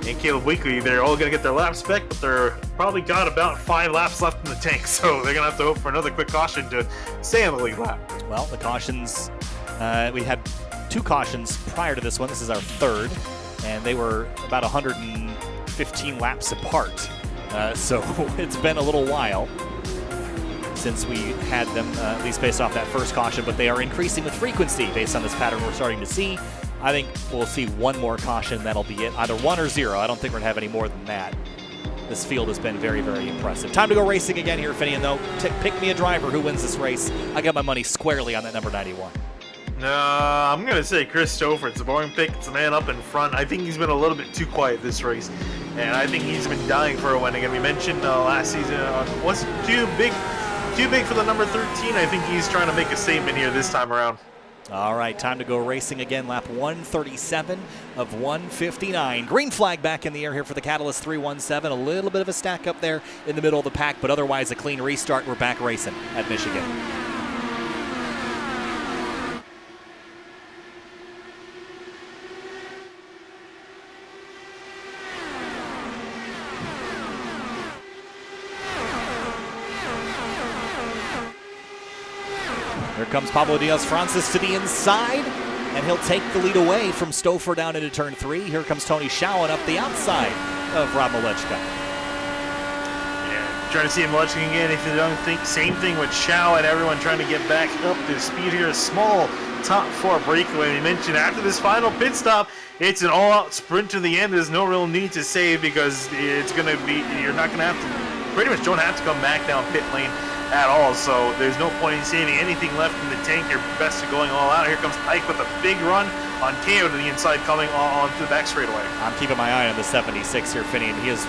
[SPEAKER 6] and Caleb Weekly. They're all going to get their laps back, but they're probably got about 5 laps left in the tank, so they're going to have to hope for another quick caution to stay on the lead lap.
[SPEAKER 5] Well, the cautions, we had 2 cautions prior to this one. This is our 3rd, and they were about 115 laps apart. So it's been a little while since we had them, at least based off that first caution, but they are increasing with frequency based on this pattern we're starting to see. I think we'll see one more caution. That'll be it. Either 1 or 0. I don't think we're going to have any more than that. This field has been very, very impressive. Time to go racing again here, Finian, though. Pick me a driver who wins this race. I got my money squarely on that number 91.
[SPEAKER 6] I'm going to say Chris Stouffer. It's a boring pick. It's a man up in front. I think he's been a little bit too quiet this race, and I think he's been dying for a win. Again, we mentioned last season wasn't too big for the number 13. I think he's trying to make a statement here this time around.
[SPEAKER 5] All right, time to go racing again. Lap 137 of 159. Green flag back in the air here for the Catalyst 317. A little bit of a stack up there in the middle of the pack, but otherwise a clean restart. We're back racing at Michigan. Here comes Pablo Diaz-Francis to the inside, and he'll take the lead away from Stouffer down into turn 3. Here comes Tony Schowen up the outside of Rob Malechka.
[SPEAKER 6] Yeah, trying to see Malechka again. If you don't think, same thing with Schowen. Everyone trying to get back up to speed here. A small top 4 breakaway. We mentioned after this final pit stop, it's an all-out sprint to the end. There's no real need to save because it's going to be, you're not going to have to, pretty much don't have to come back down pit lane at all, so there's no point in saving anything left in the tank. You're best to going all out. Here comes Ike with a big run on KO to the inside, coming on to the back straightaway.
[SPEAKER 5] I'm keeping my eye on the 76 here, Finney, and he is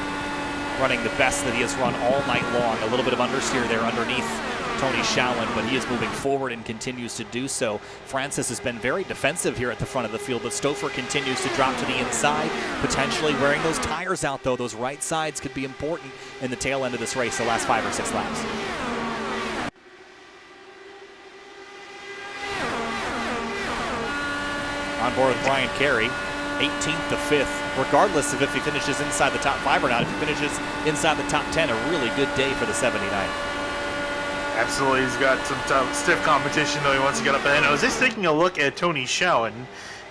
[SPEAKER 5] running the best that he has run all night long. A little bit of understeer there underneath Tony Schowen, but he is moving forward and continues to do so. Francis has been very defensive here at the front of the field, but Stouffer continues to drop to the inside, potentially wearing those tires out, though. Those right sides could be important in the tail end of this race, the last 5 or 6 laps. On board with Brian Carey, 18th to 5th, regardless of if he finishes inside the top 5 or not. If he finishes inside the top 10, a really good day for the 79.
[SPEAKER 6] Absolutely, he's got some tough, stiff competition, though. He wants to get up ahead. I was just taking a look at Tony Schowen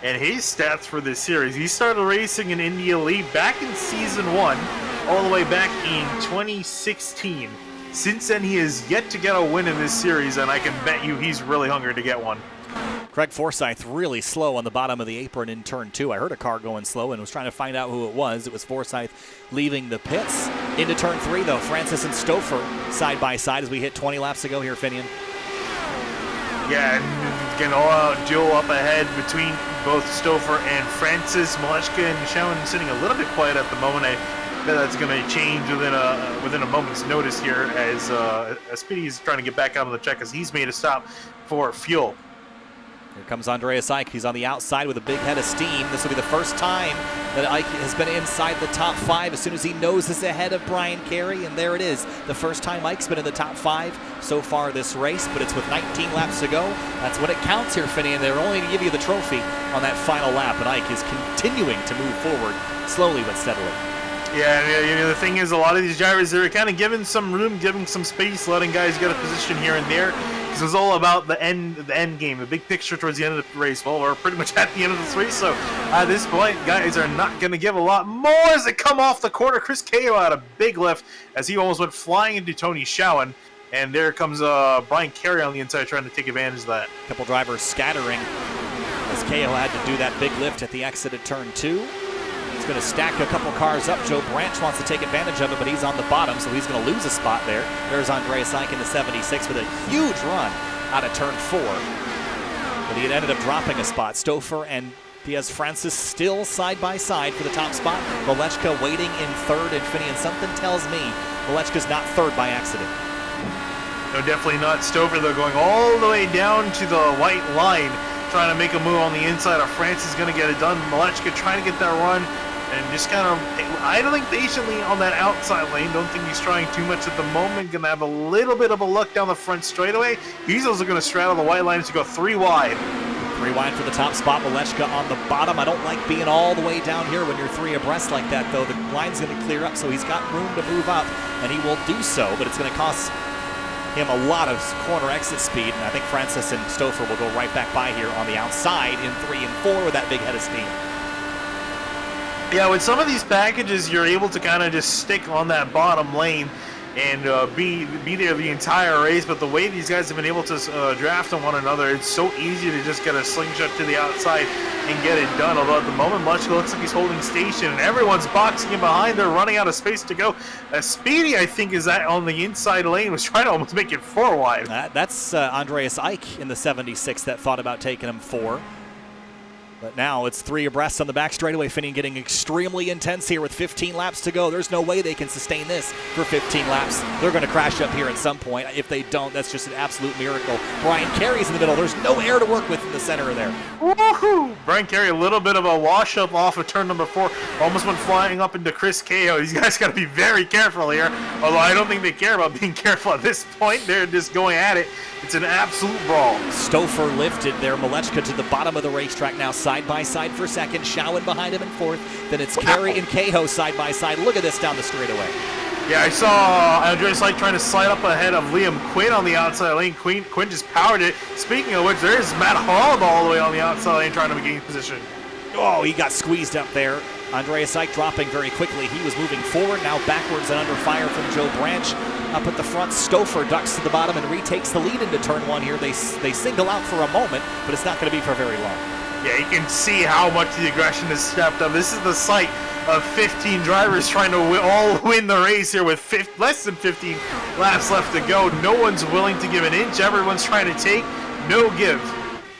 [SPEAKER 6] and his stats for this series. He started racing in Indy Elite back in Season 1, all the way back in 2016. Since then, he has yet to get a win in this series, and I can bet you he's really hungry to get one.
[SPEAKER 5] Craig Forsyth really slow on the bottom of the apron in turn 2. I heard a car going slow and was trying to find out who it was. It was Forsyth leaving the pits. Into turn 3, though, Francis and Stouffer side by side as we hit 20 laps ago here, Finian.
[SPEAKER 6] Yeah, and getting all out duel up ahead between both Stouffer and Francis. Malechka and Schowen sitting a little bit quiet at the moment. I bet that's going to change within a moment's notice here as Speedy is trying to get back out on the check as he's made a stop for fuel.
[SPEAKER 5] Here comes Andreas Ike. He's on the outside with a big head of steam. This will be the first time that Ike has been inside the top 5 as soon as he noses ahead of Brian Carey. And there it is. The first time Ike's been in the top 5 so far this race, but it's with 19 laps to go. That's when it counts here, Finney, and they're only going to give you the trophy on that final lap. And Ike is continuing to move forward slowly but steadily.
[SPEAKER 6] Yeah, the thing is, a lot of these drivers, they're kind of giving some room, giving some space, letting guys get a position here and there. Because it's all about the end game, the big picture towards the end of the race. Well, we're pretty much at the end of this race, so at this point, guys are not going to give a lot more as they come off the corner. Chris Cahill had a big lift as he almost went flying into Tony Schowen. And there comes Brian Carey on the inside trying to take advantage of that.
[SPEAKER 5] A couple drivers scattering as Cahill had to do that big lift at the exit of turn 2. He's going to stack a couple cars up. Joe Branch wants to take advantage of it, but he's on the bottom, so he's going to lose a spot there. There's Andreas Ike in the 76 with a huge run out of turn 4. But he had ended up dropping a spot. Stouffer and Diaz-Francis still side by side for the top spot. Malechka waiting in 3rd, and Finney, and something tells me Malechka's not third by accident.
[SPEAKER 6] No, definitely not. Stover, though, going all the way down to the white line, trying to make a move on the inside of France is going to get it done. Malechka trying to get that run and just kind of idling patiently on that outside lane. Don't think he's trying too much at the moment. Going to have a little bit of a look down the front straightaway. He's also going to straddle the white line to go 3 wide.
[SPEAKER 5] 3 wide for the top spot. Malechka on the bottom. I don't like being all the way down here when you're 3 abreast like that, though. The line's going to clear up, so he's got room to move up, and he will do so, but it's going to cost him a lot of corner exit speed, and I think Francis and Stouffer will go right back by here on the outside in 3 and 4 with that big head of steam.
[SPEAKER 6] Yeah, with some of these packages, you're able to kind of just stick on that bottom lane and be there the entire race, but the way these guys have been able to draft on one another, it's so easy to just get a slingshot to the outside and get it done. Although at the moment, Malechka looks like he's holding station, and everyone's boxing him behind. They're running out of space to go. Speedy, I think, is that on the inside lane, was trying to almost make it 4 wide.
[SPEAKER 5] That's Andreas Eich in the 76 that thought about taking him 4. But now it's 3 abreast on the back straightaway. Finian getting extremely intense here with 15 laps to go. There's no way they can sustain this for 15 laps. They're going to crash up here at some point. If they don't, that's just an absolute miracle. Brian Carey's in the middle. There's no air to work with in the center there.
[SPEAKER 6] Woohoo! Brian Carey, a little bit of a wash up off of turn number 4. Almost went flying up into Chris Cahill. These guys got to be very careful here. Although I don't think they care about being careful at this point. They're just going at it. It's an absolute brawl.
[SPEAKER 5] Stouffer lifted there. Malechka to the bottom of the racetrack now, side by side for second. Schauen behind him in 4th. Then it's Carey and Cahill side by side. Look at this down the straightaway.
[SPEAKER 6] Yeah, I saw Andreas Eich trying to slide up ahead of Liam Quinn on the outside lane. Quinn just powered it. Speaking of which, there's Matt Hall all the way on the outside lane trying to gain position.
[SPEAKER 5] Oh, he got squeezed up there. Andreas Eich dropping very quickly. He was moving forward, now backwards and under fire from Joe Branch. Up at the front, Stouffer ducks to the bottom and retakes the lead into turn 1 here. They single out for a moment, but it's not going to be for very long.
[SPEAKER 6] Yeah, you can see how much the aggression has stepped up. This is the sight of 15 drivers trying to all win the race here with less than 15 laps left to go. No one's willing to give an inch. Everyone's trying to take, no give.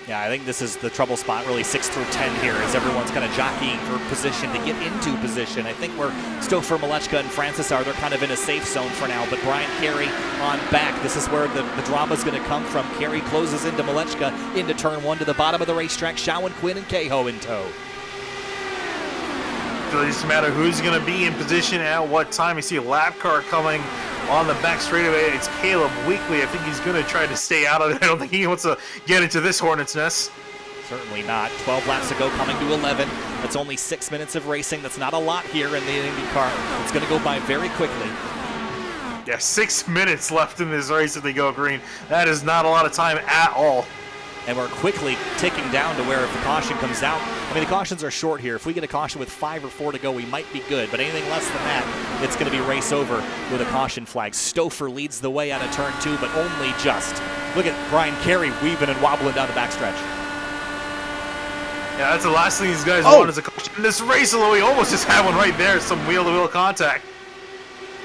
[SPEAKER 5] Yeah, I think this is the trouble spot, really 6 through 10 here, as everyone's kind of jockeying for position to get into position. I think where Stouffer, Malechka, and Francis are, they're kind of in a safe zone for now, but Brian Carey on back. This is where the drama's going to come from. Carey closes into Malechka into turn 1 to the bottom of the racetrack. Schauen, Quinn, and Cahill in tow.
[SPEAKER 6] It really doesn't matter who's going to be in position at what time. You see a lap car coming on the back straightaway. It's Caleb Weekly. I think he's going to try to stay out of it. I don't think he wants to get into this hornet's nest.
[SPEAKER 5] Certainly not. 12 laps to go, coming to 11. That's only 6 minutes of racing. That's not a lot here in the Indy car. It's going to go by very quickly.
[SPEAKER 6] Yeah, 6 minutes left in this race if they go green. That is not a lot of time at all.
[SPEAKER 5] And we're quickly ticking down to where if the caution comes out, I mean, the cautions are short here. If we get a caution with 5 or 4 to go, we might be good. But anything less than that, it's going to be race over with a caution flag. Stouffer leads the way out of turn 2, but only just. Look at Brian Carey weaving and wobbling down the backstretch.
[SPEAKER 6] Yeah, that's the last thing these guys want is a caution. In this race, although we almost just had one right there, some wheel-to-wheel contact.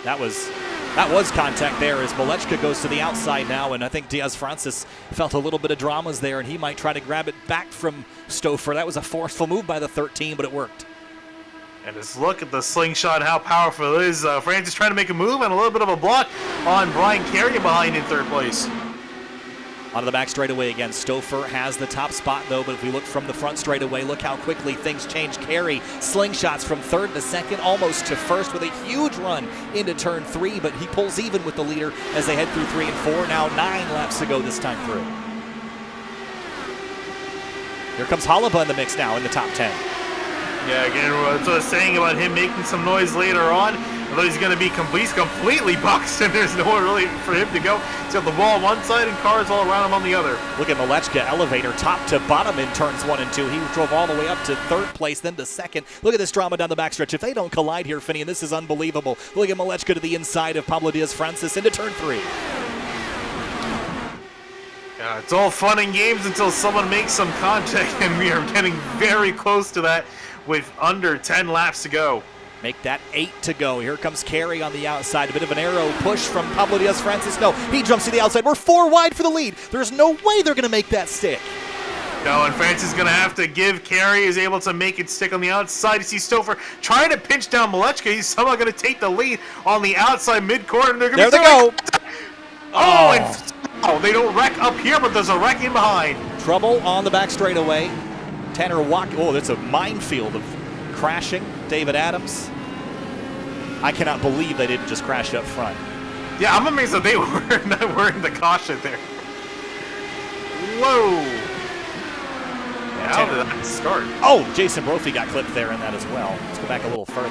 [SPEAKER 5] That was contact there as Malechka goes to the outside now, and I think Diaz Francis felt a little bit of dramas there, and he might try to grab it back from Stouffer. That was a forceful move by the 13, but it worked.
[SPEAKER 6] And just look at the slingshot, how powerful it is. Francis trying to make a move and a little bit of a block on Brian Carey behind in 3rd place.
[SPEAKER 5] Onto the back straightaway again. Stouffer has the top spot though, but if we look from the front straightaway, look how quickly things change. Carey slingshots from 3rd to 2nd, almost to 1st with a huge run into turn 3, but he pulls even with the leader as they head through 3 and 4. Now 9 laps to go this time through. Here comes Holaba in the mix now in the top 10.
[SPEAKER 6] Yeah, again, that's what I was saying about him making some noise later on. Although he's going to be completely boxed and there's nowhere really for him to go. He's got the ball on one side and cars all around him on the other.
[SPEAKER 5] Look at Malechka, elevator top to bottom in turns 1 and 2. He drove all the way up to 3rd place, then to 2nd. Look at this drama down the backstretch. If they don't collide here, Finian, this is unbelievable. Look at Malechka to the inside of Pablo Diaz Francis into turn 3.
[SPEAKER 6] Yeah, it's all fun and games until someone makes some contact, and we are getting very close to that with under 10 laps to go.
[SPEAKER 5] Make that 8 to go. Here comes Carey on the outside. A bit of an arrow push from Pablo Diaz Francis. No, he jumps to the outside. We're 4 wide for the lead. There's no way they're going to make that stick.
[SPEAKER 6] No, and Francis is going to have to give. Carey is able to make it stick on the outside. You see Stouffer trying to pinch down Malechka. He's somehow going to take the lead on the outside mid-court. And they're going to
[SPEAKER 5] There they go.
[SPEAKER 6] They don't wreck up here, but there's a wreck in behind.
[SPEAKER 5] Trouble on the back straightaway. Tanner Walk. Oh, that's a minefield of crashing. David Adams. I cannot believe they didn't just crash up front.
[SPEAKER 6] Yeah, I'm amazed that they were not wearing the caution there. Whoa. How did that start?
[SPEAKER 5] Oh, Jason Brophy got clipped there in that as well. Let's go back a little further.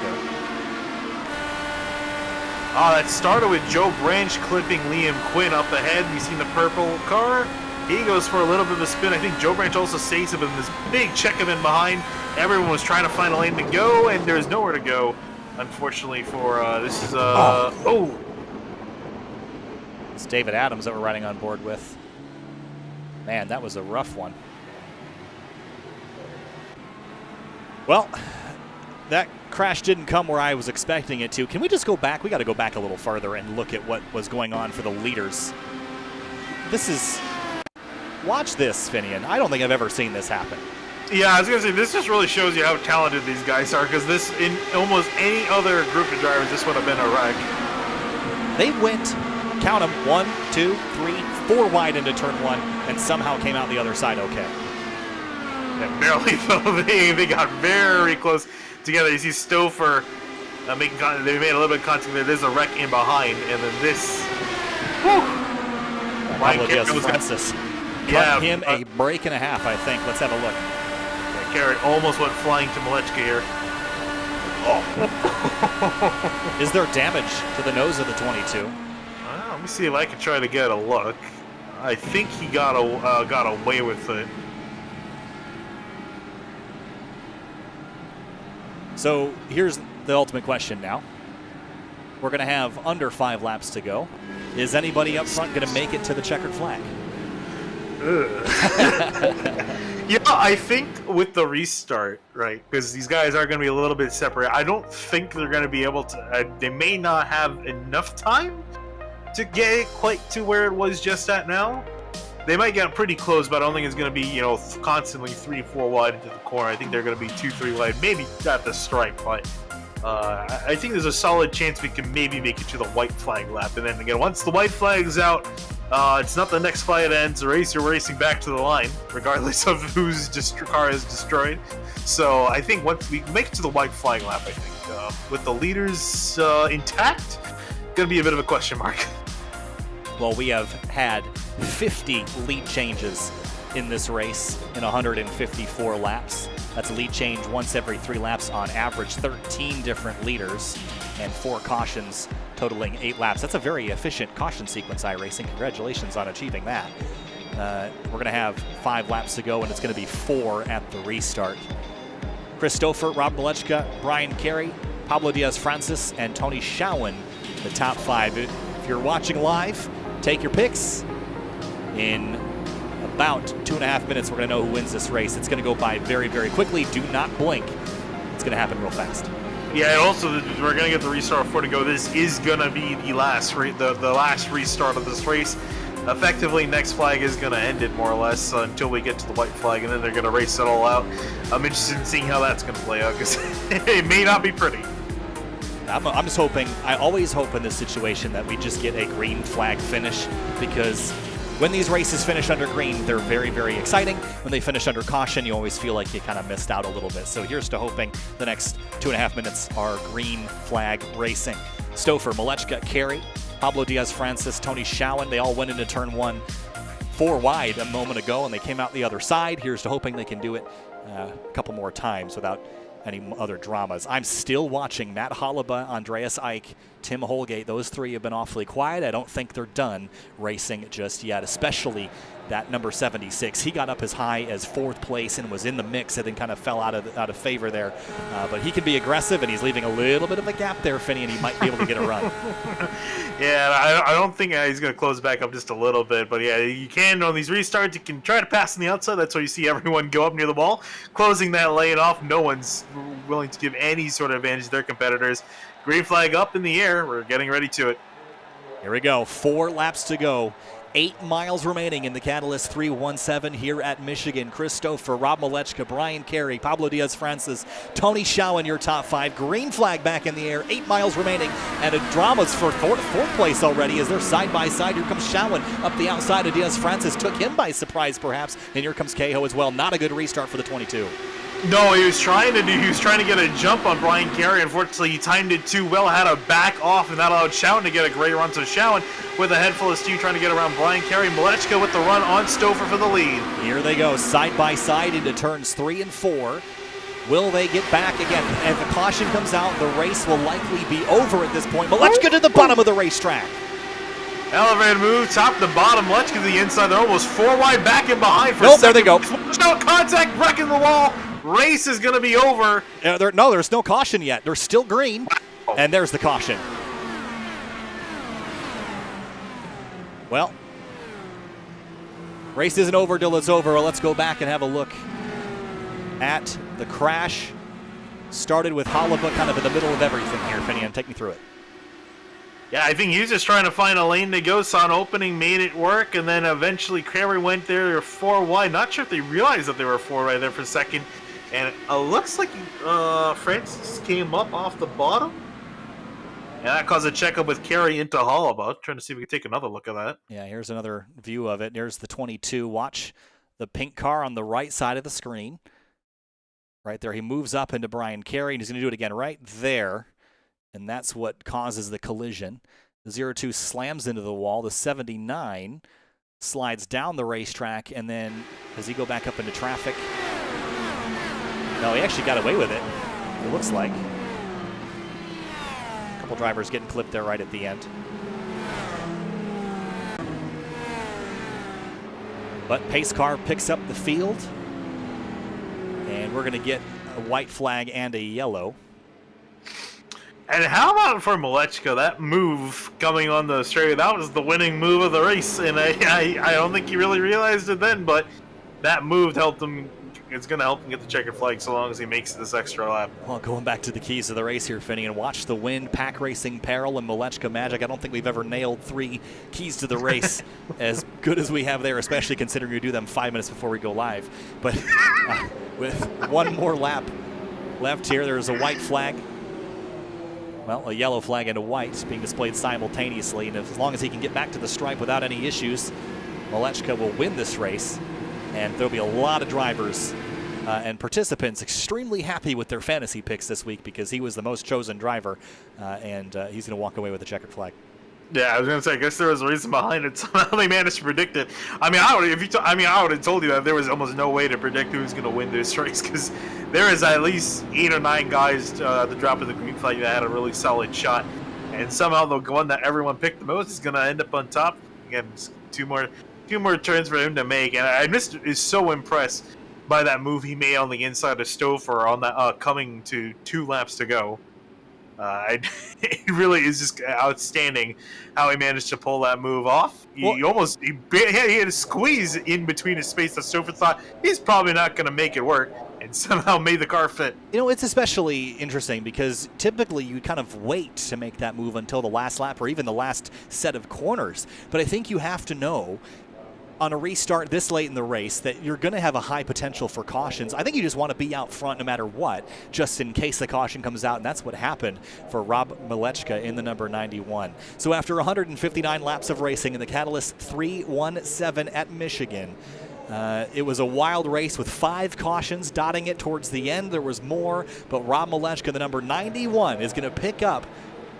[SPEAKER 6] That started with Joe Branch clipping Liam Quinn up ahead. You seen the purple car? He goes for a little bit of a spin. I think Joe Branch also saves him in this big check of in behind. Everyone was trying to find a lane to go, and there's nowhere to go, unfortunately, for this is
[SPEAKER 5] It's David Adams that we're riding on board with. Man, that was a rough one. Well, that crash didn't come where I was expecting it to. Can we just go back? We got to go back a little further and look at what was going on for the leaders. This is... Watch this, Finian. I don't think I've ever seen this happen.
[SPEAKER 6] Yeah, I was going to say, this just really shows you how talented these guys are, because this, in almost any other group of drivers, this would have been a wreck.
[SPEAKER 5] They went, count them, 1, 2, 3, 4 wide into turn 1, and somehow came out the other side okay.
[SPEAKER 6] Yeah, barely, though. They got very close together. You see Stouffer making contact. They made a little bit of contact there. There's a wreck in behind, and then this.
[SPEAKER 5] Pablo Diaz-Francis cut him a break and a half, I think. Let's have a look.
[SPEAKER 6] Yeah, Garrett almost went flying to Malechka here.
[SPEAKER 5] Oh. Is there damage to the nose of the 22?
[SPEAKER 6] Let me see if I can try to get a look. I think he got away with it.
[SPEAKER 5] So here's the ultimate question now. We're going to have under 5 laps to go. Is anybody up front going to make it to the checkered flag?
[SPEAKER 6] Yeah, I think with the restart, right, because these guys are going to be a little bit separate, I don't think they're going to be able to, they may not have enough time to get it quite to where it was just at now. They might get pretty close, but I don't think it's going to be, you know, constantly 3, 4 wide into the corner. I think they're going to be 2, 3 wide, maybe at the stripe, but I think there's a solid chance we can maybe make it to the white flag lap. And then again, once the white flag's out, it's not the next flight that ends the race. You're racing back to the line, regardless of whose car is destroyed. So I think once we make it to the white flag lap, I think with the leaders intact, going to be a bit of a question mark.
[SPEAKER 5] Well, we have had 50 lead changes in this race in 154 laps. That's a lead change once every 3 laps on average, 13 different leaders and 4 cautions totaling 8 laps. That's a very efficient caution sequence, iRacing. Congratulations on achieving that. We're going to have 5 laps to go, and it's going to be 4 at the restart. Chris Stouffer, Rob Malechka, Brian Carey, Pablo Diaz-Francis, and Tony Schowen, the top 5. If you're watching live, take your picks. In about 2.5 minutes, we're going to know who wins this race. It's going to go by very, very quickly. Do not blink. It's going to happen real fast.
[SPEAKER 6] Yeah, and also we're going to get the restart before to go. This is going to be the last restart of this race. Effectively, next flag is going to end it more or less until we get to the white flag, and then they're going to race it all out. I'm interested in seeing how that's going to play out because it may not be pretty.
[SPEAKER 5] I'm just hoping, I always hope in this situation that we just get a green flag finish, because when these races finish under green, they're very, very exciting. When they finish under caution, you always feel like you kind of missed out a little bit. So here's to hoping the next 2.5 minutes are green flag racing. Stouffer, Malechka, Carey, Pablo Diaz-Francis, Tony Schowen, they all went into turn 1 4 wide a moment ago, and they came out the other side. Here's to hoping they can do it a couple more times without any other dramas. I'm still watching Matt Holleba, Andreas Eich, Tim Holgate. Those 3 have been awfully quiet. I don't think they're done racing just yet, especially that number 76. He got up as high as 4th place and was in the mix and then kind of fell out of favor there. But he can be aggressive, and he's leaving a little bit of a gap there, Finney, and he might be able to get a run.
[SPEAKER 6] Yeah, I don't think he's going to close back up just a little bit. But yeah, you can, on these restarts, you can try to pass on the outside. That's why you see everyone go up near the wall. Closing that lane off, no one's willing to give any sort of advantage to their competitors. Green flag up in the air. We're getting ready to it.
[SPEAKER 5] Here we go. 4 laps to go 8 miles remaining in the Catalyst 317 here at Michigan. Christopher, Rob Malechka, Brian Carey, Pablo Diaz-Francis, Tony Schowen, your top 5. Green flag back in the air. 8 miles remaining, and a dramas for fourth place already as they're side by side. Here comes Schowen up the outside of Diaz-Francis. Took him by surprise, perhaps. And here comes Cahill as well. Not a good restart for the 22.
[SPEAKER 6] No, he was trying to get a jump on Brian Carey. Unfortunately, he timed it too well, had to back off, and that allowed Schowen to get a great run. So Schowen with a head full of steam trying to get around Brian Carey. Malechka with the run on Stouffer for the lead.
[SPEAKER 5] Here they go, side by side into turns 3 and 4. Will they get back again? If the caution comes out, the race will likely be over at this point. Malechka to the bottom of the racetrack.
[SPEAKER 6] Elevated move, top to bottom. Malechka to the inside. They're almost 4 wide back and behind for
[SPEAKER 5] nope, there they go.
[SPEAKER 6] No contact, wrecking the wall. Race is going to be over.
[SPEAKER 5] There's no caution yet. They're still green, and there's the caution. Well, race isn't over till it's over. Well, let's go back and have a look at the crash. Started with Holleba kind of in the middle of everything here. Finian, take me through it.
[SPEAKER 6] Yeah, I think he was just trying to find a lane to go, saw an opening, made it work, and then eventually Carey went there. They were 4 wide. Not sure if they realized that they were 4 wide there for a second. And it looks like Francis came up off the bottom. And that caused a checkup with Carey into Holleba. Trying to see if we can take another look at that.
[SPEAKER 5] Yeah, here's another view of it. There's the 22. Watch the pink car on the right side of the screen. Right there. He moves up into Brian Carey, and he's going to do it again right there. And that's what causes the collision. The 02 slams into the wall. The 79 slides down the racetrack, and then does he go back up into traffic? No, he actually got away with it, it looks like. A couple drivers getting clipped there right at the end. But pace car picks up the field, and we're going to get a white flag and a yellow.
[SPEAKER 6] And how about for Malechka, that move coming on the straight, that was the winning move of the race. And I don't think he really realized it then, but that move helped him. It's going to help him get the checkered flag so long as he makes this extra lap.
[SPEAKER 5] Well, going back to the keys of the race here, Finney, and watch the wind, pack racing peril, and Malechka magic. I don't think we've ever nailed 3 keys to the race as good as we have there, especially considering we do them 5 minutes before we go live. But with 1 more lap left here, there's a white flag. Well, a yellow flag and a white being displayed simultaneously, and as long as he can get back to the stripe without any issues, Malechka will win this race, and there'll be a lot of drivers and participants extremely happy with their fantasy picks this week because he was the most chosen driver, and he's going to walk away with a checkered flag.
[SPEAKER 6] Yeah, I was gonna say. I guess there was a reason behind it. Somehow they managed to predict it. I mean, I would have told you that there was almost no way to predict who's gonna win this race because there is at least 8 or 9 guys at the drop of the green flag that had a really solid shot, and somehow the one that everyone picked the most is gonna end up on top. Again, two more turns for him to make, and I just is so impressed by that move he made on the inside of Stouffer on that coming to 2 laps to go. It really is just outstanding how he managed to pull that move off. He had a squeeze in between his space that Stouffer thought he's probably not going to make it work, and somehow made the car fit.
[SPEAKER 5] You know, it's especially interesting because typically you kind of wait to make that move until the last lap or even the last set of corners. But I think you have to know on a restart this late in the race that you're going to have a high potential for cautions. I think you just want to be out front no matter what, just in case the caution comes out, and that's what happened for Rob Malechka in the number 91. So after 159 laps of racing in the Catalyst 317 at Michigan, it was a wild race with 5 cautions dotting it towards the end. There was more, but Rob Malechka, the number 91, is going to pick up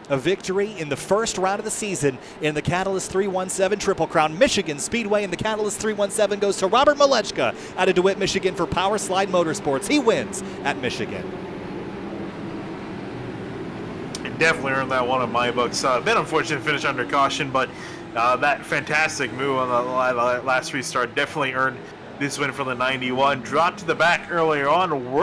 [SPEAKER 5] a victory in the first round of the season in the Catalyst 317 Triple Crown. Michigan Speedway and the Catalyst 317 goes to Robert Malechka out of DeWitt, Michigan for Power Slide Motorsports. He wins at Michigan.
[SPEAKER 6] And definitely earned that one in my books. A bit unfortunate to finish under caution, but that fantastic move on the last restart definitely earned this win for the 91. Dropped to the back earlier on,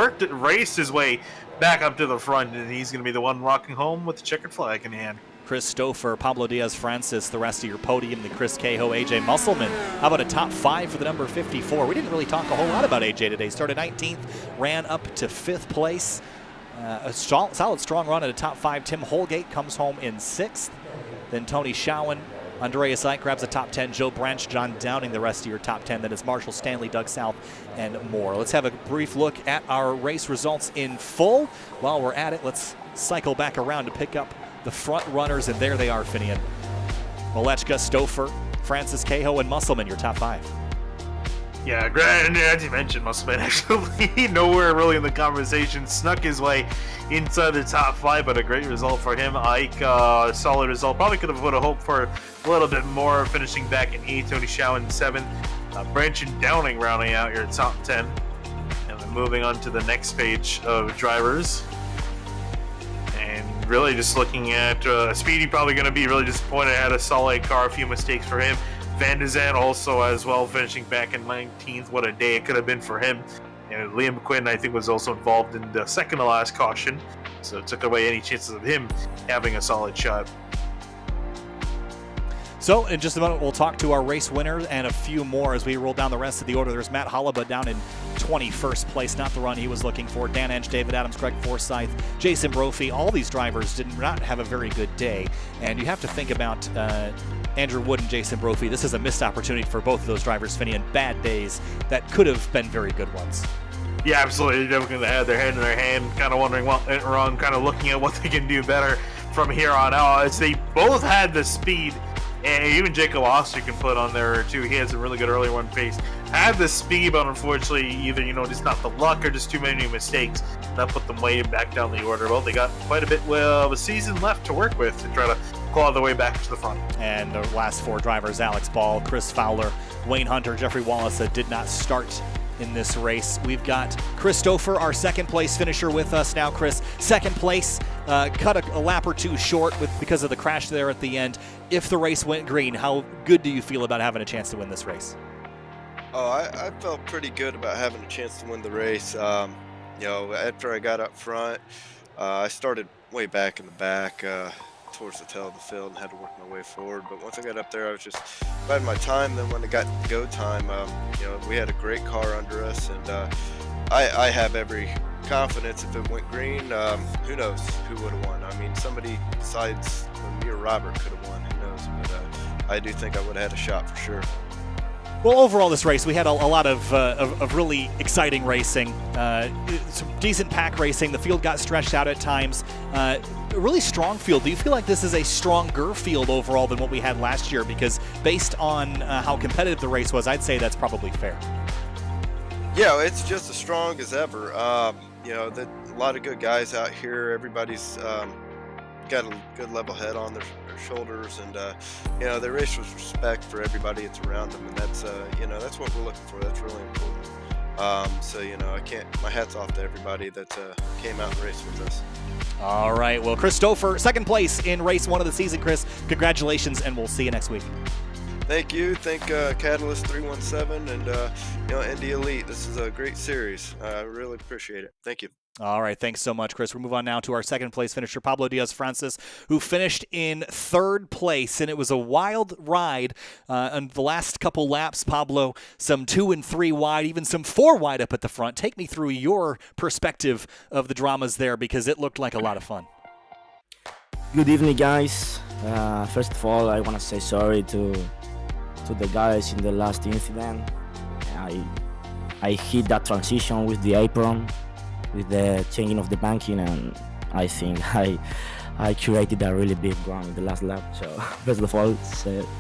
[SPEAKER 6] raced his way back up to the front, and he's going to be the one walking home with the checkered flag in hand.
[SPEAKER 5] Chris Stouffer, Pablo Diaz-Francis, the rest of your podium, the Chris Cahill, AJ Musselman. How about a top 5 for the number 54? We didn't really talk a whole lot about AJ today. Started 19th, ran up to 5th place. A solid, strong run at a top 5. Tim Holgate comes home in 6th. Then Tony Schowen Andreas Ike grabs a top 10. Joe Branch, John Downing, the rest of your top 10. Then it's Marshall Stanley, Doug South, and more. Let's have a brief look at our race results in full. While we're at it, let's cycle back around to pick up the front runners, and there they are, Finian. Malechka, Stouffer, Francis Cahill, and Musselman, your top 5.
[SPEAKER 6] Yeah, and as you mentioned, Musselman actually nowhere really in the conversation, snuck his way inside the top 5, but a great result for him. Ike, solid result. Probably could have put a hope for a little bit more, finishing back in 8th. Tony Schau in 7th. Branch and Downing rounding out your top 10. And then moving on to the next page of drivers. And really just looking at Speedy, probably going to be really disappointed. Had a solid car, a few mistakes for him. Van de Zandt also as well, finishing back in 19th. What a day it could have been for him. And Liam Quinn, I think, was also involved in the second to last caution, so it took away any chances of him having a solid shot.
[SPEAKER 5] So in just a moment, we'll talk to our race winner and a few more as we roll down the rest of the order. There's Matt Hollaba down in 21st place, not the run he was looking for. Dan Ench, David Adams, Greg Forsyth, Jason Brophy. All these drivers did not have a very good day, and you have to think about Andrew Wood and Jason Brophy. This is a missed opportunity for both of those drivers, Finney, and bad days that could have been very good ones.
[SPEAKER 6] Yeah, absolutely. They're going to have their head in their hand, kind of wondering what went wrong, kind of looking at what they can do better from here on out. As they both had the speed, and even Jacob Oster can put on there too. He has a really good early run pace. Had the speed, but unfortunately, either just not the luck or just too many mistakes that put them way back down the order. Well, they got quite a bit of a season left to work with to try to claw their way back to the front.
[SPEAKER 5] And the last 4 drivers: Alex Ball, Chris Fowler, Wayne Hunter, Jeffrey Wallace, did not start in this race. We've got Chris Stouffer, our second place finisher, with us now. Chris, second place, cut a lap or 2 short because of the crash there at the end. If the race went green, how good do you feel about having a chance to win this race?
[SPEAKER 7] Oh, I felt pretty good about having a chance to win the race. After I got up front, I started way back in the back towards the tail of the field and had to work my way forward. But once I got up there, I was just biding my time. Then when it got go time, we had a great car under us, and I have every confidence if it went green, who knows who would have won. I mean, somebody besides me or Robert could have won, who knows. But I do think I would have had a shot for sure.
[SPEAKER 5] Well, overall, this race, we had a lot of really exciting racing, some decent pack racing. The field got stretched out at times. A really strong field. Do you feel like this is a stronger field overall than what we had last year? Because based on how competitive the race was, I'd say that's probably fair.
[SPEAKER 7] Yeah, it's just as strong as ever. A lot of good guys out here. Everybody's got a good level head on their shoulders, and they race with respect for everybody that's around them, and that's that's what we're looking for. That's really important. My hat's off to everybody that came out and raced with us.
[SPEAKER 5] All right, well, Chris Stouffer, second place in race 1 of the season. Chris, congratulations, and we'll see you next week.
[SPEAKER 7] Thank you. Thank Catalyst 317 and Indy Elite. This is a great series. I really appreciate it. Thank you.
[SPEAKER 5] All right, thanks so much, Chris. We'll move on now to our second place finisher, Pablo Diaz-Francis, who finished in 3rd place, and it was a wild ride on the last couple laps. Pablo, some 2 and 3 wide, even some 4 wide up at the front. Take me through your perspective of the dramas there, because it looked like a lot of fun.
[SPEAKER 8] Good evening, guys. First of all, I want to say sorry to the guys in the last incident. I hit that transition with the apron, with the changing of the banking, and I think I created a really big ground in the last lap. So first of all,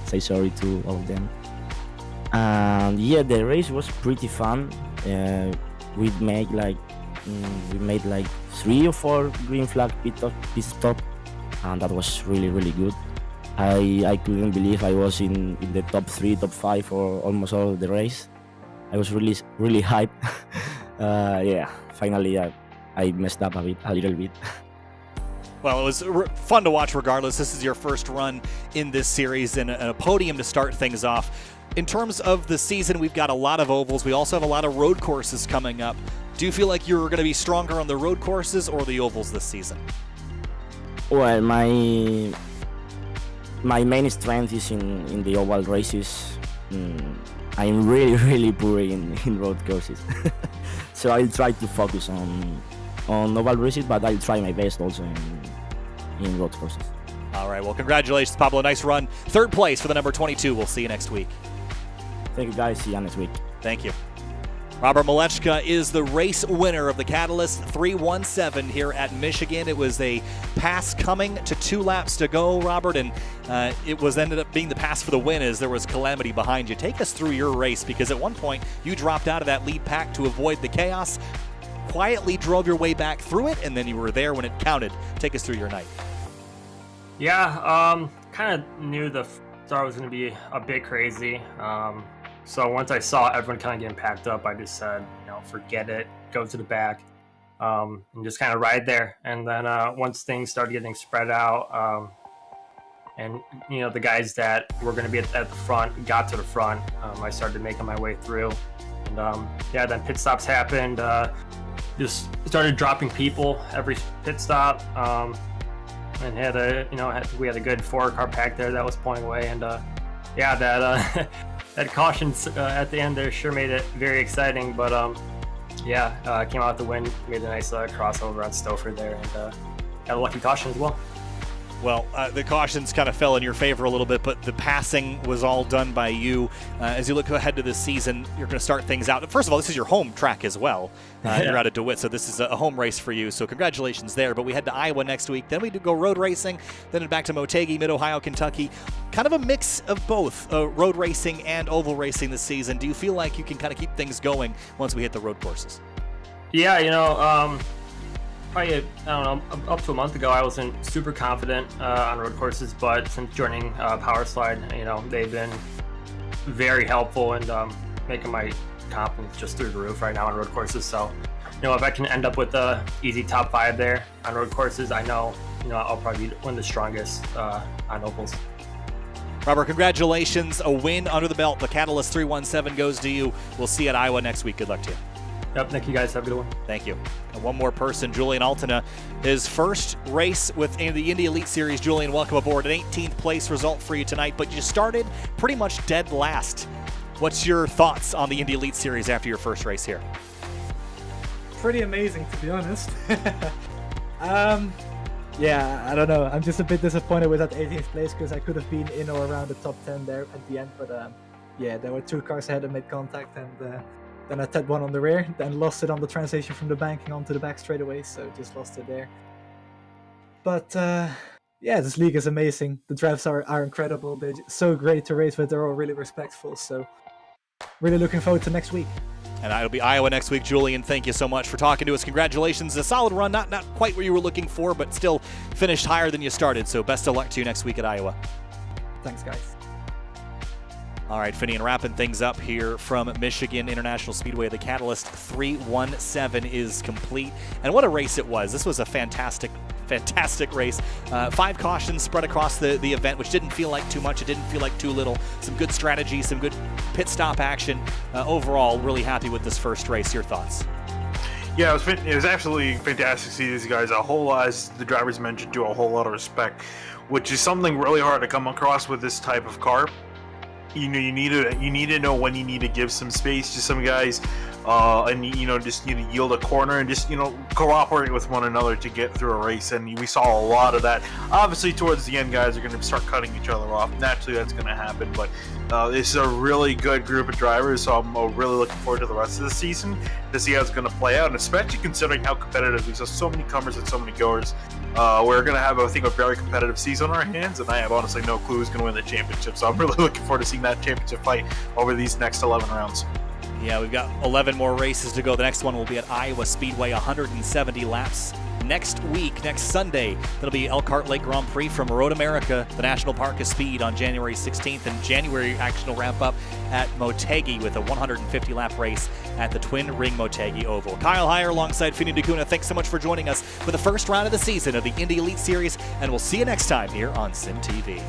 [SPEAKER 8] say sorry to all of them. And yeah, the race was pretty fun. We made like 3 or 4 green flag pit stop, and that was really, really good. I couldn't believe I was in the top 3, top 5 for almost all of the race. I was really, really hyped. Finally I messed up a little bit.
[SPEAKER 5] Well, it was fun to watch regardless. This is your first run in this series and a podium to start things off. In terms of the season, we've got a lot of ovals. We also have a lot of road courses coming up. Do you feel like you're going to be stronger on the road courses or the ovals this season?
[SPEAKER 8] Well, my main strength is in the oval races. I'm really, really poor in road courses. So I'll try to focus on oval races, but I'll try my best also in road courses.
[SPEAKER 5] All All right, well, congratulations, Pablo. Nice run. Third place for the number 22. We'll see you next week.
[SPEAKER 8] Thank you, guys. See you next week.
[SPEAKER 5] Thank you. Robert Malechka is the race winner of the Catalyst 317 here at Michigan. It was a pass coming to 2 laps to go, Robert, and it was ended up being the pass for the win as there was calamity behind you. Take us through your race, because at one point you dropped out of that lead pack to avoid the chaos, quietly drove your way back through it, and then you were there when it counted. Take us through your night.
[SPEAKER 9] Yeah, kind of knew the start was going to be a bit crazy. So once I saw everyone kind of getting packed up, I just said, forget it, go to the back, and just kind of ride there. And then once things started getting spread out, and the guys that were going to be at the front got to the front, I started making my way through. And then pit stops happened. Just started dropping people every pit stop, and we had a good 4-car pack there that was pulling away. And that cautions at the end there sure made it very exciting, but came out the win, made a nice crossover on Stouffer there, and got a lucky caution as well.
[SPEAKER 5] Well, the cautions kind of fell in your favor a little bit, but the passing was all done by you. As you look ahead to this season, you're going to start things out. First of all, this is your home track as well. You're out of DeWitt, so this is a home race for you. So congratulations there. But we head to Iowa next week. Then we do go road racing. Then back to Motegi, Mid-Ohio, Kentucky. Kind of a mix of both road racing and oval racing this season. Do you feel like you can kind of keep things going once we hit the road courses?
[SPEAKER 9] Yeah, probably, up to a month ago, I wasn't super confident on road courses, but since joining Powerslide, they've been very helpful in making my confidence just through the roof right now on road courses. So, if I can end up with a easy top 5 there on road courses, I know, I'll probably win the strongest on ovals.
[SPEAKER 5] Robert, congratulations. A win under the belt. The Catalyst 317 goes to you. We'll see you at Iowa next week. Good luck to you.
[SPEAKER 9] Yep, thank you guys. Have a good one.
[SPEAKER 5] Thank you. And one more person, Julian Altena, his first race within the Indy Elite Series. Julian, welcome aboard. An 18th place result for you tonight, but you started pretty much dead last. What's your thoughts on the Indy Elite Series after your first race here?
[SPEAKER 10] Pretty amazing, to be honest. Yeah, I don't know. I'm just a bit disappointed with that 18th place, because I could have been in or around the top 10 there at the end. But there were 2 cars ahead that made contact, and then I tapped one on the rear, then lost it on the transition from the banking onto the back straight away, so just lost it there. But this league is amazing. The drivers are incredible. They're so great to race with. They're all really respectful, so really looking forward to next week.
[SPEAKER 5] And it'll be Iowa next week. Julian, thank you so much for talking to us. Congratulations. A solid run, not quite where you were looking for, but still finished higher than you started, so best of luck to you next week at Iowa.
[SPEAKER 10] Thanks, guys.
[SPEAKER 5] All right, Finian, wrapping things up here from Michigan International Speedway. The Catalyst 317 is complete. And what a race it was. This was a fantastic race. 5 cautions spread across the event, which didn't feel like too much. It didn't feel like too little. Some good strategy, some good pit stop action. Overall, really happy with this first race. Your thoughts?
[SPEAKER 6] Yeah, it was absolutely fantastic to see these guys. A whole lot, as the drivers mentioned, do a whole lot of respect, which is something really hard to come across with this type of car. You need to know when you need to give some space to some guys, and just yield a corner and just cooperate with one another to get through a race. And we saw a lot of that. Obviously, towards the end, guys are going to start cutting each other off. Naturally, that's going to happen. But this is a really good group of drivers, so I'm really looking forward to the rest of the season to see how it's going to play out, and especially considering how competitive we saw. So many comers and so many goers. We're going to have, I think, a very competitive season on our hands, and I have honestly no clue who's going to win the championship. So I'm really looking forward to seeing that championship fight over these next 11 rounds.
[SPEAKER 5] Yeah, we've got 11 more races to go. The next one will be at Iowa Speedway, 170 laps. Next week, next Sunday, that'll be Elkhart Lake Grand Prix from Road America, the National Park of Speed, on January 16th. And January action will ramp up at Motegi with a 150-lap race at the Twin Ring Motegi Oval. Kyle Heyer alongside Finian D'Cunha, thanks so much for joining us for the first round of the season of the Indy Elite Series, and we'll see you next time here on Sim TV.